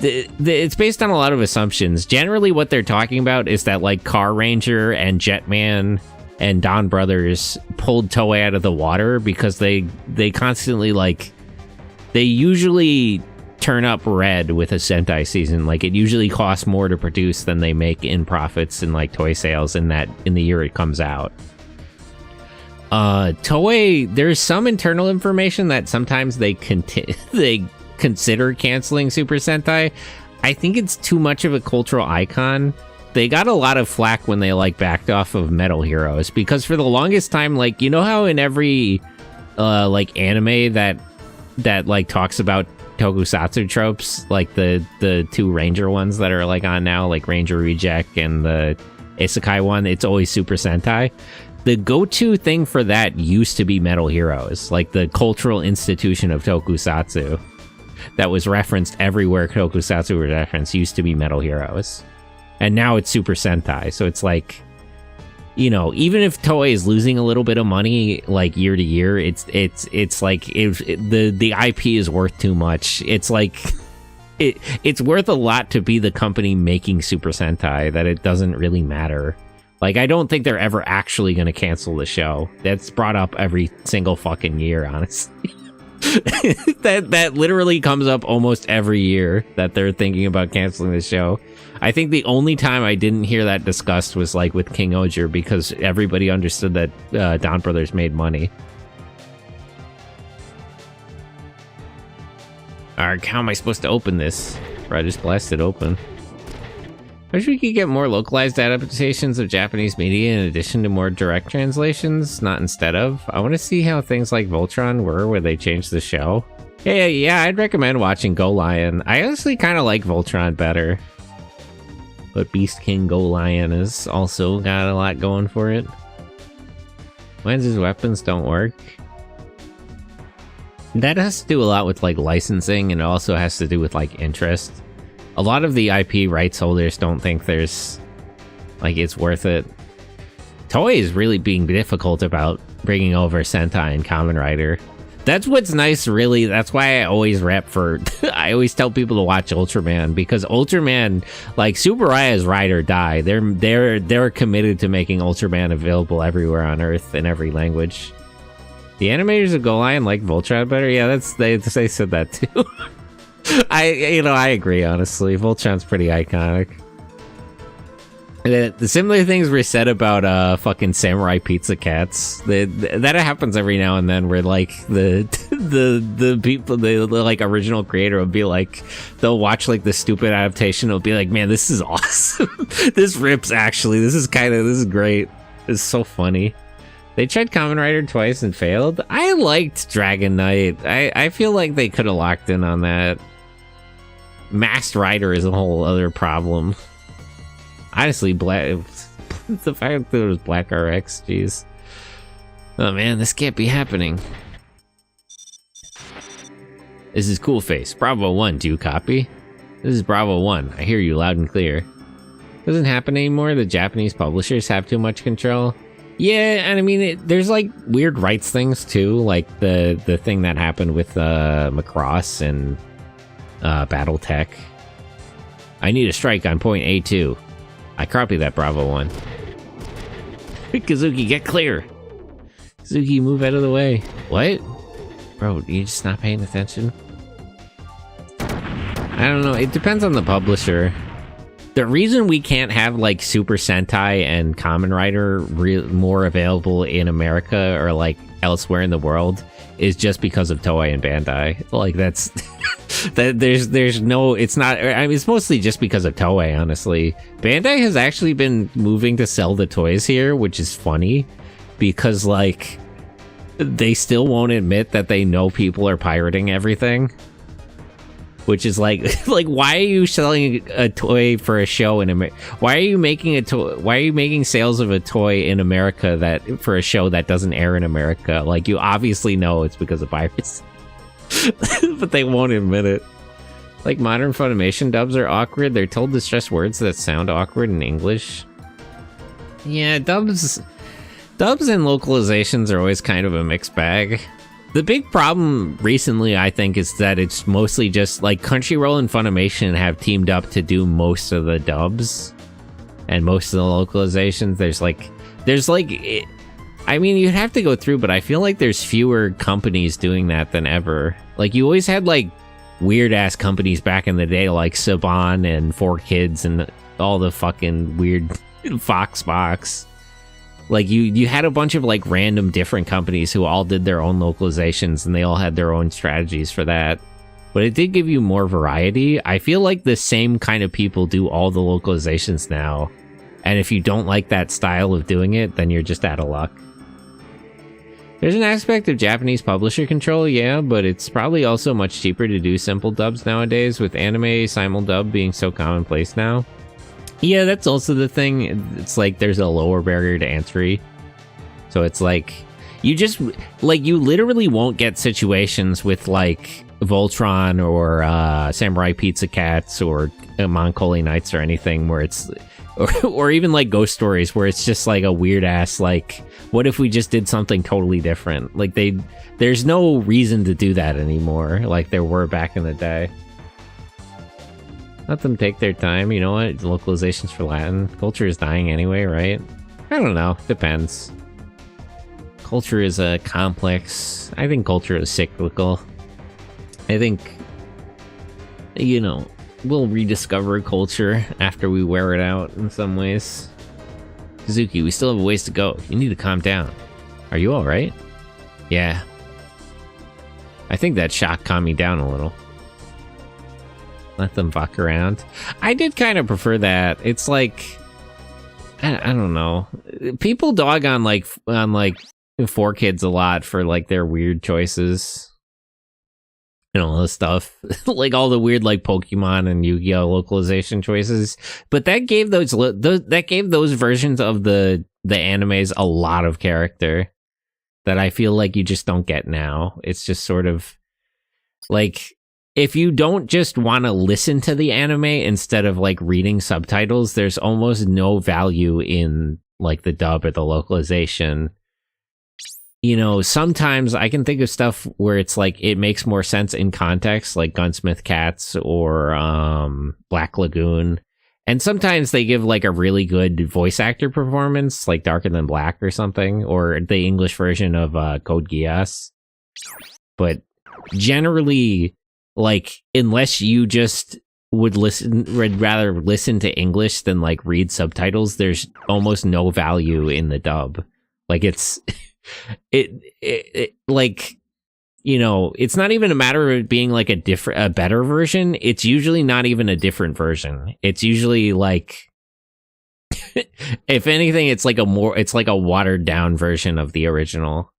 it's based on a lot of assumptions. Generally, what they're talking about is that like Car Ranger and Jetman and Dawn Brothers pulled Toei out of the water because they constantly like they usually turn up red with a Sentai season. Like, it usually costs more to produce than they make in profits in like toy sales in the year it comes out. Toei, there's some internal information that sometimes they consider canceling Super Sentai. I think it's too much of a cultural icon. They got a lot of flack when they like backed off of Metal Heroes, because for the longest time, like, you know how in every like anime that like talks about tokusatsu tropes, like the two Ranger ones that are like on now, like Ranger Reject and the Isekai one, it's always Super Sentai. The go-to thing for that used to be Metal Heroes, like the cultural institution of tokusatsu that was referenced everywhere tokusatsu was referenced used to be Metal Heroes. And now it's Super Sentai. So it's like, you know, even if Toei is losing a little bit of money like year to year, it's like the IP is worth too much. It's like it's worth a lot to be the company making Super Sentai that it doesn't really matter. Like, I don't think they're ever actually going to cancel the show. That's brought up every single fucking year, honestly. that literally comes up almost every year that they're thinking about canceling the show. I think the only time I didn't hear that discussed was like with King Oger, because everybody understood that Dawn Brothers made money. Alright, how am I supposed to open this? Or I just blasted open. I wish we could get more localized adaptations of Japanese media in addition to more direct translations, not instead of. I want to see how things like Voltron were, where they changed the show. Yeah, I'd recommend watching Go Lion. I honestly kind of like Voltron better. But Beast King Go Lion has also got a lot going for it. Wen's weapons don't work. That has to do a lot with like licensing, and it also has to do with like interest. A lot of the IP rights holders don't think there's like it's worth it. Toei is really being difficult about bringing over Sentai and Kamen Rider. That's what's nice, really. That's why I always rep for... I always tell people to watch Ultraman, because Ultraman, like, Tsuburaya's ride or die. They're committed to making Ultraman available everywhere on Earth in every language. The animators of Go Lion like Voltron better? Yeah, they said that too. I agree, honestly. Voltron's pretty iconic. The similar things were said about fucking Samurai Pizza Cats. That happens every now and then, where like the people, the like original creator will be like, they'll watch like the stupid adaptation, it'll be like, man, this is awesome. This rips, actually. This is great. It's so funny. They tried Kamen Rider twice and failed. I liked Dragon Knight. I feel like they could have locked in on that. Masked Rider is a whole other problem. Honestly, the fact that there was Black RX, jeez. Oh man, this can't be happening. This is Cool Face. Bravo 1, do you copy? This is Bravo 1. I hear you loud and clear. Doesn't happen anymore. The Japanese publishers have too much control. Yeah, and I mean, there's like weird rights things too, like the thing that happened with Macross and Battletech. I need a strike on point A2. I copy that, Bravo 1. Kazuki, get clear! Kazuki, move out of the way. What? Bro, you just not paying attention? I don't know, it depends on the publisher. The reason we can't have, like, Super Sentai and Kamen Rider more available in America or, like, elsewhere in the world is just because of Toei and Bandai. Like, that's... there's no, it's not, I mean, it's mostly just because of Toei, honestly. Bandai has actually been moving to sell the toys here, which is funny, because, like, they still won't admit that they know people are pirating everything. Which is like, why are you selling a toy for a show in America? Why are you making a toy? Why are you making sales of a toy in America that for a show that doesn't air in America? Like, you obviously know it's because of piracy. But they won't admit it. Like, modern Funimation dubs are awkward. They're told to stress words that sound awkward in English. Yeah, dubs and localizations are always kind of a mixed bag. The big problem recently, I think, is that it's mostly just, like, Crunchyroll and Funimation have teamed up to do most of the dubs and most of the localizations. I mean, you'd have to go through, but I feel like there's fewer companies doing that than ever. Like, you always had, like, weird-ass companies back in the day, like Saban and 4Kids and all the fucking weird Foxbox. Like, you had a bunch of, like, random different companies who all did their own localizations, and they all had their own strategies for that. But it did give you more variety. I feel like the same kind of people do all the localizations now. And if you don't like that style of doing it, then you're just out of luck. There's an aspect of Japanese publisher control, yeah, but it's probably also much cheaper to do simple dubs nowadays, with anime simuldub being so commonplace now. Yeah, that's also the thing. It's like there's a lower barrier to entry. So it's like, you literally won't get situations with, like, Voltron or Samurai Pizza Cats or Moncoli Knights or anything where it's, or even like Ghost Stories where it's just like a weird ass, like, what if we just did something totally different? Like, there's no reason to do that anymore, like there were back in the day. Let them take their time, you know what? Localizations for Latin. Culture is dying anyway, right? I don't know. Depends. Culture is a complex... I think culture is cyclical. I think, you know, we'll rediscover culture after we wear it out in some ways. Kazuki, we still have a ways to go. You need to calm down. Are you alright? Yeah. I think that shock calmed me down a little. Let them fuck around. I did kind of prefer that. It's like, I don't know. People dog on 4Kids a lot for, like, their weird choices. and all this stuff, like all the weird like Pokemon and Yu-Gi-Oh localization choices. But that gave those versions of the animes a lot of character that I feel like you just don't get now. It's just sort of like, if you don't just want to listen to the anime instead of like reading subtitles, there's almost no value in like the dub or the localization. You know, sometimes I can think of stuff where it's like it makes more sense in context, like Gunsmith Cats or Black Lagoon. And sometimes they give like a really good voice actor performance, like Darker Than Black or something, or the English version of Code Geass. But generally, like, unless you just would rather listen to English than like read subtitles, there's almost no value in the dub. Like, it's it like, you know, it's not even a matter of it being like a better version. It's usually not even a different version. It's usually like, if anything, it's like a watered down version of the original.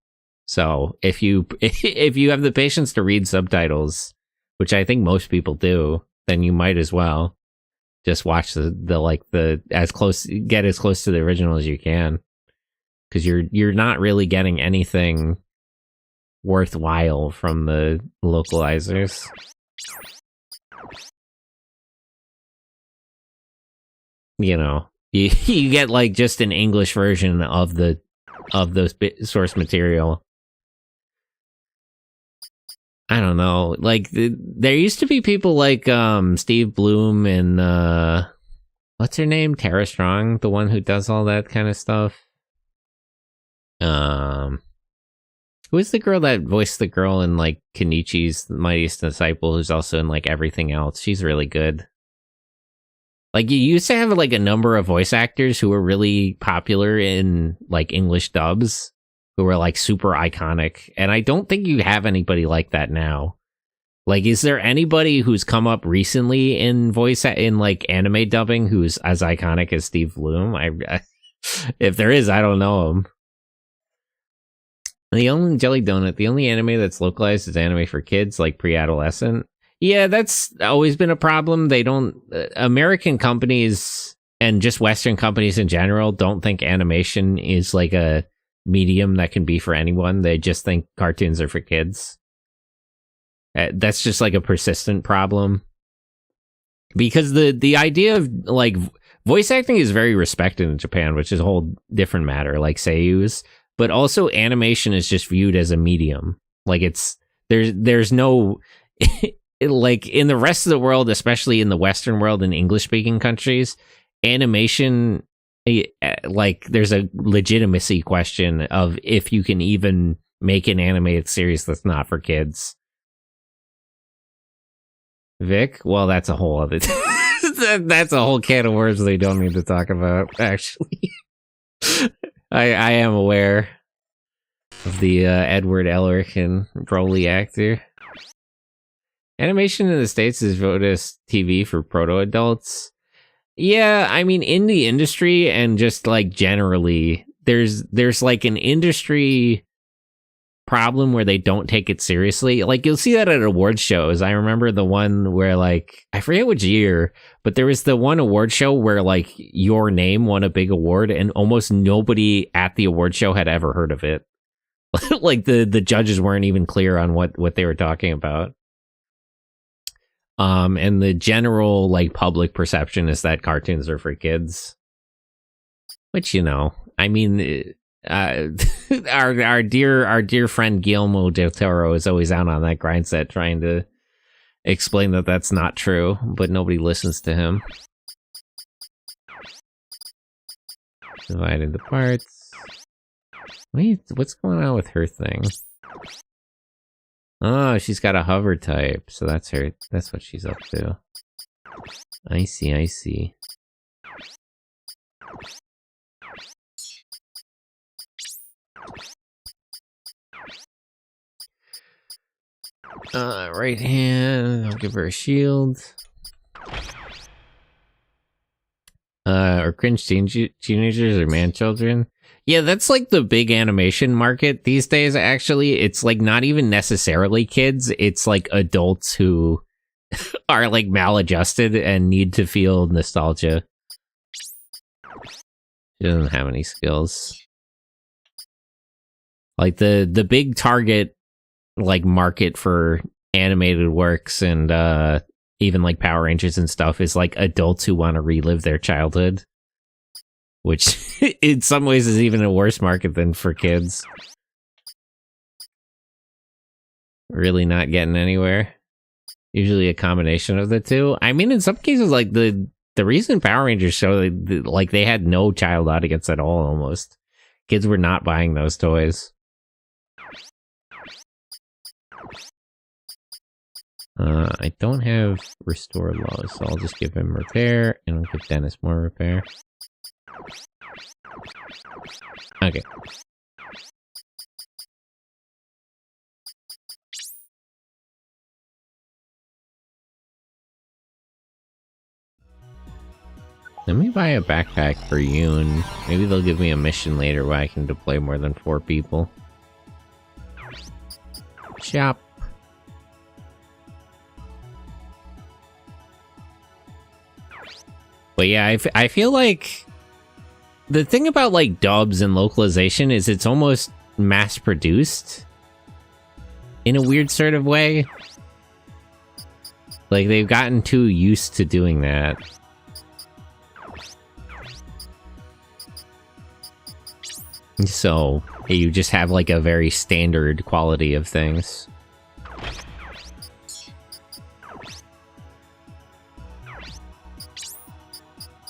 So if you have the patience to read subtitles, which I think most people do, then you might as well just watch get as close to the original as you can, because you're not really getting anything worthwhile from the localizers. You know, you get like just an English version of those source material. I don't know. Like, there used to be people like Steve Bloom and what's her name? Tara Strong, the one who does all that kind of stuff. Who is the girl that voiced the girl in like Kenichi's Mightiest Disciple, who's also in like everything else? She's really good. Like, you used to have like a number of voice actors who were really popular in like English dubs, who were like super iconic, and I don't think you have anybody like that now. Like, is there anybody who's come up recently in like anime dubbing who's as iconic as Steve Bloom? If there is, I don't know him. The only anime that's localized is anime for kids, like pre-adolescent. Yeah, that's always been a problem. They don't, American companies and just Western companies in general don't think animation is like a medium that can be for anyone. They just think cartoons are for kids. That's just like a persistent problem, because the idea of like voice acting is very respected in Japan, which is a whole different matter, like seiyus. But also animation is just viewed as a medium. Like, there's no like, in the rest of the world, especially in the Western world and English speaking countries, animation, like, there's a legitimacy question of if you can even make an animated series that's not for kids. Vic? Well, that's a whole other that's a whole can of worms they don't need to talk about, actually. I am aware of the Edward Elric and Broly actor. Animation in the States is voted as TV for proto-adults. Yeah, I mean, in the industry and just like generally, there's like an industry problem where they don't take it seriously. Like, you'll see that at award shows. I remember the one where, like, I forget which year, but there was the one award show where like Your Name won a big award and almost nobody at the award show had ever heard of it. Like, the judges weren't even clear on what they were talking about. And the general like public perception is that cartoons are for kids, which, you know, I mean, our dear friend Guillermo del Toro is always out on that grind set trying to explain that that's not true, but nobody listens to him. Divide into parts. Wait, what's going on with her thing? Oh, she's got a hover type, so that's her. That's what she's up to. I see. Right hand, I'll give her a shield. Or cringe teenagers or man children. Yeah, that's like the big animation market these days, actually. It's like not even necessarily kids, it's like adults who are like maladjusted and need to feel nostalgia. She doesn't have any skills. Like the big target like market for animated works and even like Power Rangers and stuff is like adults who want to relive their childhood, which in some ways is even a worse market than for kids. Really not getting anywhere. Usually a combination of the two. I mean, in some cases, like the recent Power Rangers show, like they had no child audience at all. Almost, kids were not buying those toys. I don't have restore laws, so I'll just give him repair, and I'll give Dennis more repair. Okay. Let me buy a backpack for Yoon. Maybe they'll give me a mission later where I can deploy more than 4 people. Shop. But yeah, I feel like the thing about like dubs and localization is it's almost mass-produced in a weird sort of way. Like they've gotten too used to doing that. So you just have like a very standard quality of things.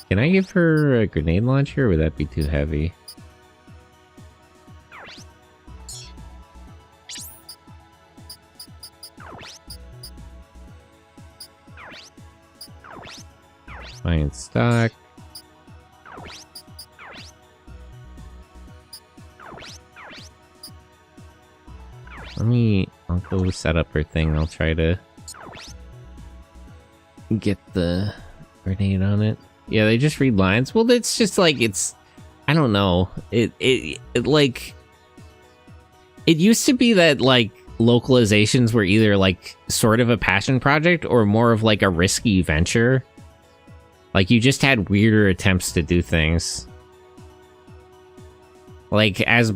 Can I give her a grenade launcher, or would that be too heavy? Fine stock. I'll go set up her thing. I'll try to get the grenade on it. Yeah, they just read lines. Well, it's just like, I don't know. It like, it used to be that like localizations were either like sort of a passion project or more of like a risky venture. Like you just had weirder attempts to do things. Like as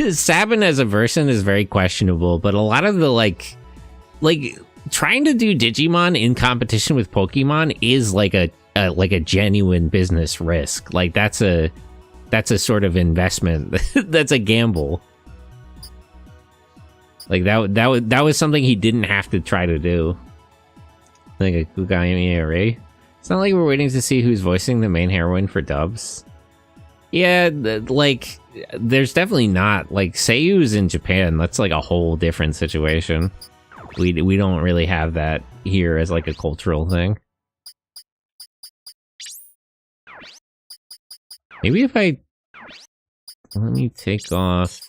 Sabin as a person is very questionable, but a lot of the like trying to do Digimon in competition with Pokemon is like a genuine business risk. Like that's a sort of investment. That's a gamble. Like that was something he didn't have to try to do. Like a Kugami array. It's not like we're waiting to see who's voicing the main heroine for dubs. Yeah, like there's definitely not. Like Seiyu's in Japan. That's like a whole different situation. We don't really have that here as like a cultural thing. Maybe if let me take off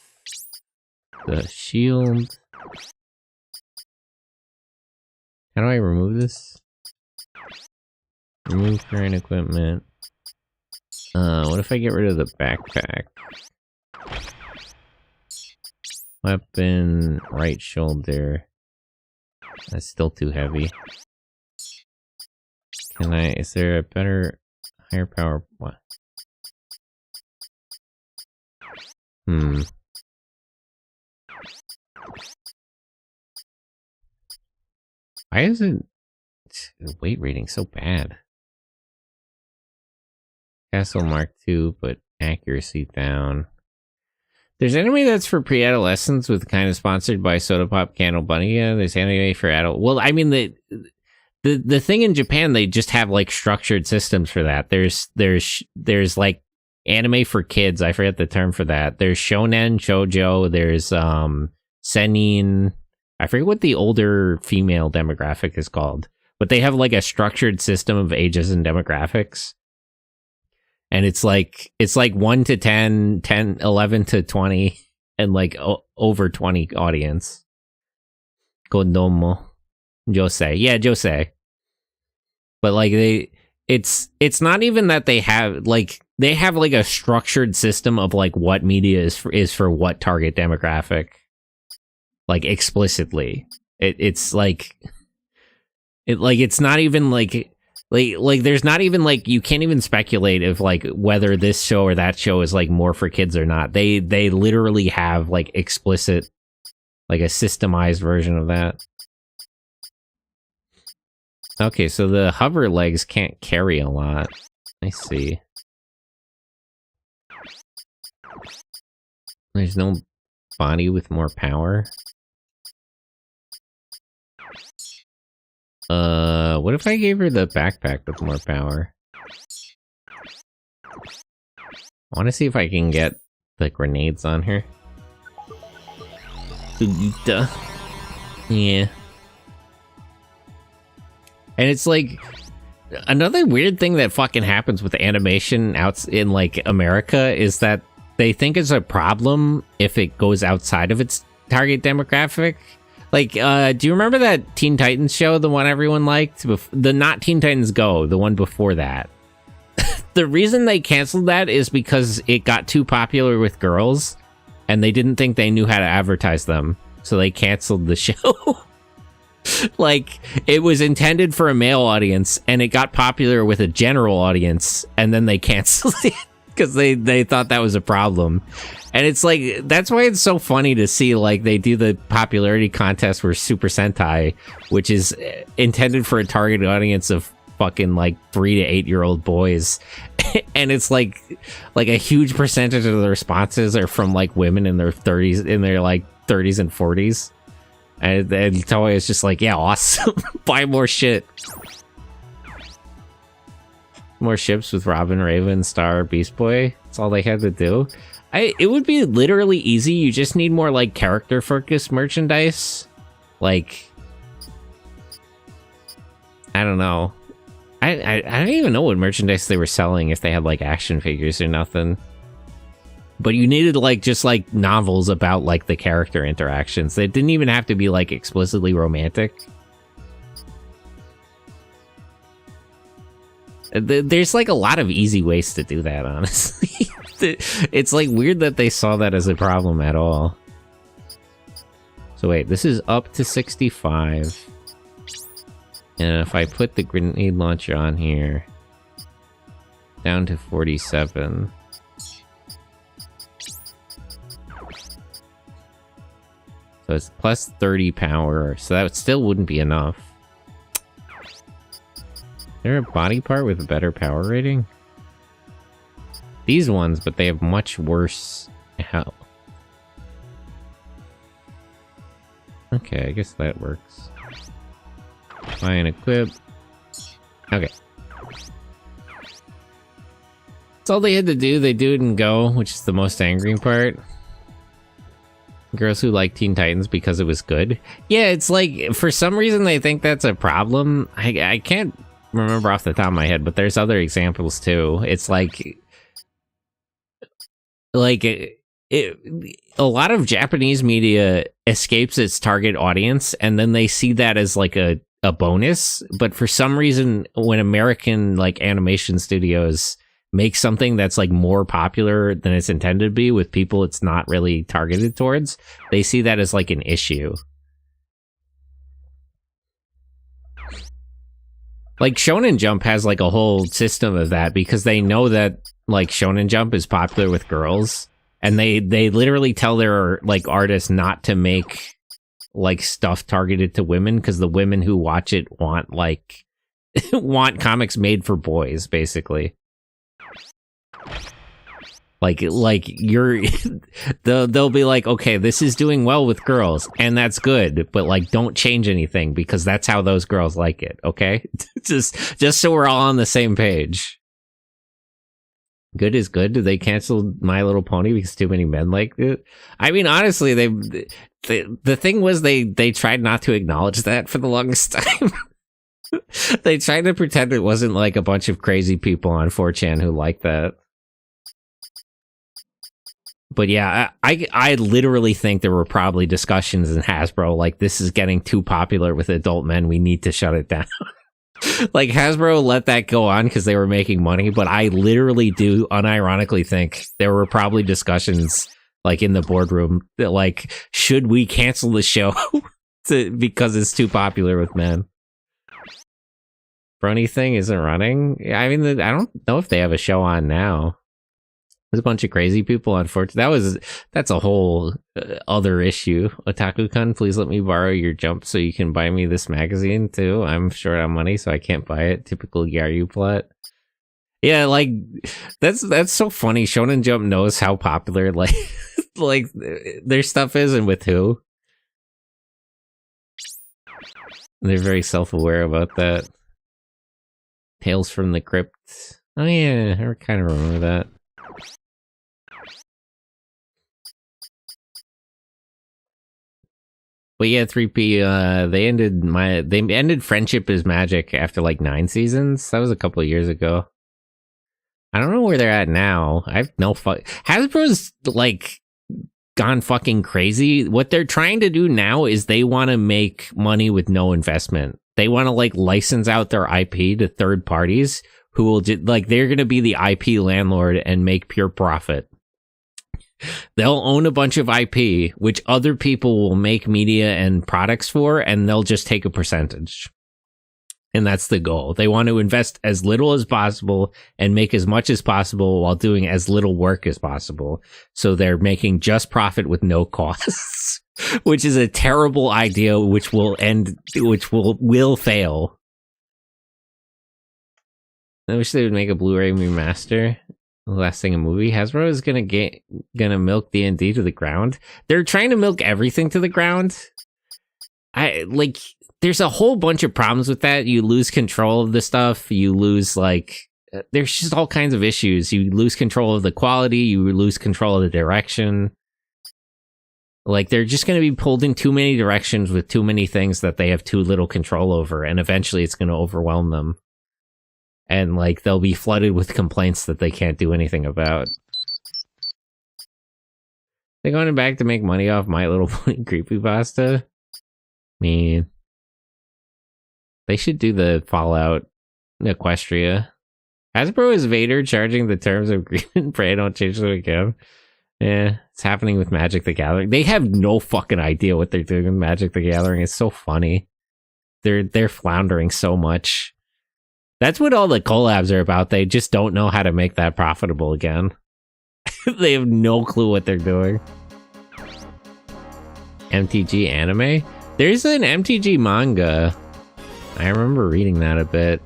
the shield. How do I remove this? Remove current equipment. What if I get rid of the backpack? Weapon, right shoulder. That's still too heavy. Is there a better, higher power? What? Why is it weight rating so bad? Castle Mark II, but accuracy down. There's anime that's for pre-adolescents with kind of sponsored by Soda Pop Candle Bunny. Yeah, there's anime for adult. Well, I mean the thing in Japan, they just have like structured systems for that. There's like anime for kids. I forget the term for that. There's shonen, shoujo. There's senin. I forget what the older female demographic is called, but they have like a structured system of ages and demographics. And it's like 1 to 10, 11 to 20, and like over 20 audience. Kodomo. Josei. Yeah, Josei. But like it's not even that they have like a structured system of like what media is for what target demographic, like explicitly. It's like it's not even like there's not even like you can't even speculate if like whether this show or that show is like more for kids or not. They literally have like explicit, like a systemized version of that. Okay, so the hover legs can't carry a lot. I see. There's no body with more power. What if I gave her the backpack with more power? I want to see if I can get the grenades on her. Duh. Yeah. And it's like another weird thing that fucking happens with animation out in like America is that they think it's a problem if it goes outside of its target demographic. Like, do you remember that Teen Titans show, the one everyone liked? The not Teen Titans Go, the one before that. The reason they canceled that is because it got too popular with girls, and they didn't think they knew how to advertise them, so they canceled the show. Like, it was intended for a male audience, and it got popular with a general audience, and then they canceled it because they thought that was a problem. And it's like, that's why it's so funny to see, like, they do the popularity contest for Super Sentai, which is intended for a target audience of fucking, like, 3 to 8 year old boys. And it's like a huge percentage of the responses are from, like, women in their 30s, like, 30s and 40s. And Toei is just like, yeah, awesome. Buy more shit. More ships with Robin, Raven, Star, Beast Boy. That's all they had to do. It would be literally easy. You just need more like character focused merchandise. Like, I don't know. I don't even know what merchandise they were selling if they had like action figures or nothing. But you needed like just like novels about like the character interactions. They didn't even have to be like explicitly romantic. There's like a lot of easy ways to do that, honestly. It's like weird that they saw that as a problem at all. So wait, this is up to 65. And if I put the grenade launcher on here, down to 47. So it's plus 30 power, so that still wouldn't be enough. Is there a body part with a better power rating? These ones, but they have much worse health. Okay, I guess that works. Buy and equip. Okay. That's all they had to do. They do it and go, which is the most angering part. Girls who like Teen Titans because it was good. Yeah, it's like, for some reason they think that's a problem. I can't remember off the top of my head, but there's other examples too. It's like a lot of Japanese media escapes its target audience, and then they see that as like a bonus. But for some reason, when American like animation studios make something that's like more popular than it's intended to be with people it's not really targeted towards, they see that as like an issue. Like Shonen Jump has like a whole system of that because they know that like Shonen Jump is popular with girls, and they literally tell their like artists not to make like stuff targeted to women because the women who watch it want like want comics made for boys, basically. Like you're they'll be like, okay, this is doing well with girls and that's good, but like don't change anything because that's how those girls like it. Okay. just so we're all on the same page. Good is good. Did they cancel My Little Pony because too many men liked it? I mean, honestly, the thing was they tried not to acknowledge that for the longest time. They tried to pretend it wasn't like a bunch of crazy people on 4chan who liked that. But yeah, I literally think there were probably discussions in Hasbro like, this is getting too popular with adult men, we need to shut it down. Like, Hasbro let that go on because they were making money, but I literally do unironically think there were probably discussions, like, in the boardroom that, like, should we cancel the show because it's too popular with men? Brony thing isn't running? I mean, I don't know if they have a show on now. There's a bunch of crazy people, unfortunately. That's a whole other issue. Otaku-kun, please let me borrow your jump so you can buy me this magazine, too. I'm short on money, so I can't buy it. Typical Gyaru plot. Yeah, like, that's so funny. Shonen Jump knows how popular, like, like, their stuff is and with who. They're very self-aware about that. Tales from the Crypt. Oh, yeah, I kind of remember that. But yeah, 3P, they ended Friendship is Magic after like 9 seasons. That was a couple of years ago. I don't know where they're at now. I have no fuck. Hasbro's like gone fucking crazy. What they're trying to do now is they want to make money with no investment. They want to like license out their IP to third parties who will like they're going to be the IP landlord and make pure profit. They'll own a bunch of IP, which other people will make media and products for, and they'll just take a percentage. And that's the goal. They want to invest as little as possible and make as much as possible while doing as little work as possible. So they're making just profit with no costs, which is a terrible idea, which will fail. I wish they would make a Blu-ray remaster. Last thing a movie. Hasbro is gonna milk D&D to the ground. They're trying to milk everything to the ground. There's a whole bunch of problems with that. You lose control of the stuff. You lose there's just all kinds of issues. You lose control of the quality. You lose control of the direction. Like, they're just going to be pulled in too many directions with too many things that they have too little control over, and eventually it's going to overwhelm them. And, like, they'll be flooded with complaints that they can't do anything about. They're going back to make money off My Little Pony creepypasta? I mean, they should do the Fallout Equestria. Hasbro is Vader charging the terms of agreement. Pray don't change them again. Yeah, it's happening with Magic the Gathering. They have no fucking idea what they're doing with Magic the Gathering. It's so funny. They're floundering so much. That's what all the collabs are about. They just don't know how to make that profitable again. They have no clue what they're doing. MTG anime? There's an MTG manga. I remember reading that a bit.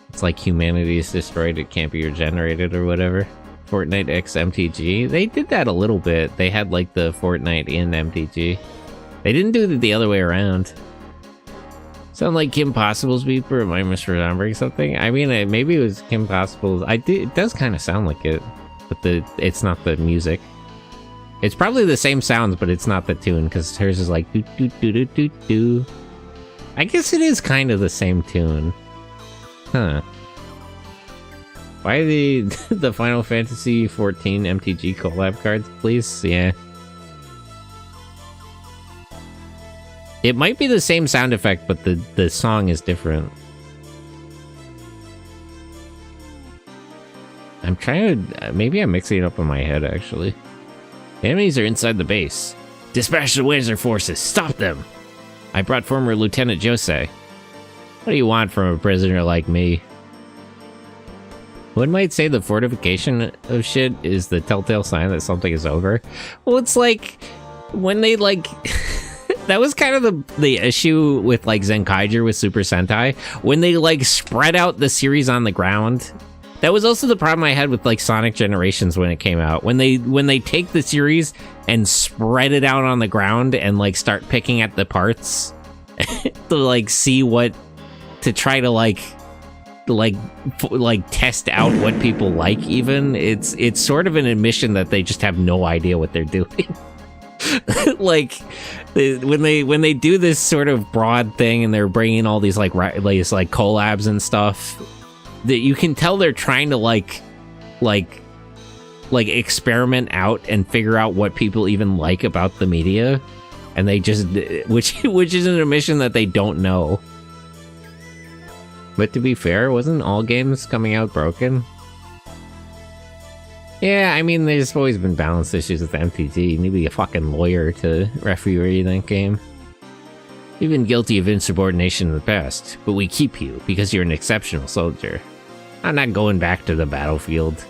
It's like humanity is destroyed, it can't be regenerated or whatever. Fortnite X MTG. They did that a little bit. They had like the Fortnite in MTG. They didn't do it the other way around. Sound like Kim Possible's beeper? Am I misremembering something? I mean, maybe it was Kim Possible's. It does kind of sound like it, but it's not the music. It's probably the same sounds, but it's not the tune, because hers is like do do do do do do. I guess it is kind of the same tune. Huh. Why the Final Fantasy 14 MTG collab cards, please? Yeah. It might be the same sound effect, but the song is different. I'm trying to... Maybe I'm mixing it up in my head, actually. The enemies are inside the base. Dispatch the Wizard forces. Stop them! I brought former Lieutenant Jose. What do you want from a prisoner like me? One might say the fortification of shit is the telltale sign that something is over. Well, it's like... When they, like... That was kind of the issue with, like, Zenkaiger with Super Sentai. When they, like, spread out the series on the ground. That was also the problem I had with, like, Sonic Generations when it came out. When they take the series and spread it out on the ground and, like, start picking at the parts to, like, see what... To try to, like test out what people like, even. It's sort of an admission that they just have no idea what they're doing. Like, when they do this sort of broad thing and they're bringing all these like collabs and stuff, that you can tell they're trying to like experiment out and figure out what people even like about the media, and they just which is an admission that they don't know. But to be fair, wasn't all games coming out broken? Yeah, I mean, there's always been balance issues with MTG. You need to be a fucking lawyer to referee that game. You've been guilty of insubordination in the past, but we keep you because you're an exceptional soldier. I'm not going back to the battlefield.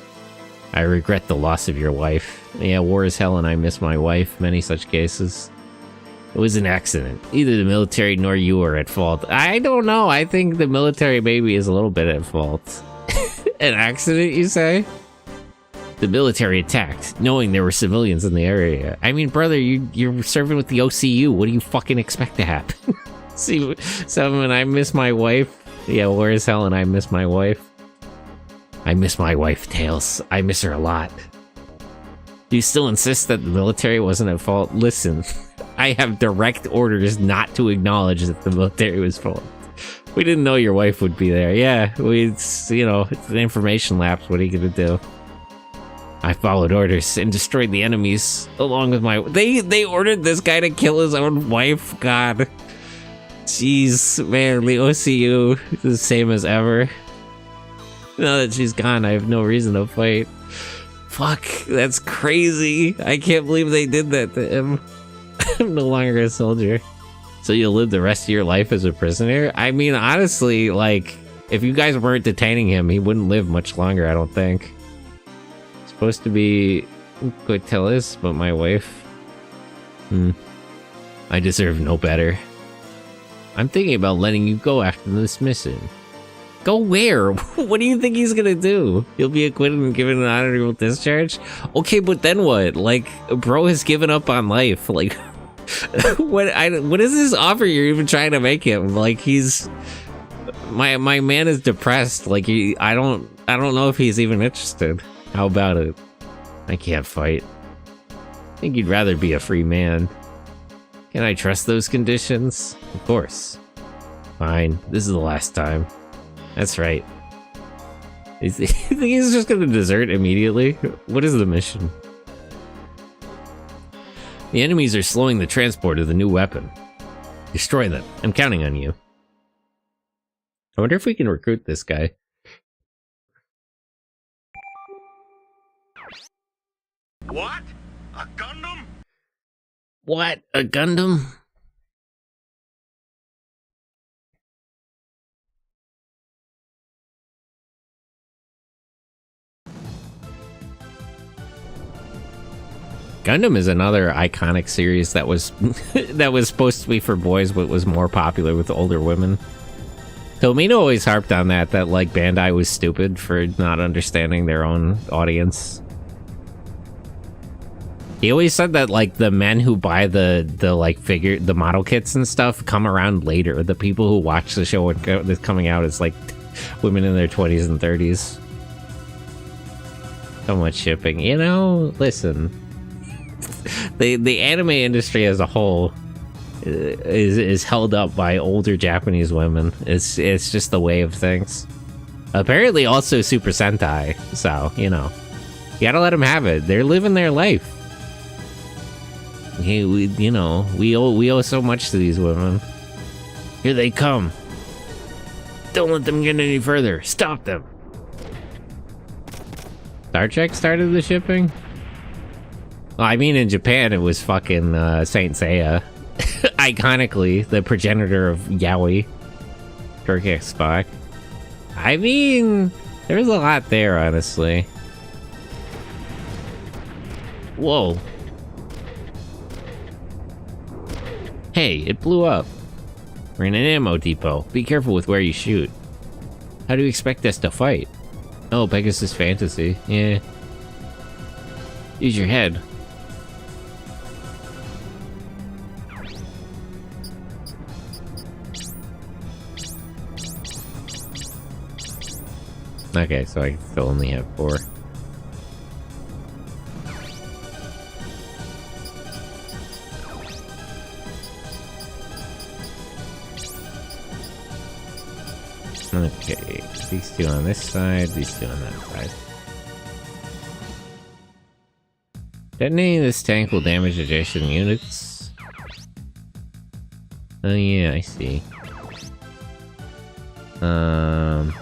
I regret the loss of your wife. Yeah, war is hell and I miss my wife. Many such cases. It was an accident. Neither the military nor you are at fault. I don't know. I think the military maybe is a little bit at fault. An accident, you say? The military attacked, knowing there were civilians in the area. I mean, brother, you're serving with the OCU. What do you fucking expect to happen? See, someone, I miss my wife. Yeah, war is hell and I miss my wife. I miss my wife, Tails. I miss her a lot. Do you still insist that the military wasn't at fault? Listen, I have direct orders not to acknowledge that the military was at fault. We didn't know your wife would be there. Yeah, it's an information lapse. What are you gonna do? I followed orders and destroyed the enemies along with my... They ordered this guy to kill his own wife? God. Jeez, man, the OCU is the same as ever. Now that she's gone, I have no reason to fight. Fuck, that's crazy. I can't believe they did that to him. I'm no longer a soldier. So you'll live the rest of your life as a prisoner? I mean, honestly, like, if you guys weren't detaining him, he wouldn't live much longer, I don't think. Supposed to be Quintelis, but my wife. I deserve no better. I'm thinking about letting you go after this mission. Go where? What do you think he's gonna do? He'll be acquitted and given an honorable discharge? Okay, but then what? Like, bro has given up on life. Like, what is this offer you're even trying to make him? Like, he's... My man is depressed. Like, I don't know if he's even interested. How about it? I can't fight. I think you'd rather be a free man. Can I trust those conditions? Of course. Fine. This is the last time. That's right. You think he's just gonna desert immediately? What is the mission? The enemies are slowing the transport of the new weapon. Destroy them. I'm counting on you. I wonder if we can recruit this guy. What? A Gundam? What? A Gundam? Gundam is another iconic series that was that was supposed to be for boys, but was more popular with older women. Tomino always harped on that like Bandai was stupid for not understanding their own audience. He always said that like the men who buy the model kits and stuff come around later. The people who watch the show that's coming out is like women in their 20s and 30s. So much shipping, you know. Listen, the anime industry as a whole is held up by older Japanese women. It's just the way of things. Apparently, also Super Sentai. So you gotta let them have it. They're living their life. Hey, we owe so much to these women. Here they come. Don't let them get any further. Stop them. Star Trek started the shipping? Well, I mean, in Japan, it was fucking Saint Seiya. Iconically, the progenitor of Yaoi. Turkic Spock. I mean, there's a lot there, honestly. Whoa. Hey, it blew up. We're in an ammo depot. Be careful with where you shoot. How do you expect us to fight? Oh, Pegasus Fantasy. Yeah. Use your head. Okay, so I still only have 4. Okay, these two on this side, these two on that side. Detonating this tank will damage adjacent units. Oh yeah, I see. Can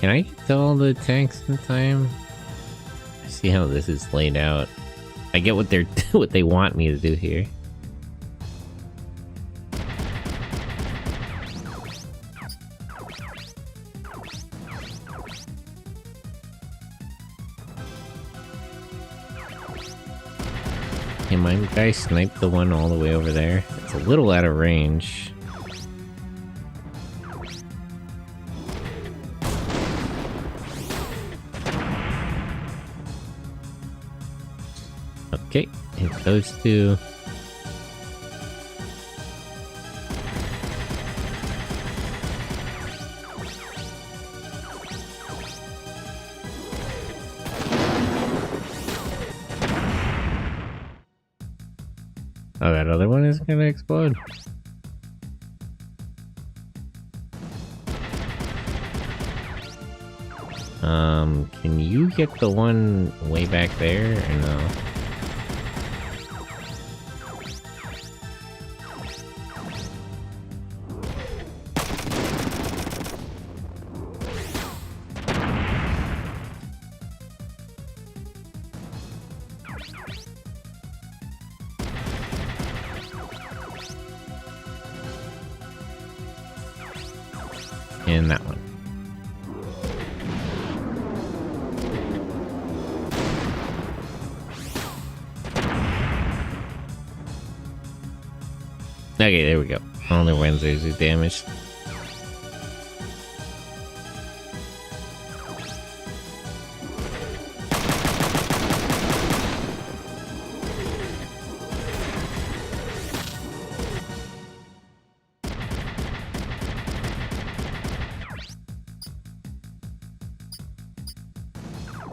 I get to all the tanks in time? I see how this is laid out. I get what they're what they want me to do here. Hey, my guy sniped the one all the way over there. It's a little out of range. Okay, hit those two. Oh, that other one is gonna explode. Can you get the one way back there, or no? And that one. Okay, there we go. Only Wednesdays are damaged.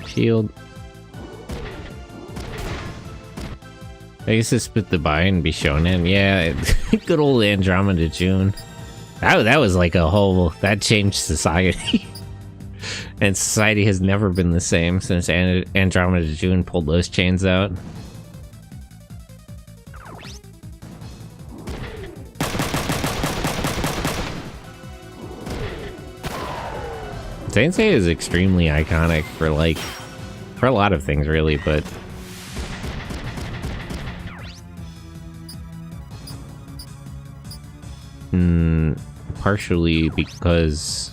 Shield. I guess just put the buy and be shown in. Yeah, good old Andromeda June. That was like a whole... That changed society. And society has never been the same since Andromeda June pulled those chains out. Sensei is extremely iconic for like... For a lot of things, really, but... partially because...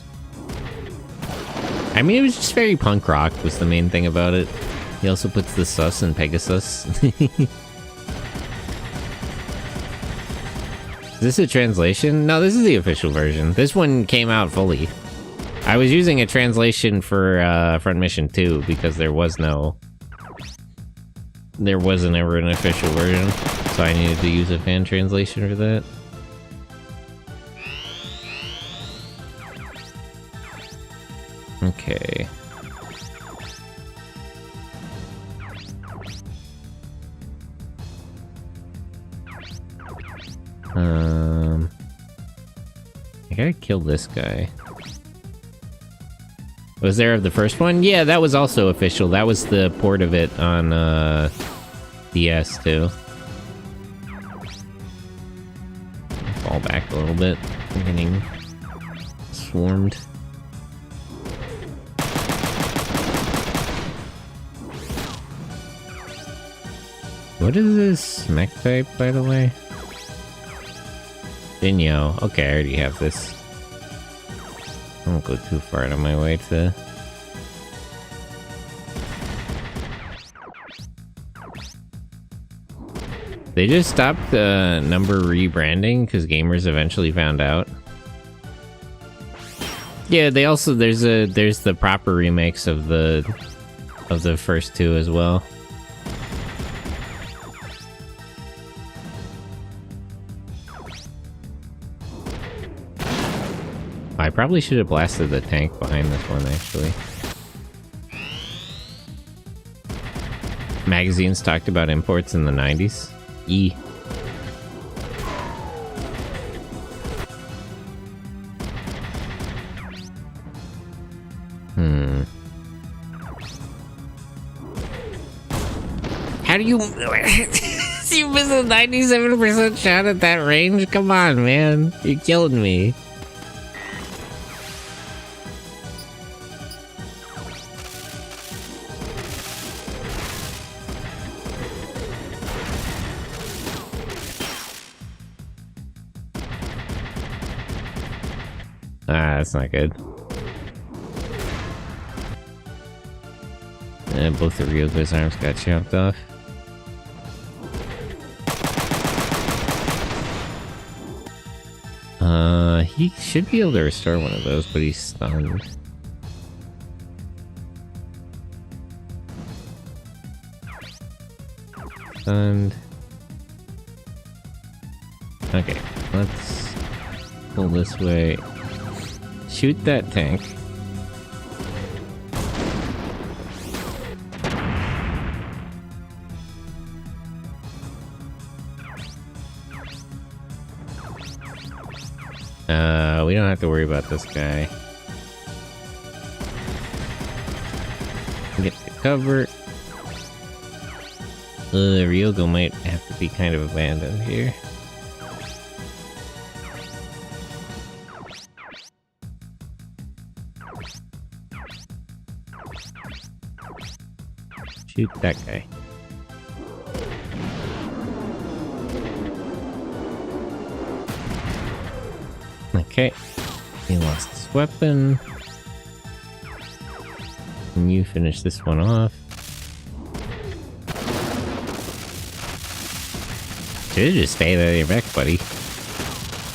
I mean, it was just very punk rock was the main thing about it. He also puts the sus in Pegasus. Is this a translation? No, this is the official version. This one came out fully. I was using a translation for Front Mission 2 because there wasn't ever an official version, so I needed to use a fan translation for that. Okay. I gotta kill this guy. Was there of the first one? Yeah, that was also official. That was the port of it on DS too. Fall back a little bit. I'm getting swarmed. What is this mech type, by the way? Dinyo. Okay, I already have this. I won't go too far out of my way to... They just stopped number rebranding because gamers eventually found out. Yeah, they also there's the proper remakes of the first two as well. I probably should have blasted the tank behind this one, actually. Magazines talked about imports in the 90s. E. How do you... You missed a 97% shot at that range? Come on, man. You're killing me. Ah, that's not good. And both of Ryoko's arms got chopped off. He should be able to restore one of those, but he's stunned. Stunned. Okay, let's pull this way. Shoot that tank. We don't have to worry about this guy. Get the cover. Ryoko might have to be kind of abandoned here. Shoot that guy. Okay, he lost his weapon. And you finish this one off. Should've just stayed out of your back, buddy.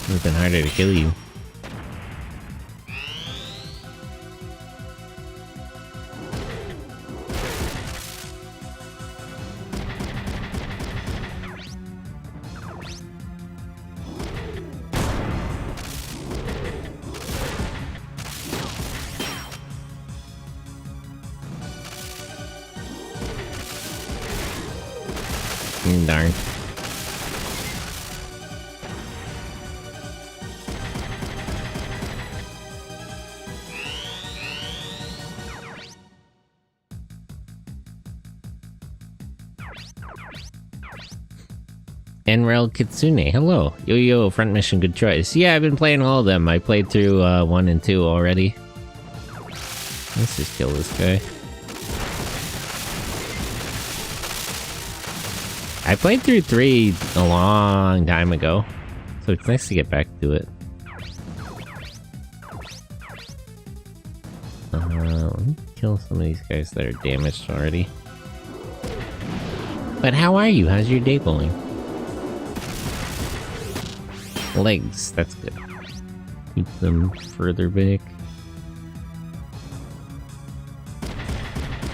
Would've been harder to kill you. Darn. Enrel Kitsune, hello. Yo, front mission, good choice. Yeah, I've been playing all of them. I played through 1 and 2 already. Let's just kill this guy. I played through 3 a long time ago, so it's nice to get back to it. Let me kill some of these guys that are damaged already. But how are you? How's your day going? Legs, that's good. Keep them further back.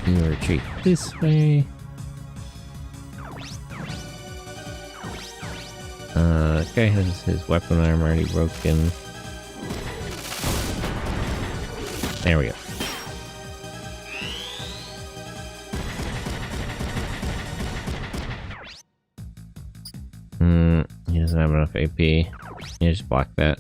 You retreat this way. This guy has his weapon arm already broken. There we go. He doesn't have enough AP. You just block that.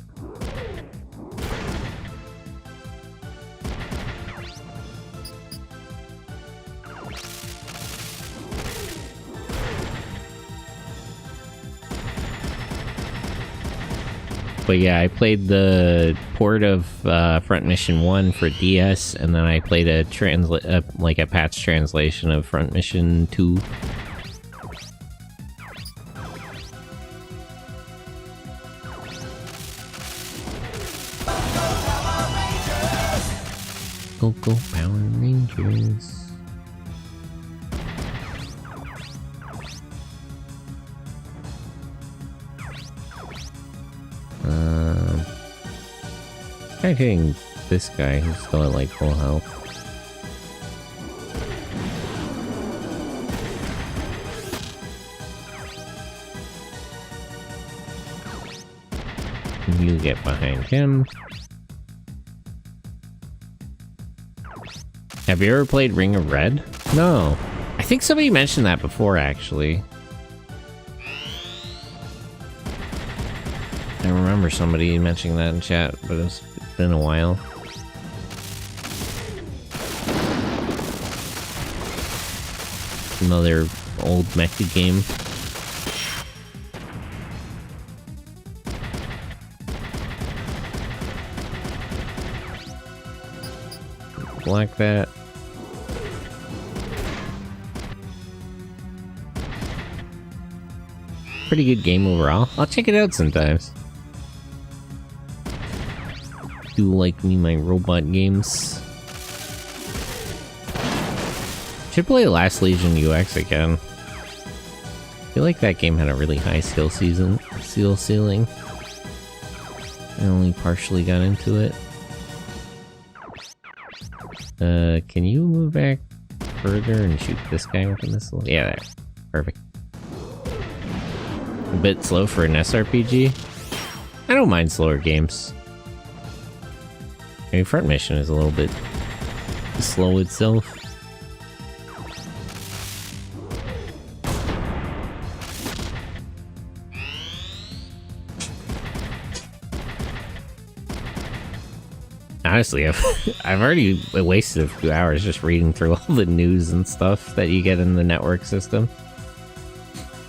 But yeah, I played the port of Front Mission 1 for DS, and then I played a like a patch translation of Front Mission 2. Go Power Rangers. I'm hitting this guy who's still at like full health. You get behind him. Have you ever played Ring of Red? No. I think somebody mentioned that before, actually. I remember somebody mentioning that in chat, but it's been a while. Another old Mecha game. block that. Pretty good game overall. I'll check it out sometimes. Do like me my robot games. Should play Last Legion UX again. I feel like that game had a really high skill ceiling. I only partially got into it. Can you move back further and shoot this guy with a missile? Yeah, there. Perfect. A bit slow for an SRPG. I don't mind slower games. I mean, front mission is a little bit slow itself. Honestly, I've already wasted a few hours just reading through all the news and stuff that you get in the network system.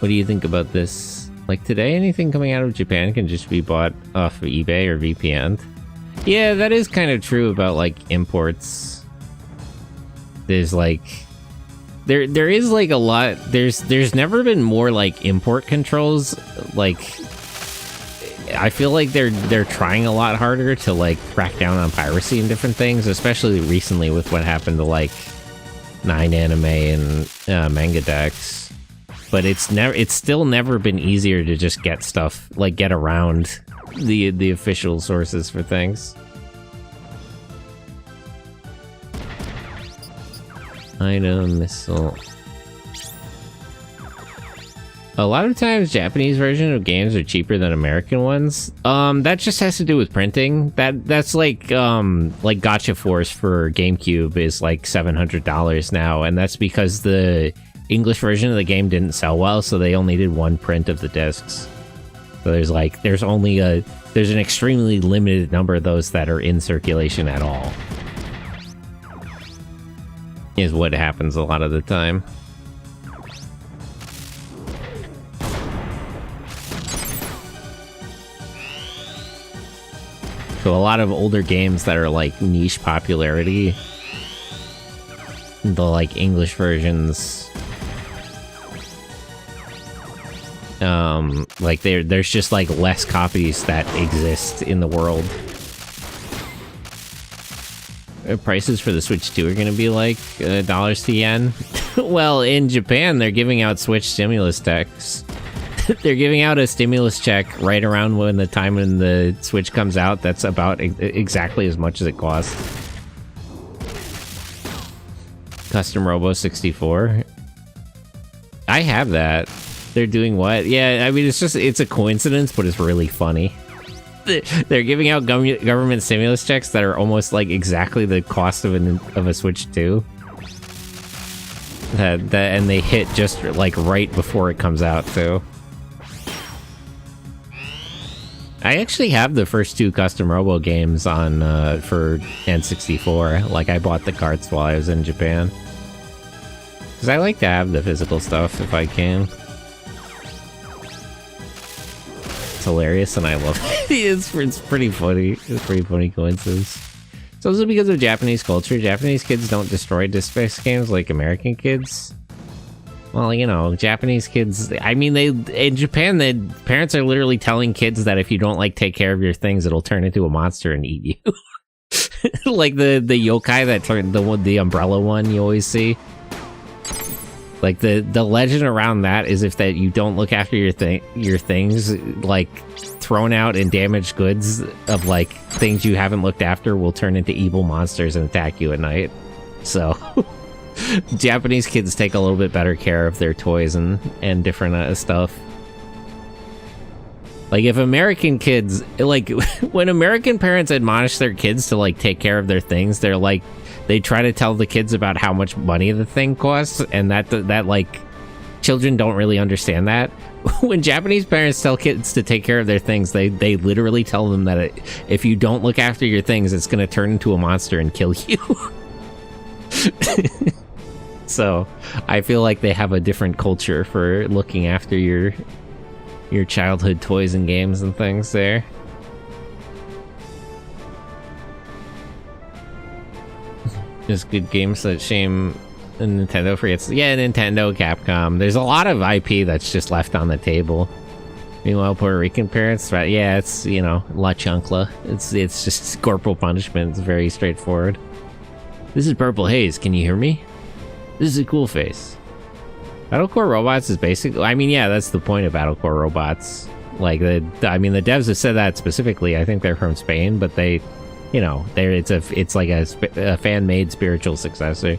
What do you think about this? Like today, anything coming out of Japan can just be bought off of eBay or VPN. Yeah, that is kind of true about like imports. There's like there is like a lot. There's never been more like import controls. Like I feel like they're trying a lot harder to like crack down on piracy and different things, especially recently with what happened to like 9 Anime and Manga Decks. But it's still never been easier to just get stuff, like get around the official sources for things. Item, missile. A lot of times Japanese versions of games are cheaper than American ones. That just has to do with printing. That's like Gacha Force for GameCube is like $700 now, and that's because the English version of the game didn't sell well, so they only did one print of the discs. So there's an extremely limited number of those that are in circulation at all. Is what happens a lot of the time. So a lot of older games that are like niche popularity, the like English versions, like there's just like less copies that exist in the world. Prices for the Switch 2 are going to be like dollars to yen. Well, in Japan, they're giving out Switch stimulus checks. They're giving out a stimulus check right around when the Switch comes out. That's about exactly as much as it costs. Custom Robo 64. I have that. They're doing what? Yeah, I mean, it's a coincidence, but it's really funny. They're giving out government stimulus checks that are almost like exactly the cost of a Switch 2. And they hit just like right before it comes out too. I actually have the first 2 Custom Robo games on for N64. Like I bought the carts while I was in Japan. Because I like to have the physical stuff if I can. It's hilarious and I love it. It's pretty funny. It's a pretty funny coincidence. It's also because of Japanese culture. Japanese kids don't destroy disc-based games like American kids. Well, you know, Japanese kids, I mean, in Japan, the parents are literally telling kids that if you don't, like, take care of your things, it'll turn into a monster and eat you. Like the yokai that turned, the umbrella one you always see. Like, the legend around that is if that you don't look after your things, like, thrown out and damaged goods of, like, things you haven't looked after will turn into evil monsters and attack you at night. So... Japanese kids take a little bit better care of their toys and different stuff. Like if American kids, like when American parents admonish their kids to like take care of their things, they're like, they try to tell the kids about how much money the thing costs, and that like children don't really understand that. When Japanese parents tell kids to take care of their things, they literally tell them that if you don't look after your things, it's going to turn into a monster and kill you. So I feel like they have a different culture for looking after your childhood toys and games and things there. There's good games that shame Nintendo forgets. Yeah, Nintendo, Capcom. There's a lot of IP that's just left on the table. Meanwhile, Puerto Rican parents, right? Yeah, it's, you know, La Chancla. It's just corporal punishment. It's very straightforward. This is Purple Haze. Can you hear me? This is a cool face. Battlecore Robots is basically... I mean, yeah, that's the point of Battlecore Robots. Like, I mean, the devs have said that specifically. I think they're from Spain, but they, you know, it's like a fan-made spiritual successor.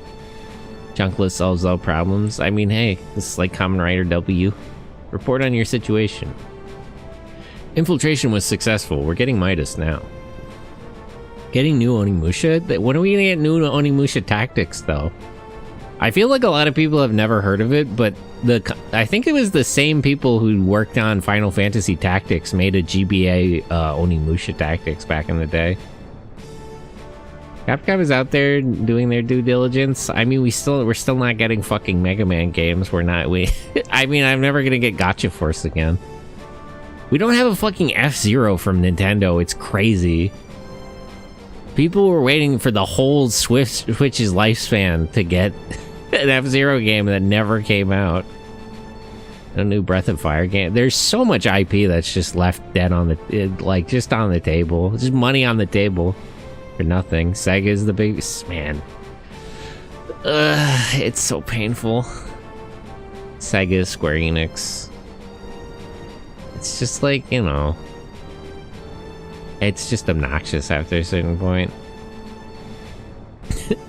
Chunkless solves all problems. I mean, hey, this is like Kamen Rider W. Report on your situation. Infiltration was successful. We're getting Midas now. Getting new Onimusha? When are we gonna get new Onimusha tactics, though? I feel like a lot of people have never heard of it, but I think it was the same people who worked on Final Fantasy Tactics made a GBA Onimusha Tactics back in the day. Capcom is out there doing their due diligence. I mean, we're still not getting fucking Mega Man games. I mean, I'm never gonna get Gotcha Force again. We don't have a fucking F-Zero from Nintendo. It's crazy. People were waiting for the whole Switch's lifespan to get an F-Zero game that never came out. A new Breath of Fire game. There's so much IP that's just left dead on the, just on the table. Just money on the table for nothing. Sega's the biggest, man. It's so painful. Sega, Square Enix. It's just like, you know, it's just obnoxious after a certain point.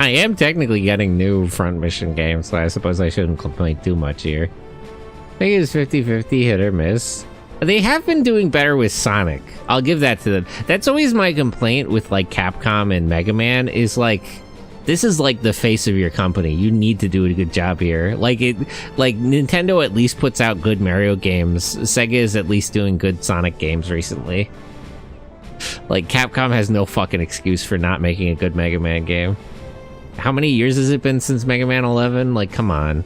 I am technically getting new front mission games, so I suppose I shouldn't complain too much here. I think it's 50-50, hit or miss. They have been doing better with Sonic. I'll give that to them. That's always my complaint with like Capcom and Mega Man is like, this is like the face of your company. You need to do a good job here. Like Nintendo at least puts out good Mario games. Sega is at least doing good Sonic games recently. Like, Capcom has no fucking excuse for not making a good Mega Man game. How many years has it been since Mega Man 11? Like, come on.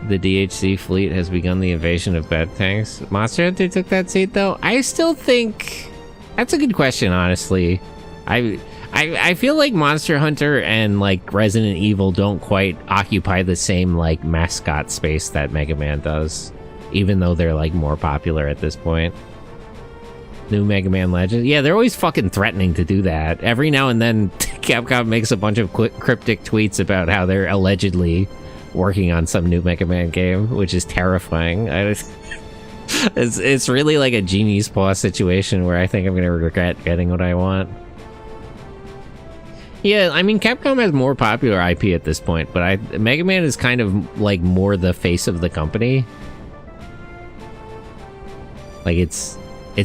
The DHC fleet has begun the invasion of bad tanks. Monster Hunter took that seat, though? I still think... That's a good question, honestly. I feel like Monster Hunter and, like, Resident Evil don't quite occupy the same, like, mascot space that Mega Man does. Even though they're, like, more popular at this point. New Mega Man Legends. Yeah, they're always fucking threatening to do that. Every now and then, Capcom makes a bunch of cryptic tweets about how they're allegedly working on some new Mega Man game, which is terrifying. It's really like a genie's paw situation where I think I'm gonna regret getting what I want. Yeah, I mean, Capcom has more popular IP at this point, but Mega Man is kind of like more the face of the company. Like it's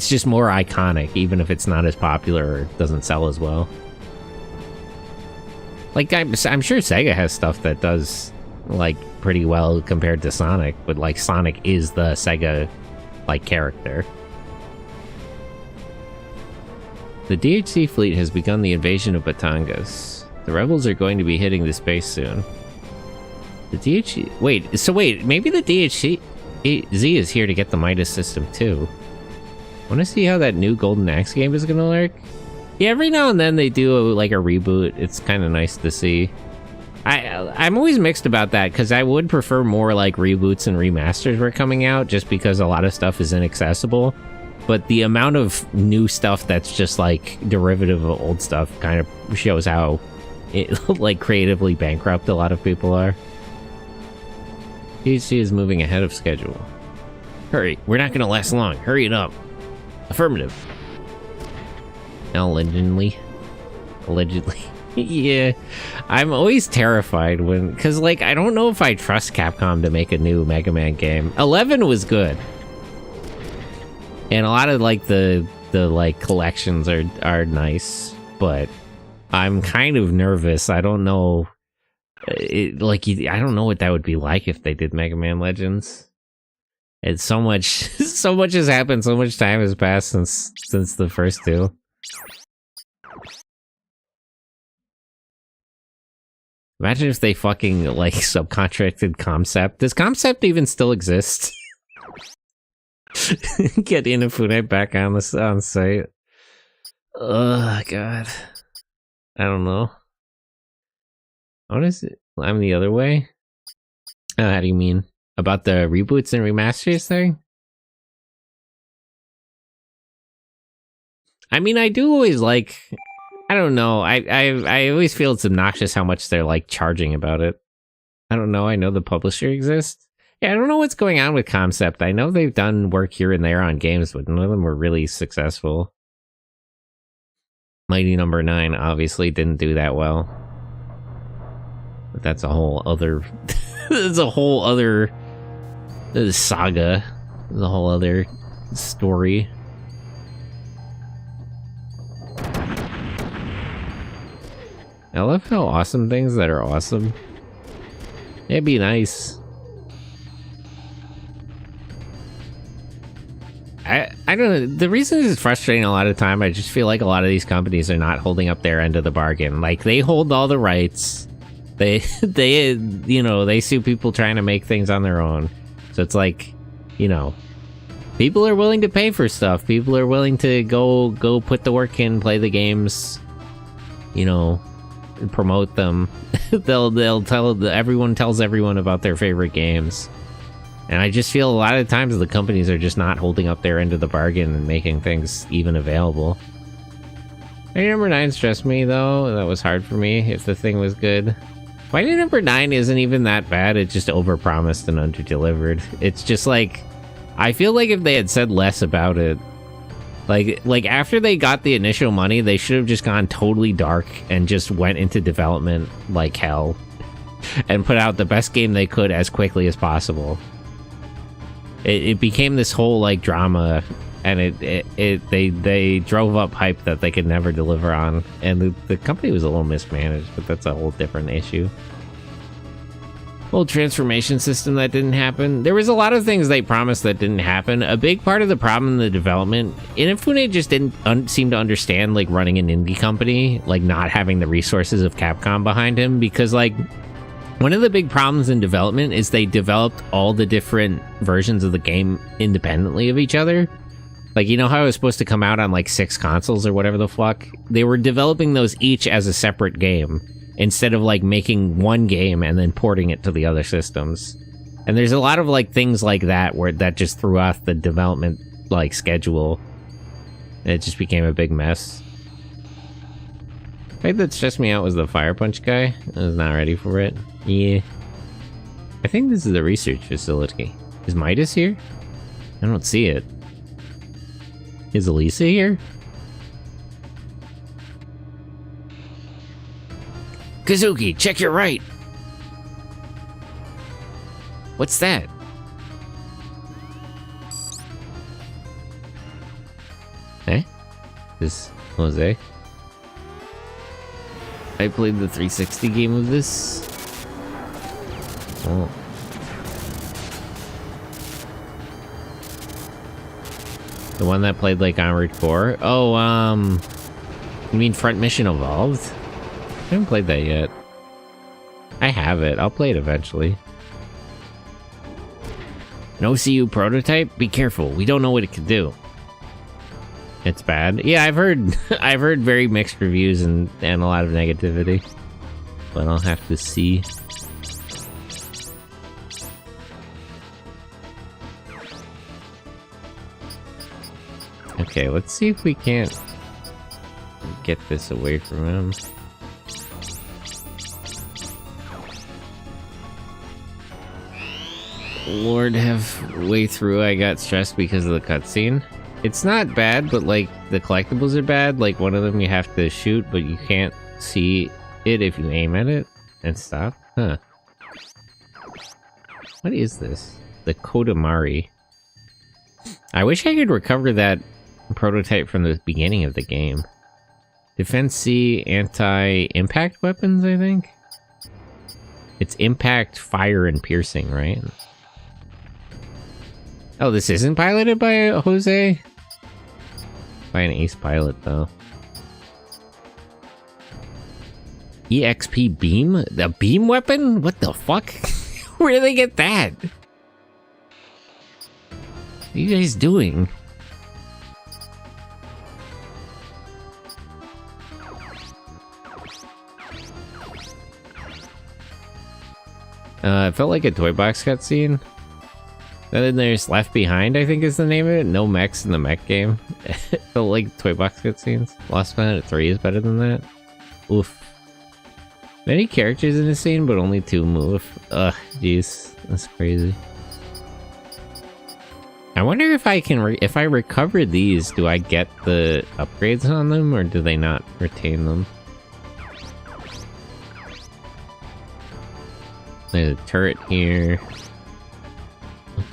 just more iconic, even if it's not as popular or doesn't sell as well. Like, I'm sure Sega has stuff that does, like, pretty well compared to Sonic, but, like, Sonic is the Sega, like, character. The DHC fleet has begun the invasion of Batangas. The rebels are going to be hitting the space soon. The DHC... Wait, maybe the DHC Z is here to get the Midas system, too. Want to see how that new Golden Axe game is going to work? Yeah, every now and then they do like a reboot. It's kind of nice to see. I'm always mixed about that because I would prefer more like reboots and remasters were coming out just because a lot of stuff is inaccessible. But the amount of new stuff that's just like derivative of old stuff kind of shows how like creatively bankrupt a lot of people are. DC is moving ahead of schedule. Hurry, we're not going to last long. Hurry it up. Affirmative. Allegedly. Yeah. I'm always terrified because, like, I don't know if I trust Capcom to make a new Mega Man game. 11 was good. And a lot of, like, the like, collections are nice. But I'm kind of nervous. I don't know. I don't know what that would be like if they did Mega Man Legends. It's so much has happened, so much time has passed since the first two. Imagine if they fucking, like, subcontracted Concept. Does Concept even still exist? Get Inafune back on site. Oh, God. I don't know. What is it? I'm the other way? How do you mean? About the reboots and remasters thing? I mean, I do always like... I don't know. I always feel it's obnoxious how much they're, like, charging about it. I don't know. I know the publisher exists. Yeah, I don't know what's going on with Concept. I know they've done work here and there on games, but none of them were really successful. Mighty Number 9 obviously didn't do that well. But that's a whole other... It's a whole other saga. It's a whole other story. I love how awesome things that are awesome. It'd be nice. I don't know. The reason it's frustrating a lot of time, I just feel like a lot of these companies are not holding up their end of the bargain. Like, they hold all the rights. They sue people trying to make things on their own. So it's like, people are willing to pay for stuff. People are willing to go put the work in, play the games, promote them. they'll tell everyone tells everyone about their favorite games. And I just feel a lot of times the companies are just not holding up their end of the bargain and making things even available. Mighty Number 9 stressed me, though. That was hard for me if the thing was good. Mighty Number 9 isn't even that bad. It just overpromised and underdelivered. It's just like... I feel like if they had said less about it... Like after they got the initial money, they should have just gone totally dark and just went into development like hell. And put out the best game they could as quickly as possible. It became this whole like drama, and they drove up hype that they could never deliver on, and the company was a little mismanaged, but that's a whole different issue. Whole transformation system that didn't happen. There was a lot of things they promised that didn't happen. A big part of the problem in the development, Inafune just didn't seem to understand like running an indie company, like not having the resources of Capcom behind him, because like one of the big problems in development is they developed all the different versions of the game independently of each other. Like, you know how it was supposed to come out on like 6 consoles or whatever the fuck? They were developing those each as a separate game instead of like making one game and then porting it to the other systems. And there's a lot of like things like that where that just threw off the development like schedule. It just became a big mess. The thing that stressed me out was the Fire Punch guy. I was not ready for it. Yeah. I think this is the research facility. Is Midas here? I don't see it. Is Elisa here? Kazuki, check your right! What's that? Eh? This Jose? I played the 360 game of this. Oh. The one that played like Armored Core? Oh, you mean Front Mission Evolved? I haven't played that yet. I have it. I'll play it eventually. No CU prototype? Be careful. We don't know what it can do. It's bad. Yeah, I've heard I've heard very mixed reviews and a lot of negativity. But I'll have to see. Okay, let's see if we can't get this away from him. Lord, halfway through I got stressed because of the cutscene. It's not bad, but like the collectibles are bad. Like one of them you have to shoot, but you can't see it if you aim at it and stop. Huh. What is this? The Kodamari. I wish I could recover that prototype from the beginning of the game. Defense C, anti-impact weapons, I think? It's impact, fire, and piercing, right? Oh, this isn't piloted by Jose? By an ace pilot, though. EXP beam? The beam weapon? What the fuck? Where did they get that? What are you guys doing? It felt like a Toy Box cutscene. Then there's Left Behind, I think is the name of it. No mechs in the mech game. It felt like Toy Box cutscenes. Lost Planet 3 is better than that. Oof. Many characters in the scene, but only 2 move. Ugh, jeez. That's crazy. I wonder if I can, if I recover these, do I get the upgrades on them, or do they not retain them? There's a turret here.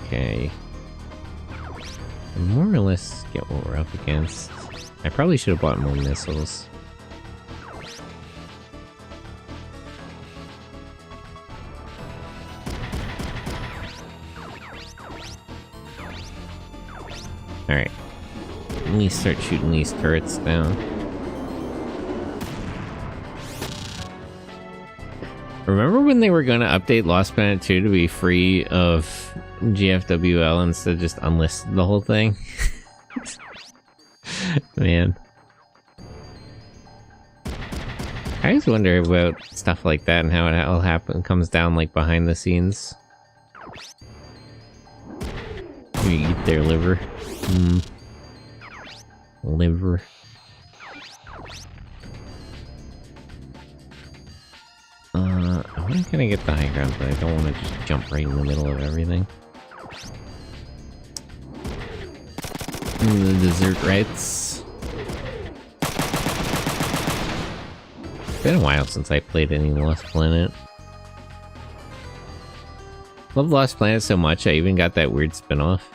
Okay. I more or less get what we're up against. I probably should have bought more missiles. Alright. Let me start shooting these turrets down. Remember when they were going to update Lost Planet 2 to be free of GFWL instead of just unlisted the whole thing? Man. I always wonder about stuff like that and how it all comes down like behind the scenes. You eat their liver. Liver. I want to kind of get the high ground, but I don't want to just jump right in the middle of everything. The desert rights. It's been a while since I played any Lost Planet. Love Lost Planet so much, I even got that weird spin-off.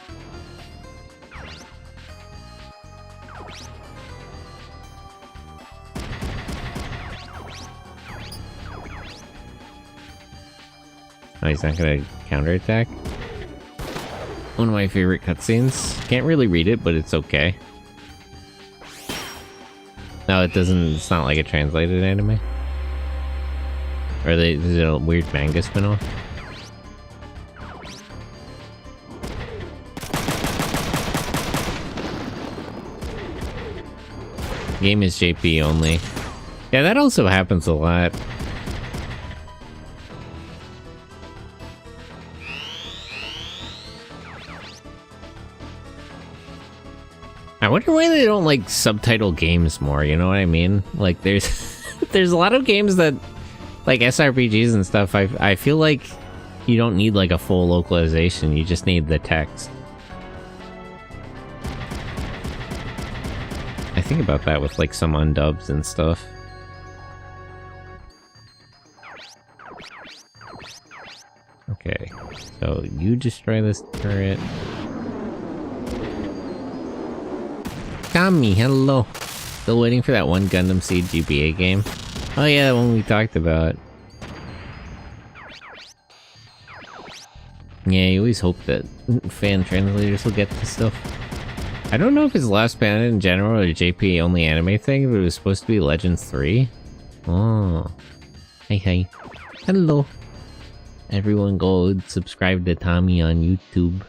Oh, he's not gonna counterattack? One of my favorite cutscenes. Can't really read it, but it's okay. No, it doesn't, it's not like a translated anime. Or is it a weird manga spin-off? Game is JP only. Yeah, that also happens a lot. I wonder why they don't like subtitle games more, you know what I mean? Like there's there's a lot of games that like SRPGs and stuff, I feel like you don't need like a full localization, you just need the text. I think about that with like some undubs and stuff. Okay, so you destroy this turret. Tommy, hello. Still waiting for that one Gundam Seed GBA game. Oh yeah, the one we talked about. Yeah, you always hope that fan translators will get this stuff. I don't know if it's Lost Planet in general or a JP only anime thing, but it was supposed to be Legends 3. Oh. Hey. Hello. Everyone go subscribe to Tommy on YouTube.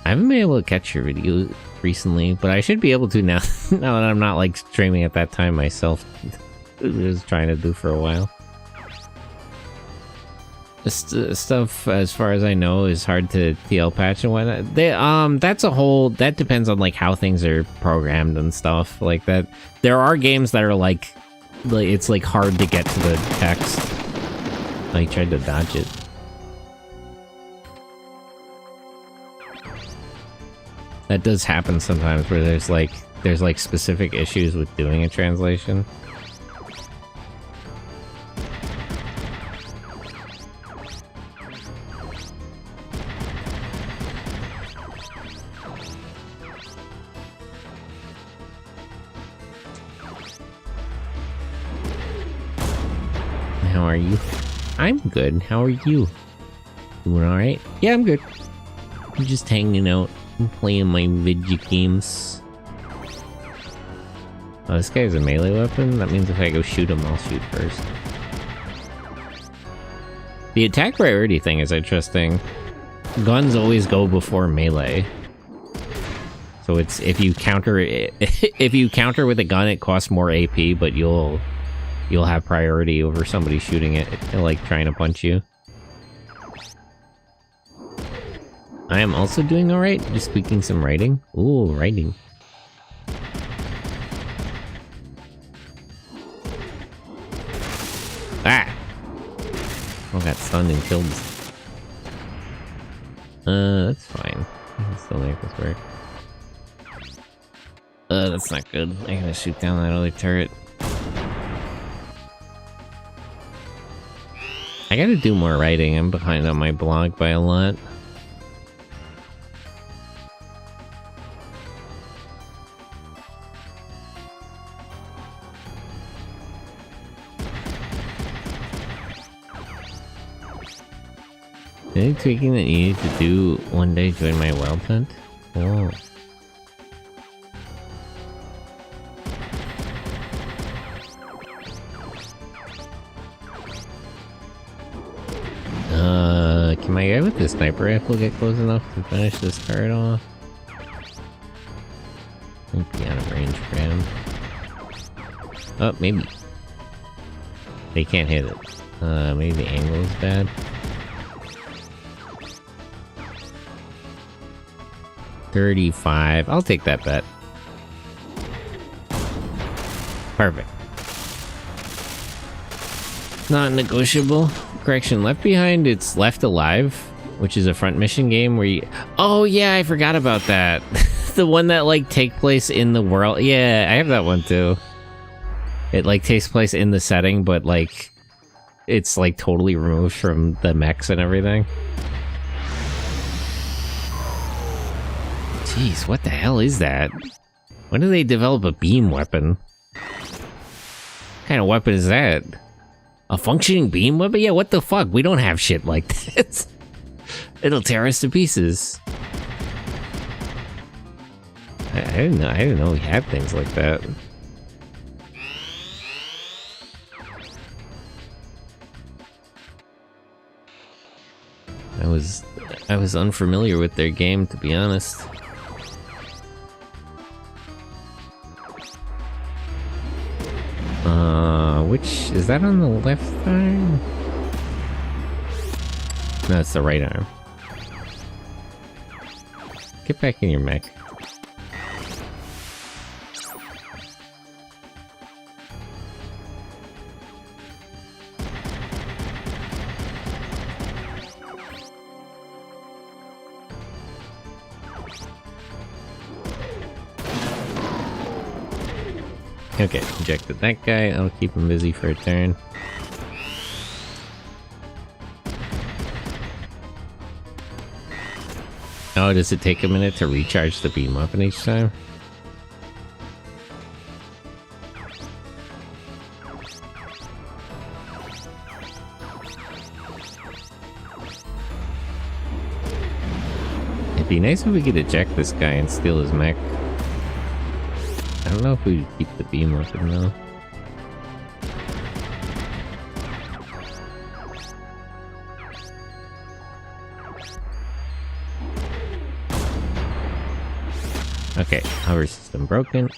I haven't been able to catch your video recently, but I should be able to now, now that I'm not like streaming at that time myself. I was trying to do for a while. This stuff, as far as I know, is hard to TL patch and whatnot. That's a whole, that depends on like how things are programmed and stuff like that. There are games that are like it's like hard to get to the text. I tried to dodge it. That does happen sometimes where there's like specific issues with doing a translation. How are you? I'm good. How are you? Doing alright? Yeah, I'm good. I'm just hanging out. I'm playing my video games. Oh, this guy has a melee weapon? That means if I go shoot him, I'll shoot first. The attack priority thing is interesting. Guns always go before melee. So it's, if you counter it, if you counter with a gun, it costs more AP, but you'll you'll have priority over somebody shooting it, like trying to punch you. I am also doing alright, just tweaking some writing. Ooh, writing. Ah! Oh, got stunned and killed. That's fine. I can still make this work. That's not good. I gotta shoot down that other turret. I gotta do more writing. I'm behind on my blog by a lot. Any tweaking that you need to do one day join my wild hunt? Oh. Can my guy with the sniper rifle get close enough to finish this turret off? Might be out of range for him. Oh, maybe. They can't hit it. Maybe the angle is bad. $35. I'll take that bet. Perfect. Non-negotiable. Correction, Left Behind, it's Left Alive, which is a front mission game where you... Oh, yeah, I forgot about that. The one that, like, take place in the world. Yeah, I have that one, too. It, like, takes place in the setting, but, like, it's, like, totally removed from the mechs and everything. Jeez, what the hell is that? When did they develop a beam weapon? What kind of weapon is that? A functioning beam weapon? Yeah, what the fuck? We don't have shit like this. It'll tear us to pieces. I didn't know we had things like that. I was unfamiliar with their game, to be honest. Which is that on the left arm? No, it's the right arm. Get back in your mech. Okay, ejected that guy. I'll keep him busy for a turn. Oh, does it take a minute to recharge the beam weapon each time? It'd be nice if we could eject this guy and steal his mech. I don't know if we keep the beam weapon though. Okay, hover system broken.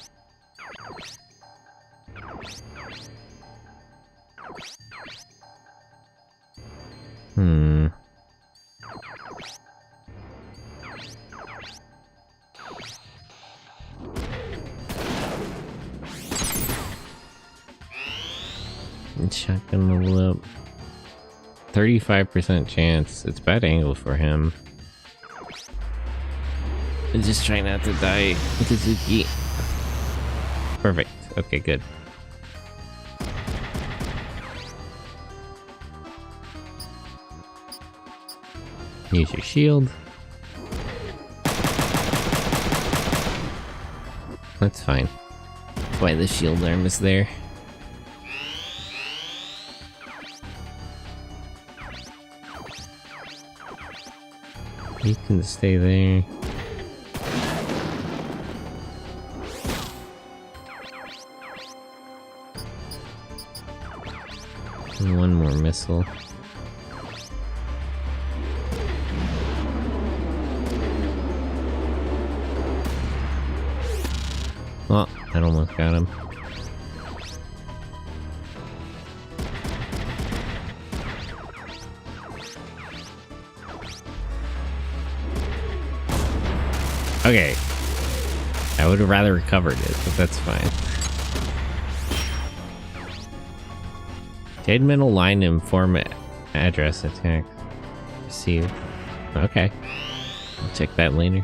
Shotgun level up. 35% chance. It's bad angle for him. I'm just trying not to die, Kazuki. Perfect. Okay, good. Use your shield. That's fine. That's why the shield arm is there. You can stay there. And one more missile. Oh, that almost got him. Okay. I would have rather recovered it, but that's fine. Dead middle line inform address attack. Received. Okay. I'll check that later.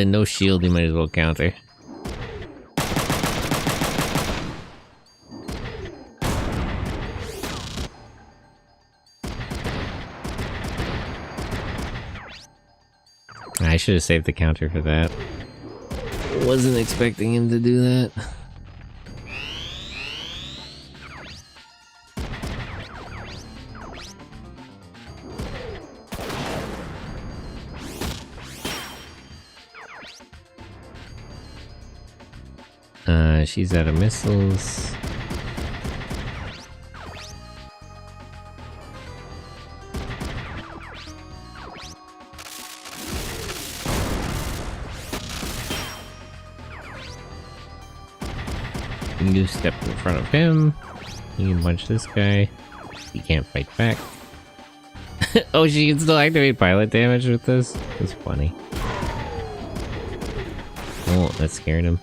No shield, you might as well counter. I should have saved the counter for that. Wasn't expecting him to do that. She's out of missiles. You step in front of him. You can punch this guy. He can't fight back. Oh, she can still activate pilot damage with this? That's funny. Oh, that scared him.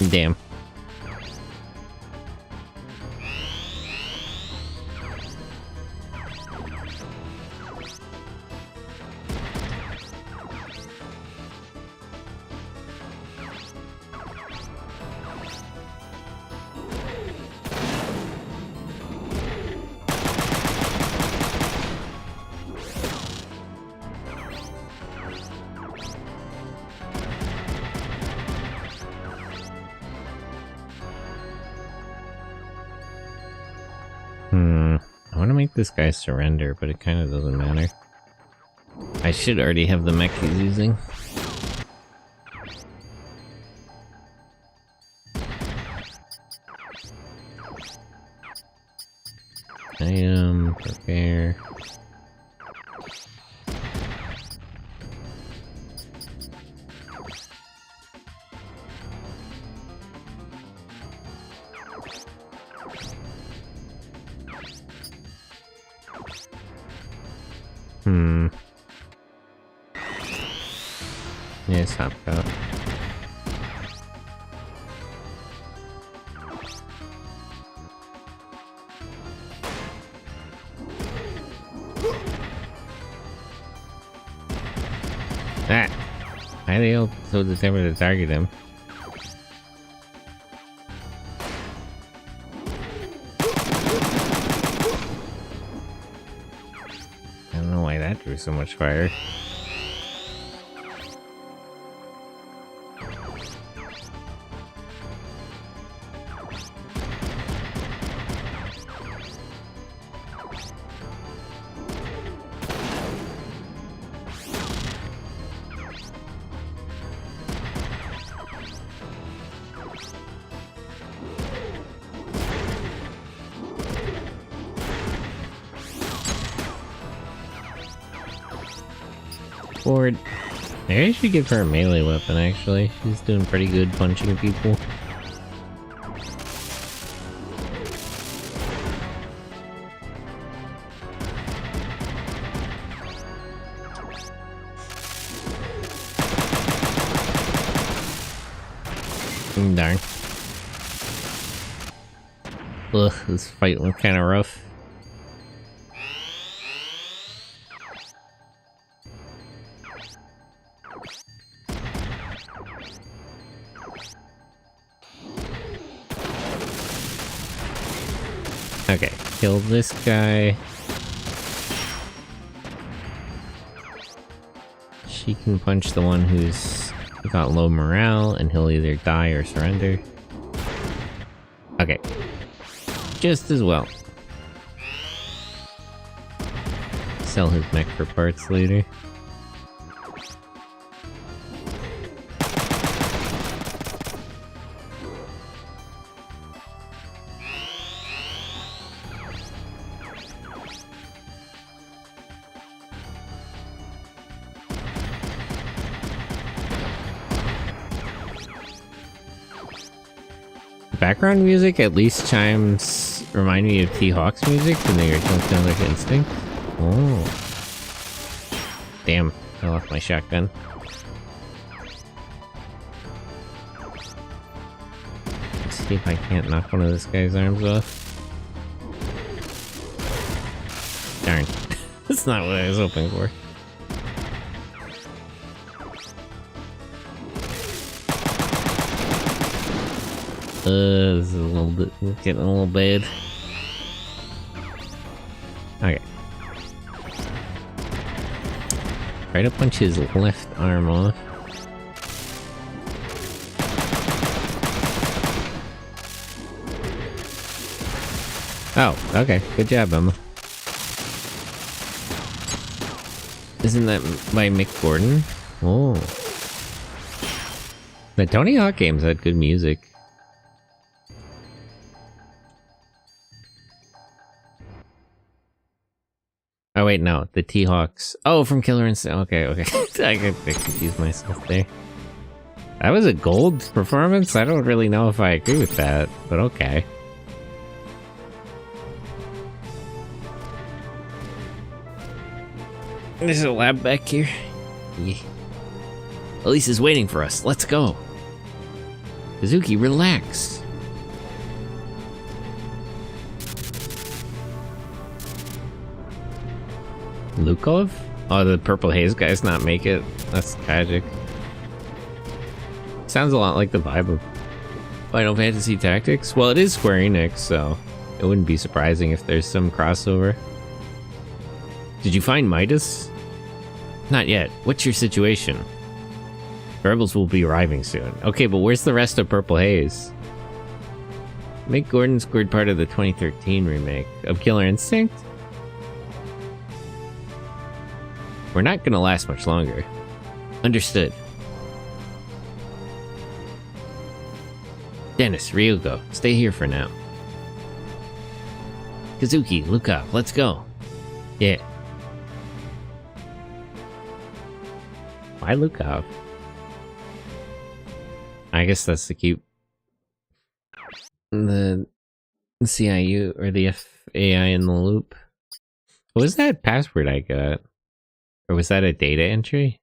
Damn. I want to make this guy surrender, but it kind of doesn't matter. I should already have the mech he's using. Item, prepare. Yes, hop out. Ah! Why are they all so determined to target him? I don't know why that drew so much fire. Forward. Maybe I should give her a melee weapon, actually. She's doing pretty good punching people. Darn. Ugh, this fight was kind of rough. Okay, kill this guy. She can punch the one who's got low morale, and he'll either die or surrender. Okay. Just as well. Sell his mech for parts later. background music at least remind me of T-Hawk's music from the original Killer Instinct. Oh. Damn, I lost my shotgun. Let's see if I can't knock one of this guy's arms off. Darn. That's not what I was hoping for. This is a little bit getting a little bad. Okay. Try to punch his left arm off. Oh, okay. Good job, Emma. Isn't that by Mick Gordon? Oh. The Tony Hawk games had good music. Oh wait, no, the T-Hawks. Oh, from Killer Instinct. Okay. I confused myself there. That was a gold performance? I don't really know if I agree with that, but okay. There's a lab back here. Yeah. Elise is waiting for us. Let's go. Kazuki, relax. Lukov? Oh, the Purple Haze guys not make it? That's tragic. Sounds a lot like the vibe of Final Fantasy Tactics. Well, it is Square Enix, so it wouldn't be surprising if there's some crossover. Did you find Midas? Not yet. What's your situation? The rebels will be arriving soon. Okay, but where's the rest of Purple Haze? Mick Gordon scored part of the 2013 remake of Killer Instinct? We're not gonna last much longer. Understood. Dennis, Ryugo, stay here for now. Kazuki, Lukov, let's go. Yeah. Why Lukov? I guess that's to keep the CIU or the FAI in the loop. What was that password I got? Or was that a data entry?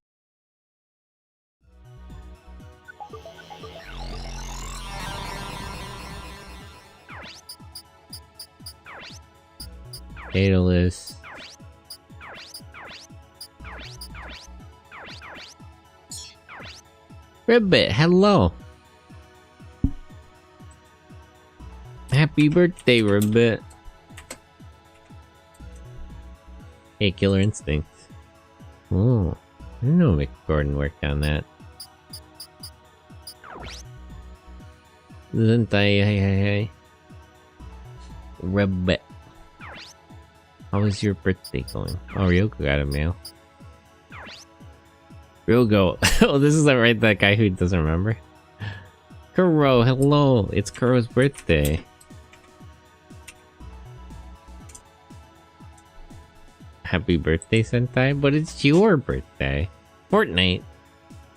Data list. Ribbit, hello. Happy birthday, Ribbit. Hey, Killer Instinct. Oh, I didn't know Mick Gordon worked on that. Hey. Ribbit. How was your birthday going? Oh, Ryoko got a mail. Ryoko. Oh, this is that guy who doesn't remember? Kuro, hello. It's Kuro's birthday. Happy birthday, Sentai, but it's your birthday. Fortnite.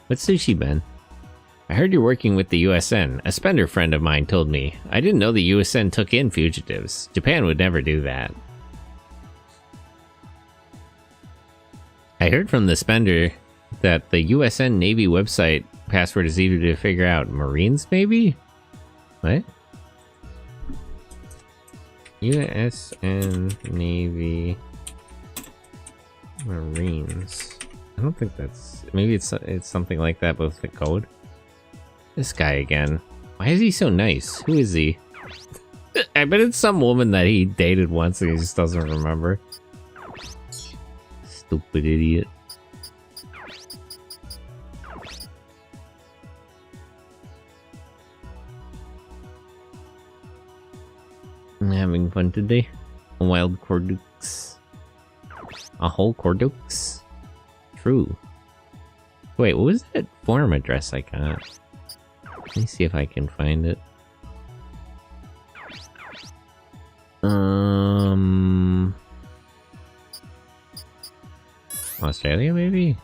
What's sushi, Ben? I heard you're working with the USN. A spender friend of mine told me. I didn't know the USN took in fugitives. Japan would never do that. I heard from the spender that the USN Navy website password is easy to figure out. Marines, maybe? What? USN Navy Marines. I don't think that's... Maybe it's something like that, but with the code. This guy again. Why is he so nice? Who is he? I bet it's some woman that he dated once and he just doesn't remember. Stupid idiot. I'm having fun today. A wild Cordux. A whole Cordux? True. Wait, what was that forum address I got? Let me see if I can find it. Australia, maybe?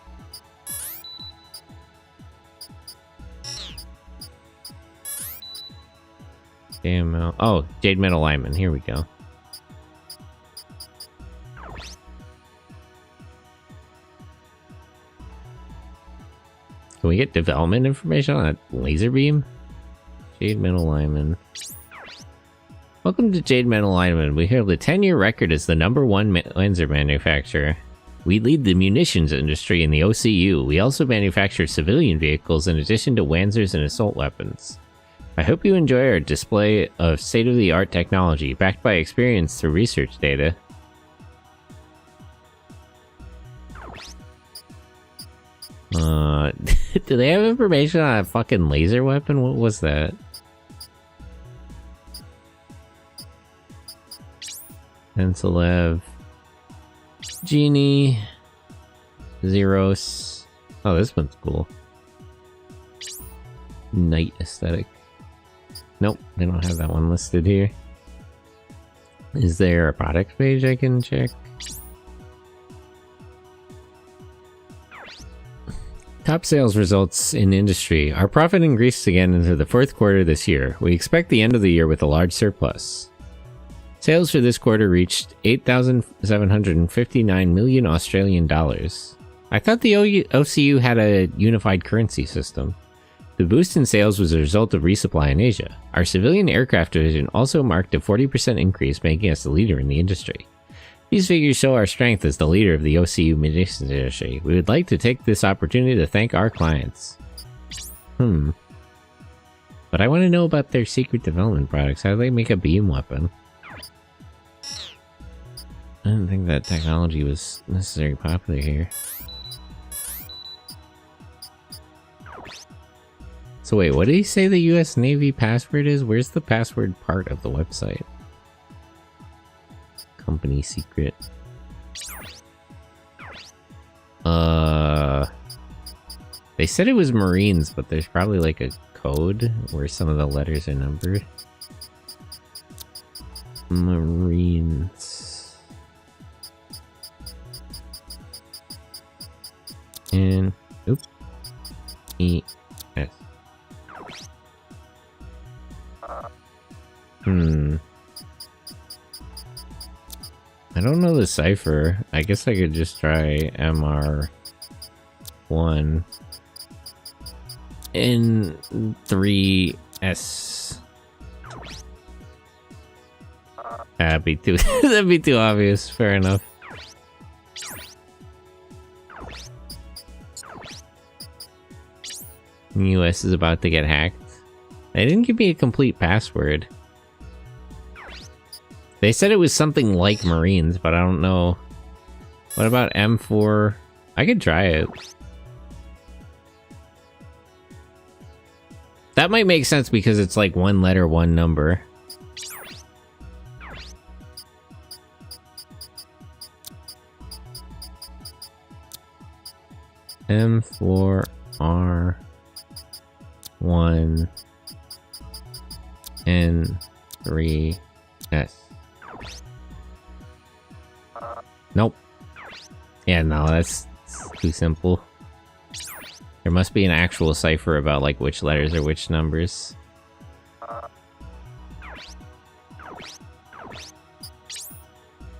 ammo. Oh, Jade Metal Lineman. Here we go. Can we get development information on a laser beam? Jade Metal Lineman. Welcome to Jade Metal Lineman. We hold a 10-year record as the #1 laser manufacturer. We lead the munitions industry in the OCU. We also manufacture civilian vehicles in addition to Wanzers and assault weapons. I hope you enjoy our display of state-of-the-art technology, backed by experience through research data. Do they have information on a fucking laser weapon? What was that? Pencilev. Genie. Zeros. Oh, this one's cool. Night aesthetic. Nope, they don't have that one listed here. Is there a product page I can check? Top sales results in industry. Our profit increased again into the fourth quarter this year. We expect the end of the year with a large surplus. Sales for this quarter reached 8,759 million Australian dollars. I thought the OCU had a unified currency system. The boost in sales was a result of resupply in Asia. Our civilian aircraft division also marked a 40% increase, making us the leader in the industry. These figures show our strength as the leader of the OCU munitions industry. We would like to take this opportunity to thank our clients. But I want to know about their secret development products. How do they make a beam weapon? I didn't think that technology was necessarily popular here. So wait, what did he say the US Navy password is? Where's the password part of the website? Company secret. They said it was Marines, but there's probably like a code where some of the letters are numbered. Marines. And oops. E-S. I don't know the cipher. I guess I could just try MR1 N3S. That'd be too that'd be too obvious. Fair enough. US is about to get hacked. They didn't give me a complete password. They said it was something like Marines, but I don't know. What about M4? I could try it. That might make sense because it's like one letter, one number. M4R1 N3S. Nope. Yeah, no, that's too simple. There must be an actual cipher about like which letters are which numbers.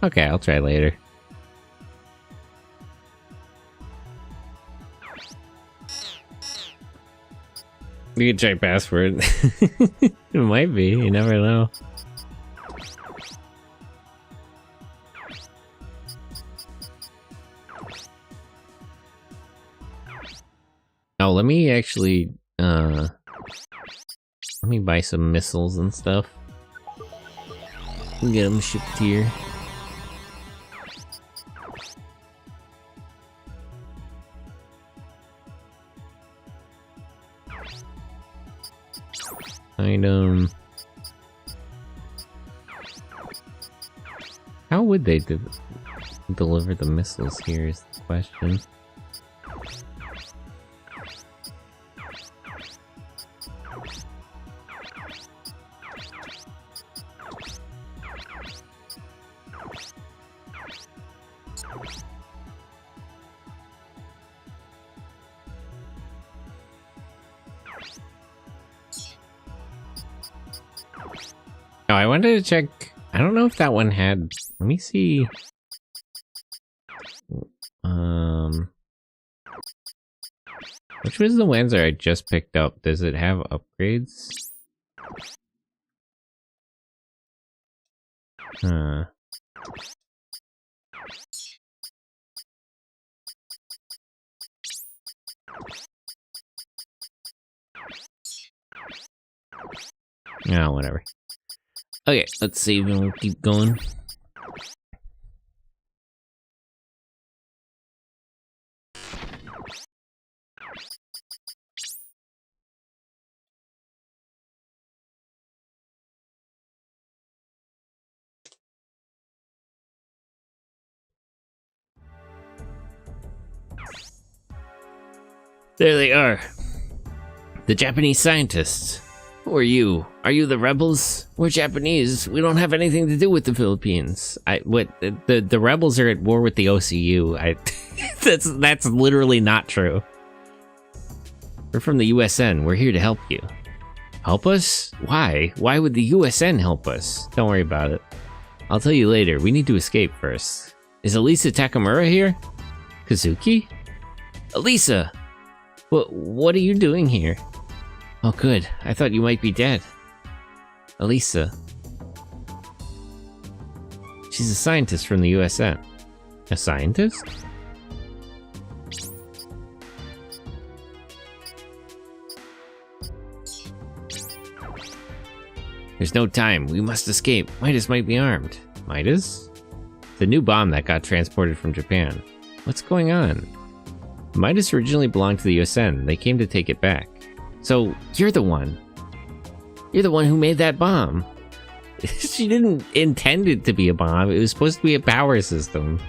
Okay, I'll try later. You can try password. It might be, you never know. Oh, let me actually, let me buy some missiles and stuff. Get them shipped here. Item. How would they deliver the missiles here is the question. Oh, I wanted to check. I don't know if that one had. Let me see. Which was the Wanzer I just picked up? Does it have upgrades? Huh. No, whatever. Okay, let's save and we'll keep going. There they are. The Japanese scientists. Who are you? Are you the rebels? We're Japanese. We don't have anything to do with the Philippines. The rebels are at war with the OCU. That's literally not true. We're from the USN. We're here to help you. Help us? Why? Why would the USN help us? Don't worry about it. I'll tell you later. We need to escape first. Is Elisa Takamura here? Kazuki? Elisa! What are you doing here? Oh, good. I thought you might be dead. Elisa. She's a scientist from the USN. A scientist? There's no time. We must escape. Midas might be armed. Midas? The new bomb that got transported from Japan. What's going on? Midas originally belonged to the USN. They came to take it back. So, you're the one. You're the one who made that bomb. She didn't intend it to be a bomb. It was supposed to be a power system.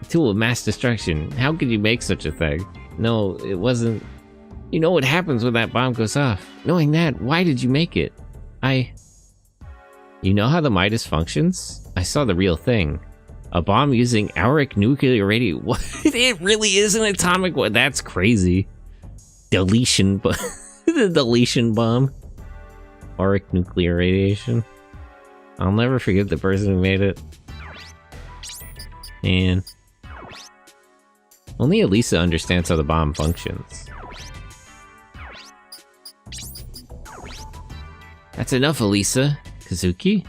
A tool of mass destruction. How could you make such a thing? No, it wasn't. You know what happens when that bomb goes off. Knowing that, why did you make it? You know how the Midas functions? I saw the real thing. A bomb using auric nuclear radiation. What? It really is an atomic one. That's crazy. Deletion, but the deletion bomb. Auric nuclear radiation. I'll never forget the person who made it. And only Elisa understands how the bomb functions. That's enough, Elisa. Kazuki?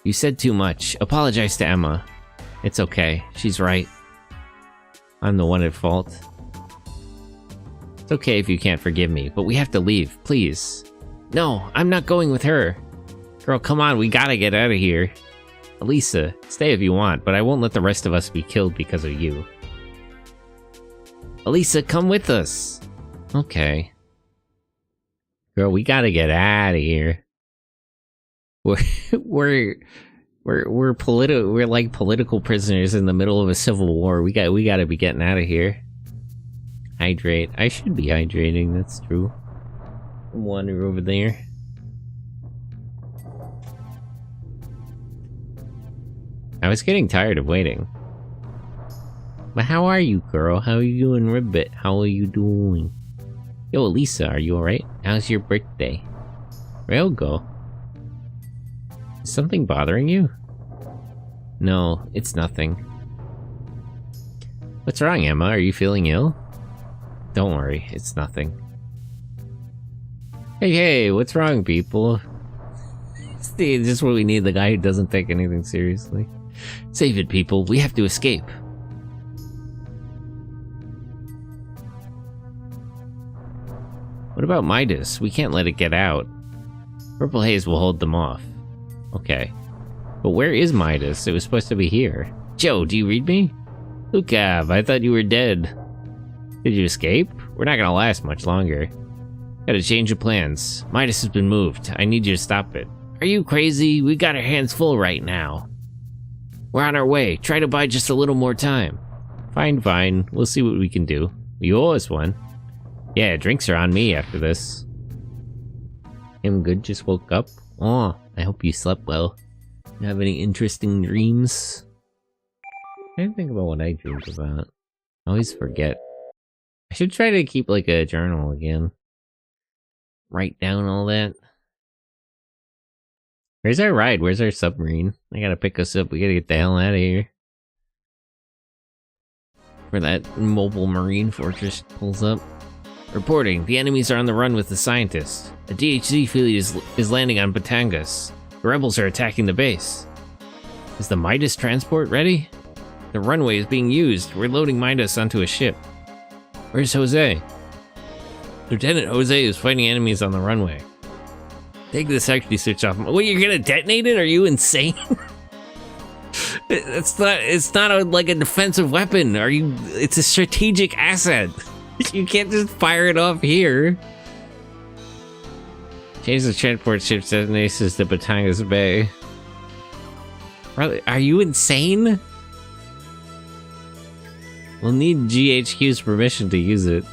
You said too much. Apologize to Emma. It's okay. She's right. I'm the one at fault. It's okay if you can't forgive me, but we have to leave, please. No, I'm not going with her. Girl, come on, we gotta get out of here. Elisa, stay if you want, but I won't let the rest of us be killed because of you. Elisa, come with us. Okay. Girl, we gotta get out of here. We're like political prisoners in the middle of a civil war. We gotta be getting out of here. Hydrate. I should be hydrating, that's true. Wander over there. I was getting tired of waiting. But how are you, girl? How are you doing, Ribbit? How are you doing? Yo, Elisa, are you alright? How's your birthday? Where'll go? Is something bothering you? No, it's nothing. What's wrong, Emma? Are you feeling ill? Don't worry, it's nothing. Hey, what's wrong, people? It's just what we need, the guy who doesn't take anything seriously. Save it, people. We have to escape. What about Midas? We can't let it get out. Purple haze will hold them off. Okay. But where is Midas? It was supposed to be here. Joe, do you read me? Lucav, I thought you were dead. Did you escape? We're not gonna last much longer. Gotta change of plans. Midas has been moved. I need you to stop it. Are you crazy? We got our hands full right now. We're on our way. Try to buy just a little more time. Fine. We'll see what we can do. You owe us one. Yeah, drinks are on me after this. I'm good, just woke up. Oh, I hope you slept well. You have any interesting dreams? I didn't think about what I dreamed about. I always forget. I should try to keep like a journal again. Write down all that. Where's our ride? Where's our submarine? I gotta pick us up. We gotta get the hell out of here. Where that mobile marine fortress pulls up. Reporting, the enemies are on the run with the scientists. A DHZ fleet is landing on Batangas. The rebels are attacking the base. Is the Midas transport ready? The runway is being used. We're loading Midas onto a ship. Where's Jose? Lieutenant Jose is fighting enemies on the runway. Take the security switch off. What, you're gonna detonate it? Are you insane? It's not like a defensive weapon. It's a strategic asset. You can't just fire it off here. Change the transport ship's destinations to Batangas Bay. Are you insane? We'll need GHQ's permission to use it.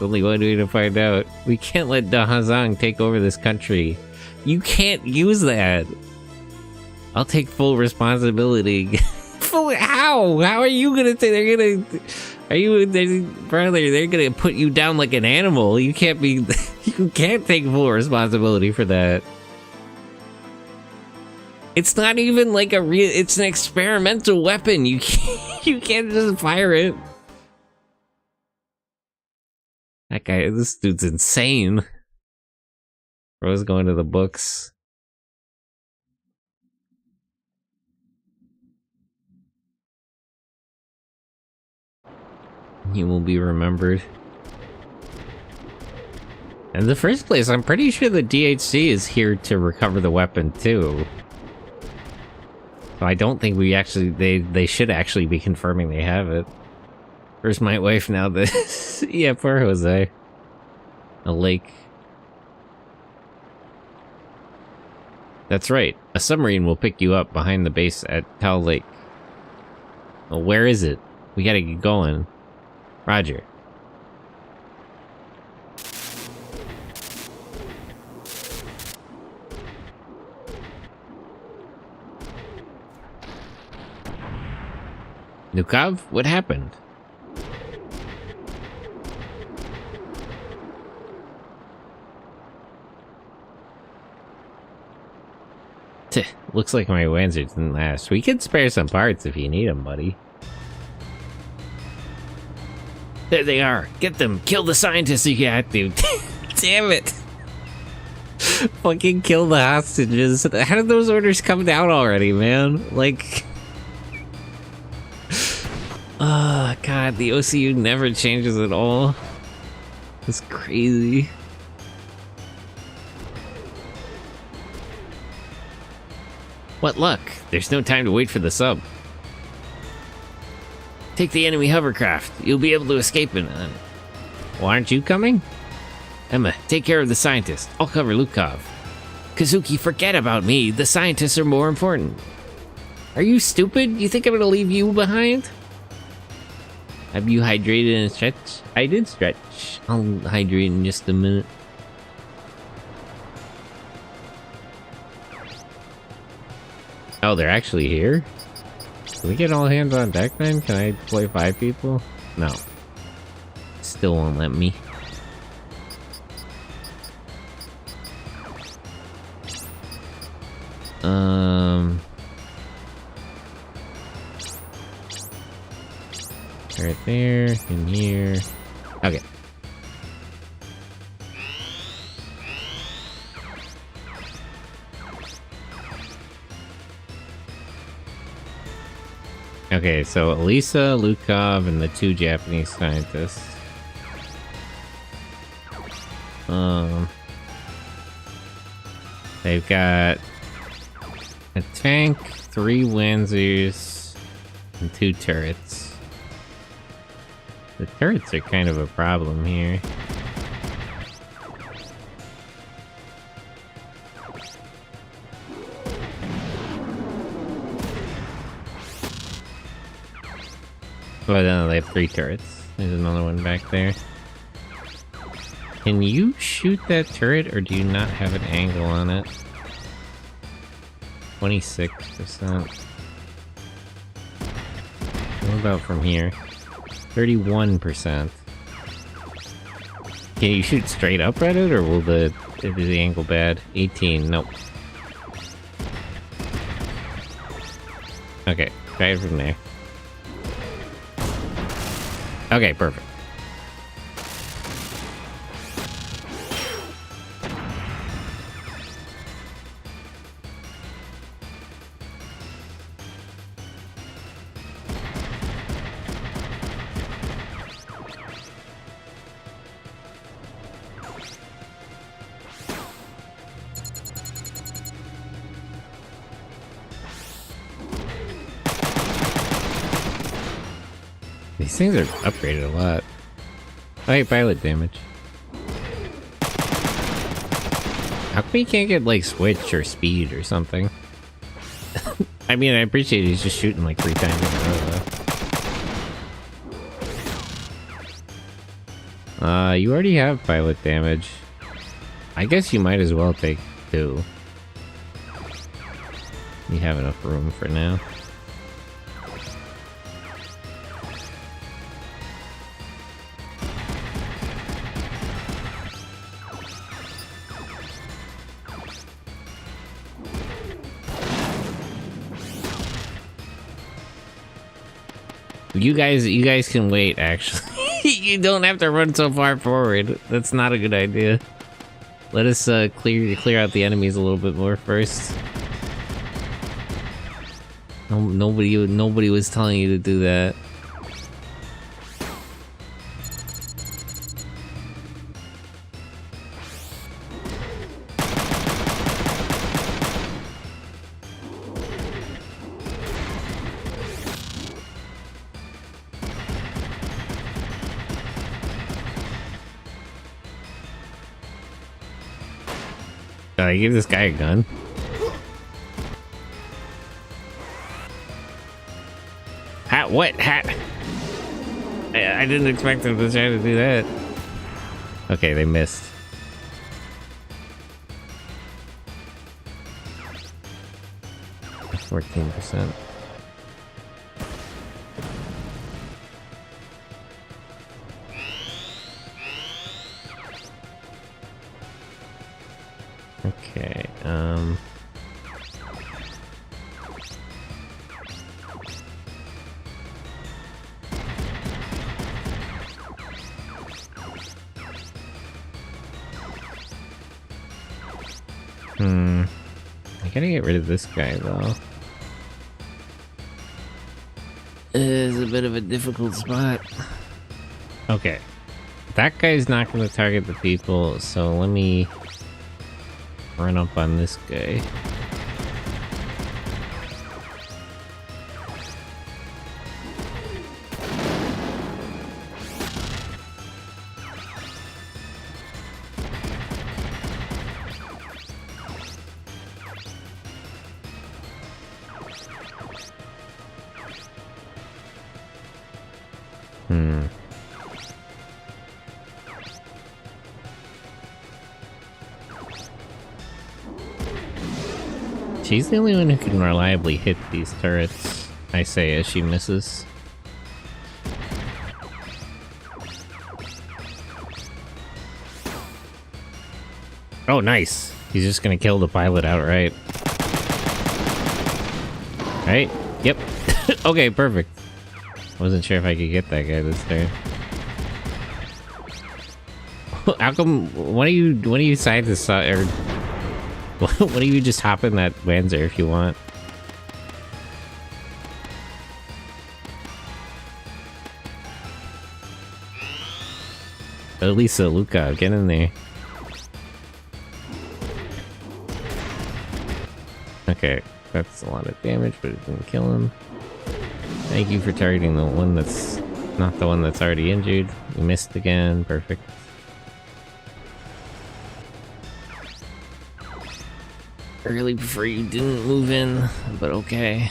Only one way to find out. We can't let Dahazang take over this country. You can't use that. I'll take full responsibility. How? How are you gonna take? They're gonna put you down like an animal. You can't be. You can't take full responsibility for that. It's not even like a real. It's an experimental weapon. You can't. You can't just fire it. That guy. This dude's insane. Bro's going to the books. He will be remembered. In the first place, I'm pretty sure the DHC is here to recover the weapon too. So I don't think we actually, they should actually be confirming they have it. Where's my wife now? Yeah, poor Jose. A lake. That's right. A submarine will pick you up behind the base at Tal Lake. Well, where is it? We gotta get going. Roger. Nukov, what happened? Looks like my Wanzer didn't last. We could spare some parts if you need them, buddy. There they are. Get them. Kill the scientists you got to. Damn it. Fucking kill the hostages. How did those orders come down already, man? Like... Oh, God. The OCU never changes at all. It's crazy. What luck. There's no time to wait for the sub. Take the enemy hovercraft. You'll be able to escape it. Well, aren't you coming? Emma, take care of the scientist. I'll cover Lukov. Kazuki, forget about me. The scientists are more important. Are you stupid? You think I'm gonna leave you behind? Have you hydrated and stretched? I did stretch. I'll hydrate in just a minute. Oh, they're actually here? Can we get all hands on deck then? Can I deploy 5 people? No. Still won't let me. Right there, in here. Okay. Okay, so Elisa, Lukov, and the 2 Japanese scientists. They've got a tank, 3 Wanzers, and 2 turrets. The turrets are kind of a problem here. Oh, no, they have 3 turrets. There's another one back there. Can you shoot that turret, or do you not have an angle on it? 26%. What about from here? 31%. Can you shoot straight up at it, or will is the angle bad? 18, nope. Okay, try it from there. Okay, perfect. These things are upgraded a lot. Oh, hey, pilot damage. How come you can't get, like, switch or speed or something? I mean, I appreciate he's just shooting, like, 3 times in a row, though. You already have pilot damage. I guess you might as well take 2. You have enough room for now. You guys can wait, actually. You don't have to run so far forward. That's not a good idea. Let us clear out the enemies a little bit more first. Nobody was telling you to do that. I give this guy a gun. Hat? What? Hat? I didn't expect him to try to do that. Okay, they missed. %. Okay, I gotta get rid of this guy, though. It is a bit of a difficult spot. Okay. That guy's not gonna target the people, so let me run up on this guy. She's the only one who can reliably hit these turrets, I say as she misses. Oh, nice. He's just gonna kill the pilot outright. Right? Yep. Okay, perfect. Wasn't sure if I could get that guy this turn. How come, why don't you side to side, or why don't you just hop in that Wanzer if you want? At least Luca, get in there. Okay, that's a lot of damage, but it didn't kill him. Thank you for targeting the one that's not the one that's already injured. You missed again, perfect. I really prefer you didn't move in, but okay.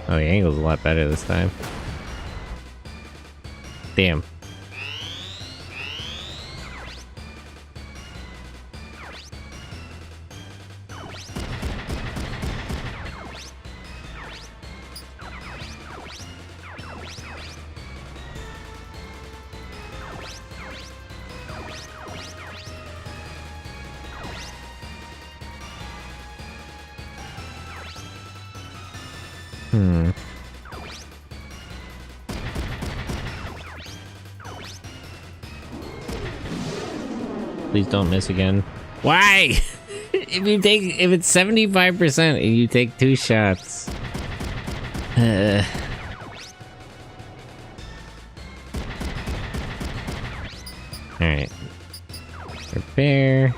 Oh, the angle's a lot better this time. Damn. Please don't miss again. Why? If it's 75% and you take 2 shots. Alright. Repair.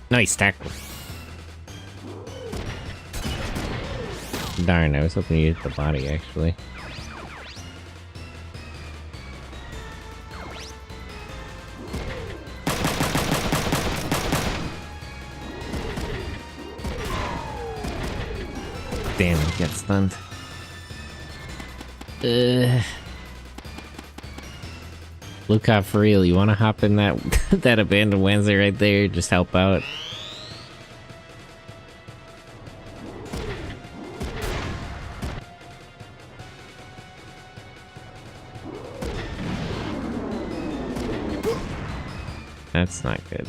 Nice tackle. Darn, I was hoping you hit the body, actually. Damn, he got stunned. Luca, for real, you wanna hop in that that abandoned Wednesday right there? Just help out. That's not good.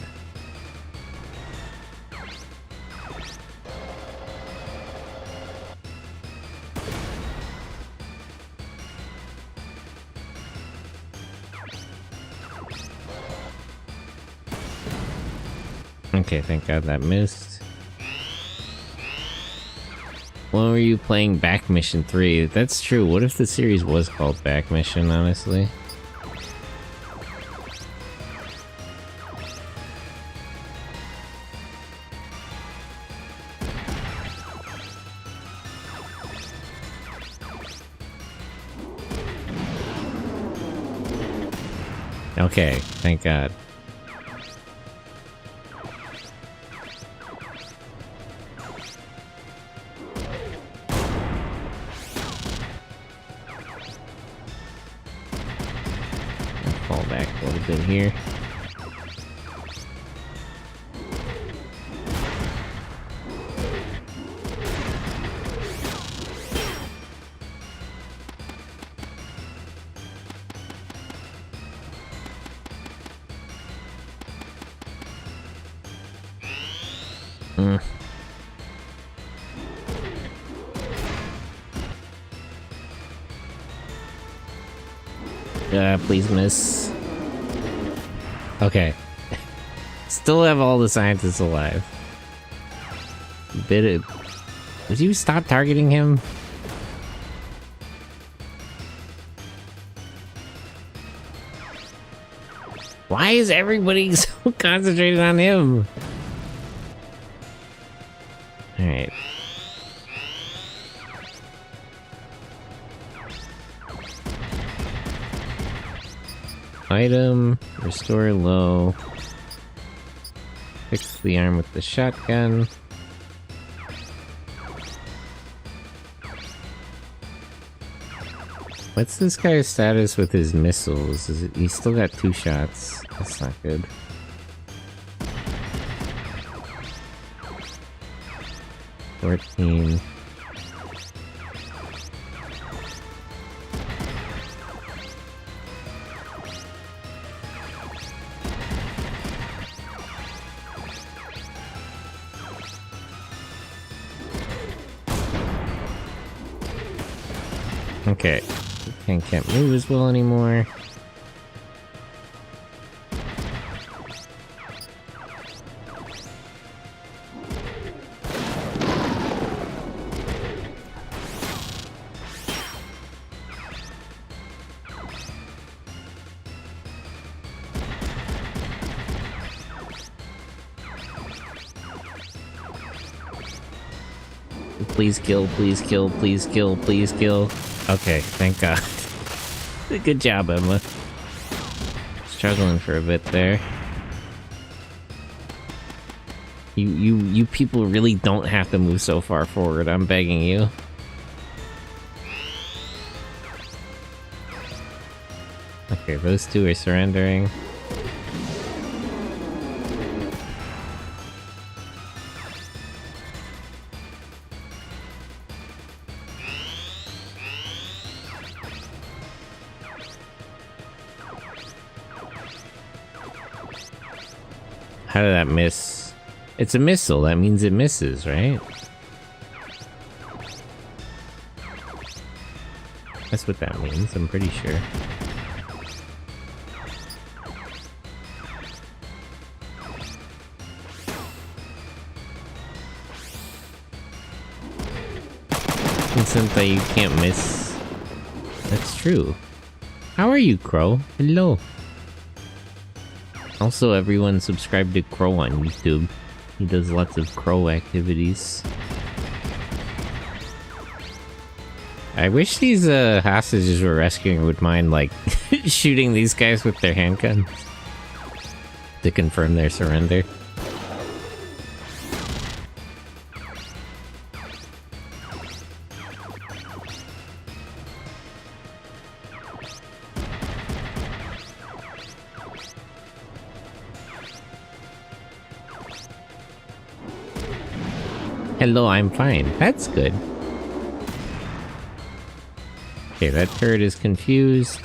Okay, thank God that missed. When were you playing Back Mission 3? That's true. What if the series was called Back Mission, honestly? Okay, thank God. Fall back a little bit here. Please miss. Okay. Still have all the scientists alive. Would you stop targeting him? Why is everybody so concentrated on him? Alright. Item, restore low. Fix the arm with the shotgun. What's this guy's status with his missiles? He's still got 2 shots. That's not good. $14. Okay, can't move as well anymore. Please kill, please kill, please kill, please kill. Okay, thank God. Good job, Emma. Struggling for a bit there. You people really don't have to move so far forward, I'm begging you. Okay, those 2 are surrendering. How did that miss? It's a missile, that means it misses, right? That's what that means, I'm pretty sure. Since that you can't miss. That's true. How are you, Crow? Hello. Also, everyone subscribe to Crow on YouTube. He does lots of Crow activities. I wish these hostages we're rescuing would mind, like, shooting these guys with their handguns to confirm their surrender. Hello, I'm fine. That's good. Okay, that turret is confused.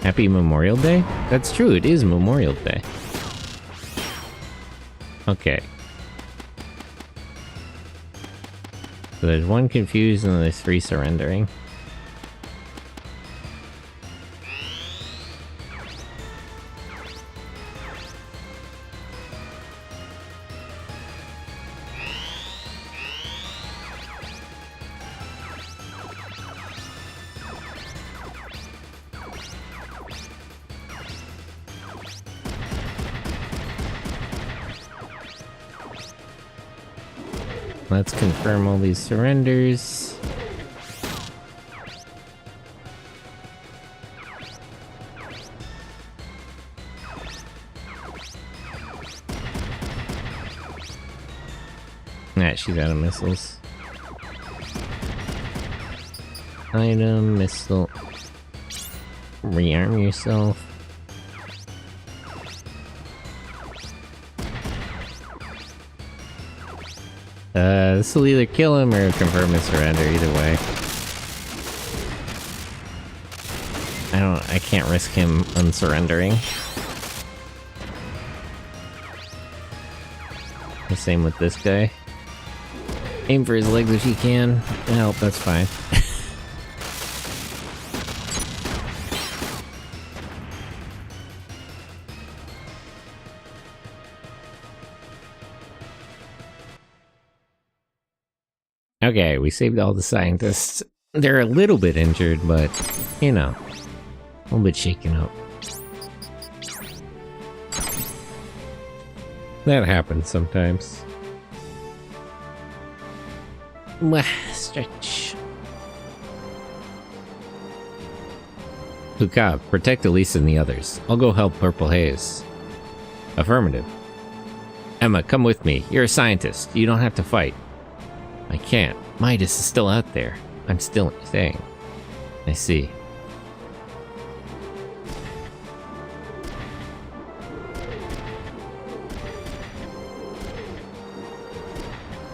Happy Memorial Day? That's true, it is Memorial Day. Okay. So there's one confused and there's 3 surrendering. Let's confirm all these surrenders. Nah, she's out of missiles. Item, missile. Rearm yourself. This will either kill him or confirm his surrender, either way. I can't risk him unsurrendering. The same with this guy. Aim for his legs if you can. Help, that's fine. Okay, we saved all the scientists. They're a little bit injured, but, you know, a little bit shaken up. That happens sometimes. Stretch. Luka, protect Elise and the others. I'll go help Purple Haze. Affirmative. Emma, come with me. You're a scientist. You don't have to fight. I can't. Midas is still out there. I'm still staying. I see.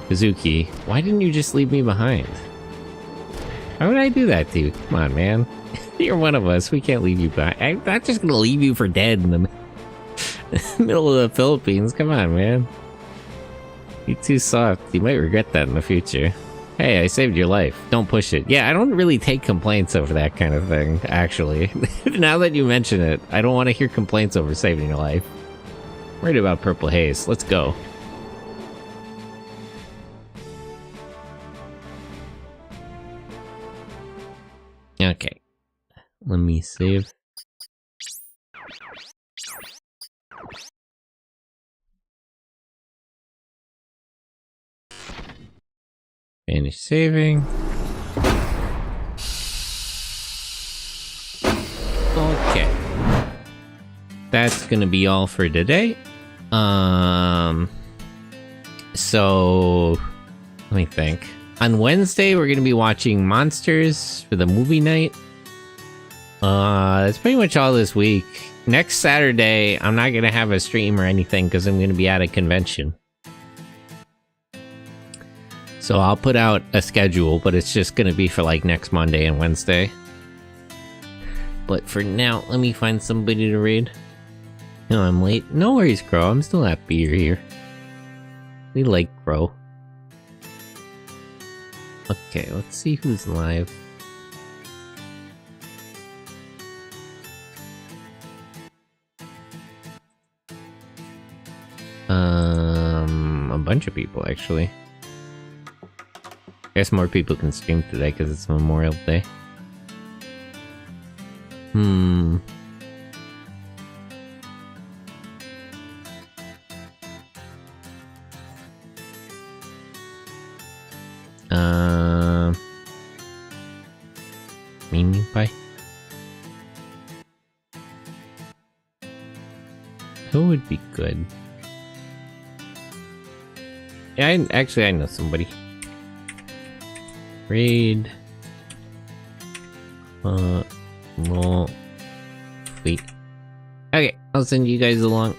Kazuki, why didn't you just leave me behind? Why would I do that to you? Come on, man. You're one of us. We can't leave you behind. I'm not just gonna leave you for dead in the middle of the Philippines. Come on, man. You're too soft. You might regret that in the future. Hey, I saved your life. Don't push it. Yeah, I don't really take complaints over that kind of thing, actually. Now that you mention it, I don't want to hear complaints over saving your life. Worried about Purple Haze. Let's go. Okay. Let me save. Finish saving. Okay. That's gonna be all for today. So let me think. On Wednesday, we're gonna be watching Monsters for the movie night. That's pretty much all this week. Next Saturday, I'm not gonna have a stream or anything because I'm gonna be at a convention. So I'll put out a schedule, but it's just gonna be for like next Monday and Wednesday. But for now, let me find somebody to raid. No, I'm late. No worries, Crow. I'm still happy you're here. We like Crow. Okay, let's see who's live. A bunch of people actually. Guess more people can stream today because it's Memorial Day. Mimi Pie. Who would be good? Yeah, I know somebody. Raid. Well, wait. Okay, I'll send you guys along.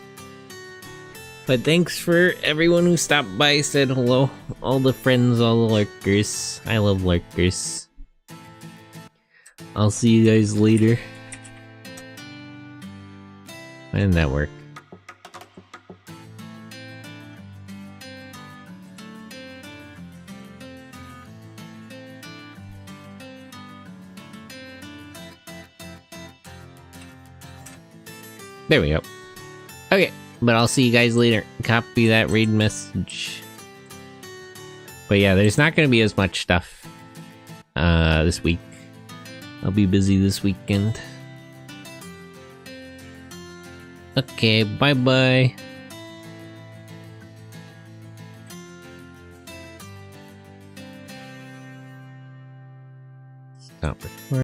But thanks for everyone who stopped by, said hello. All the friends, all the lurkers. I love lurkers. I'll see you guys later. Why didn't that work? There we go. Okay, but I'll see you guys later. Copy that raid message. But yeah, there's not gonna be as much stuff this week. I'll be busy this weekend. Okay, bye-bye. Stop recording.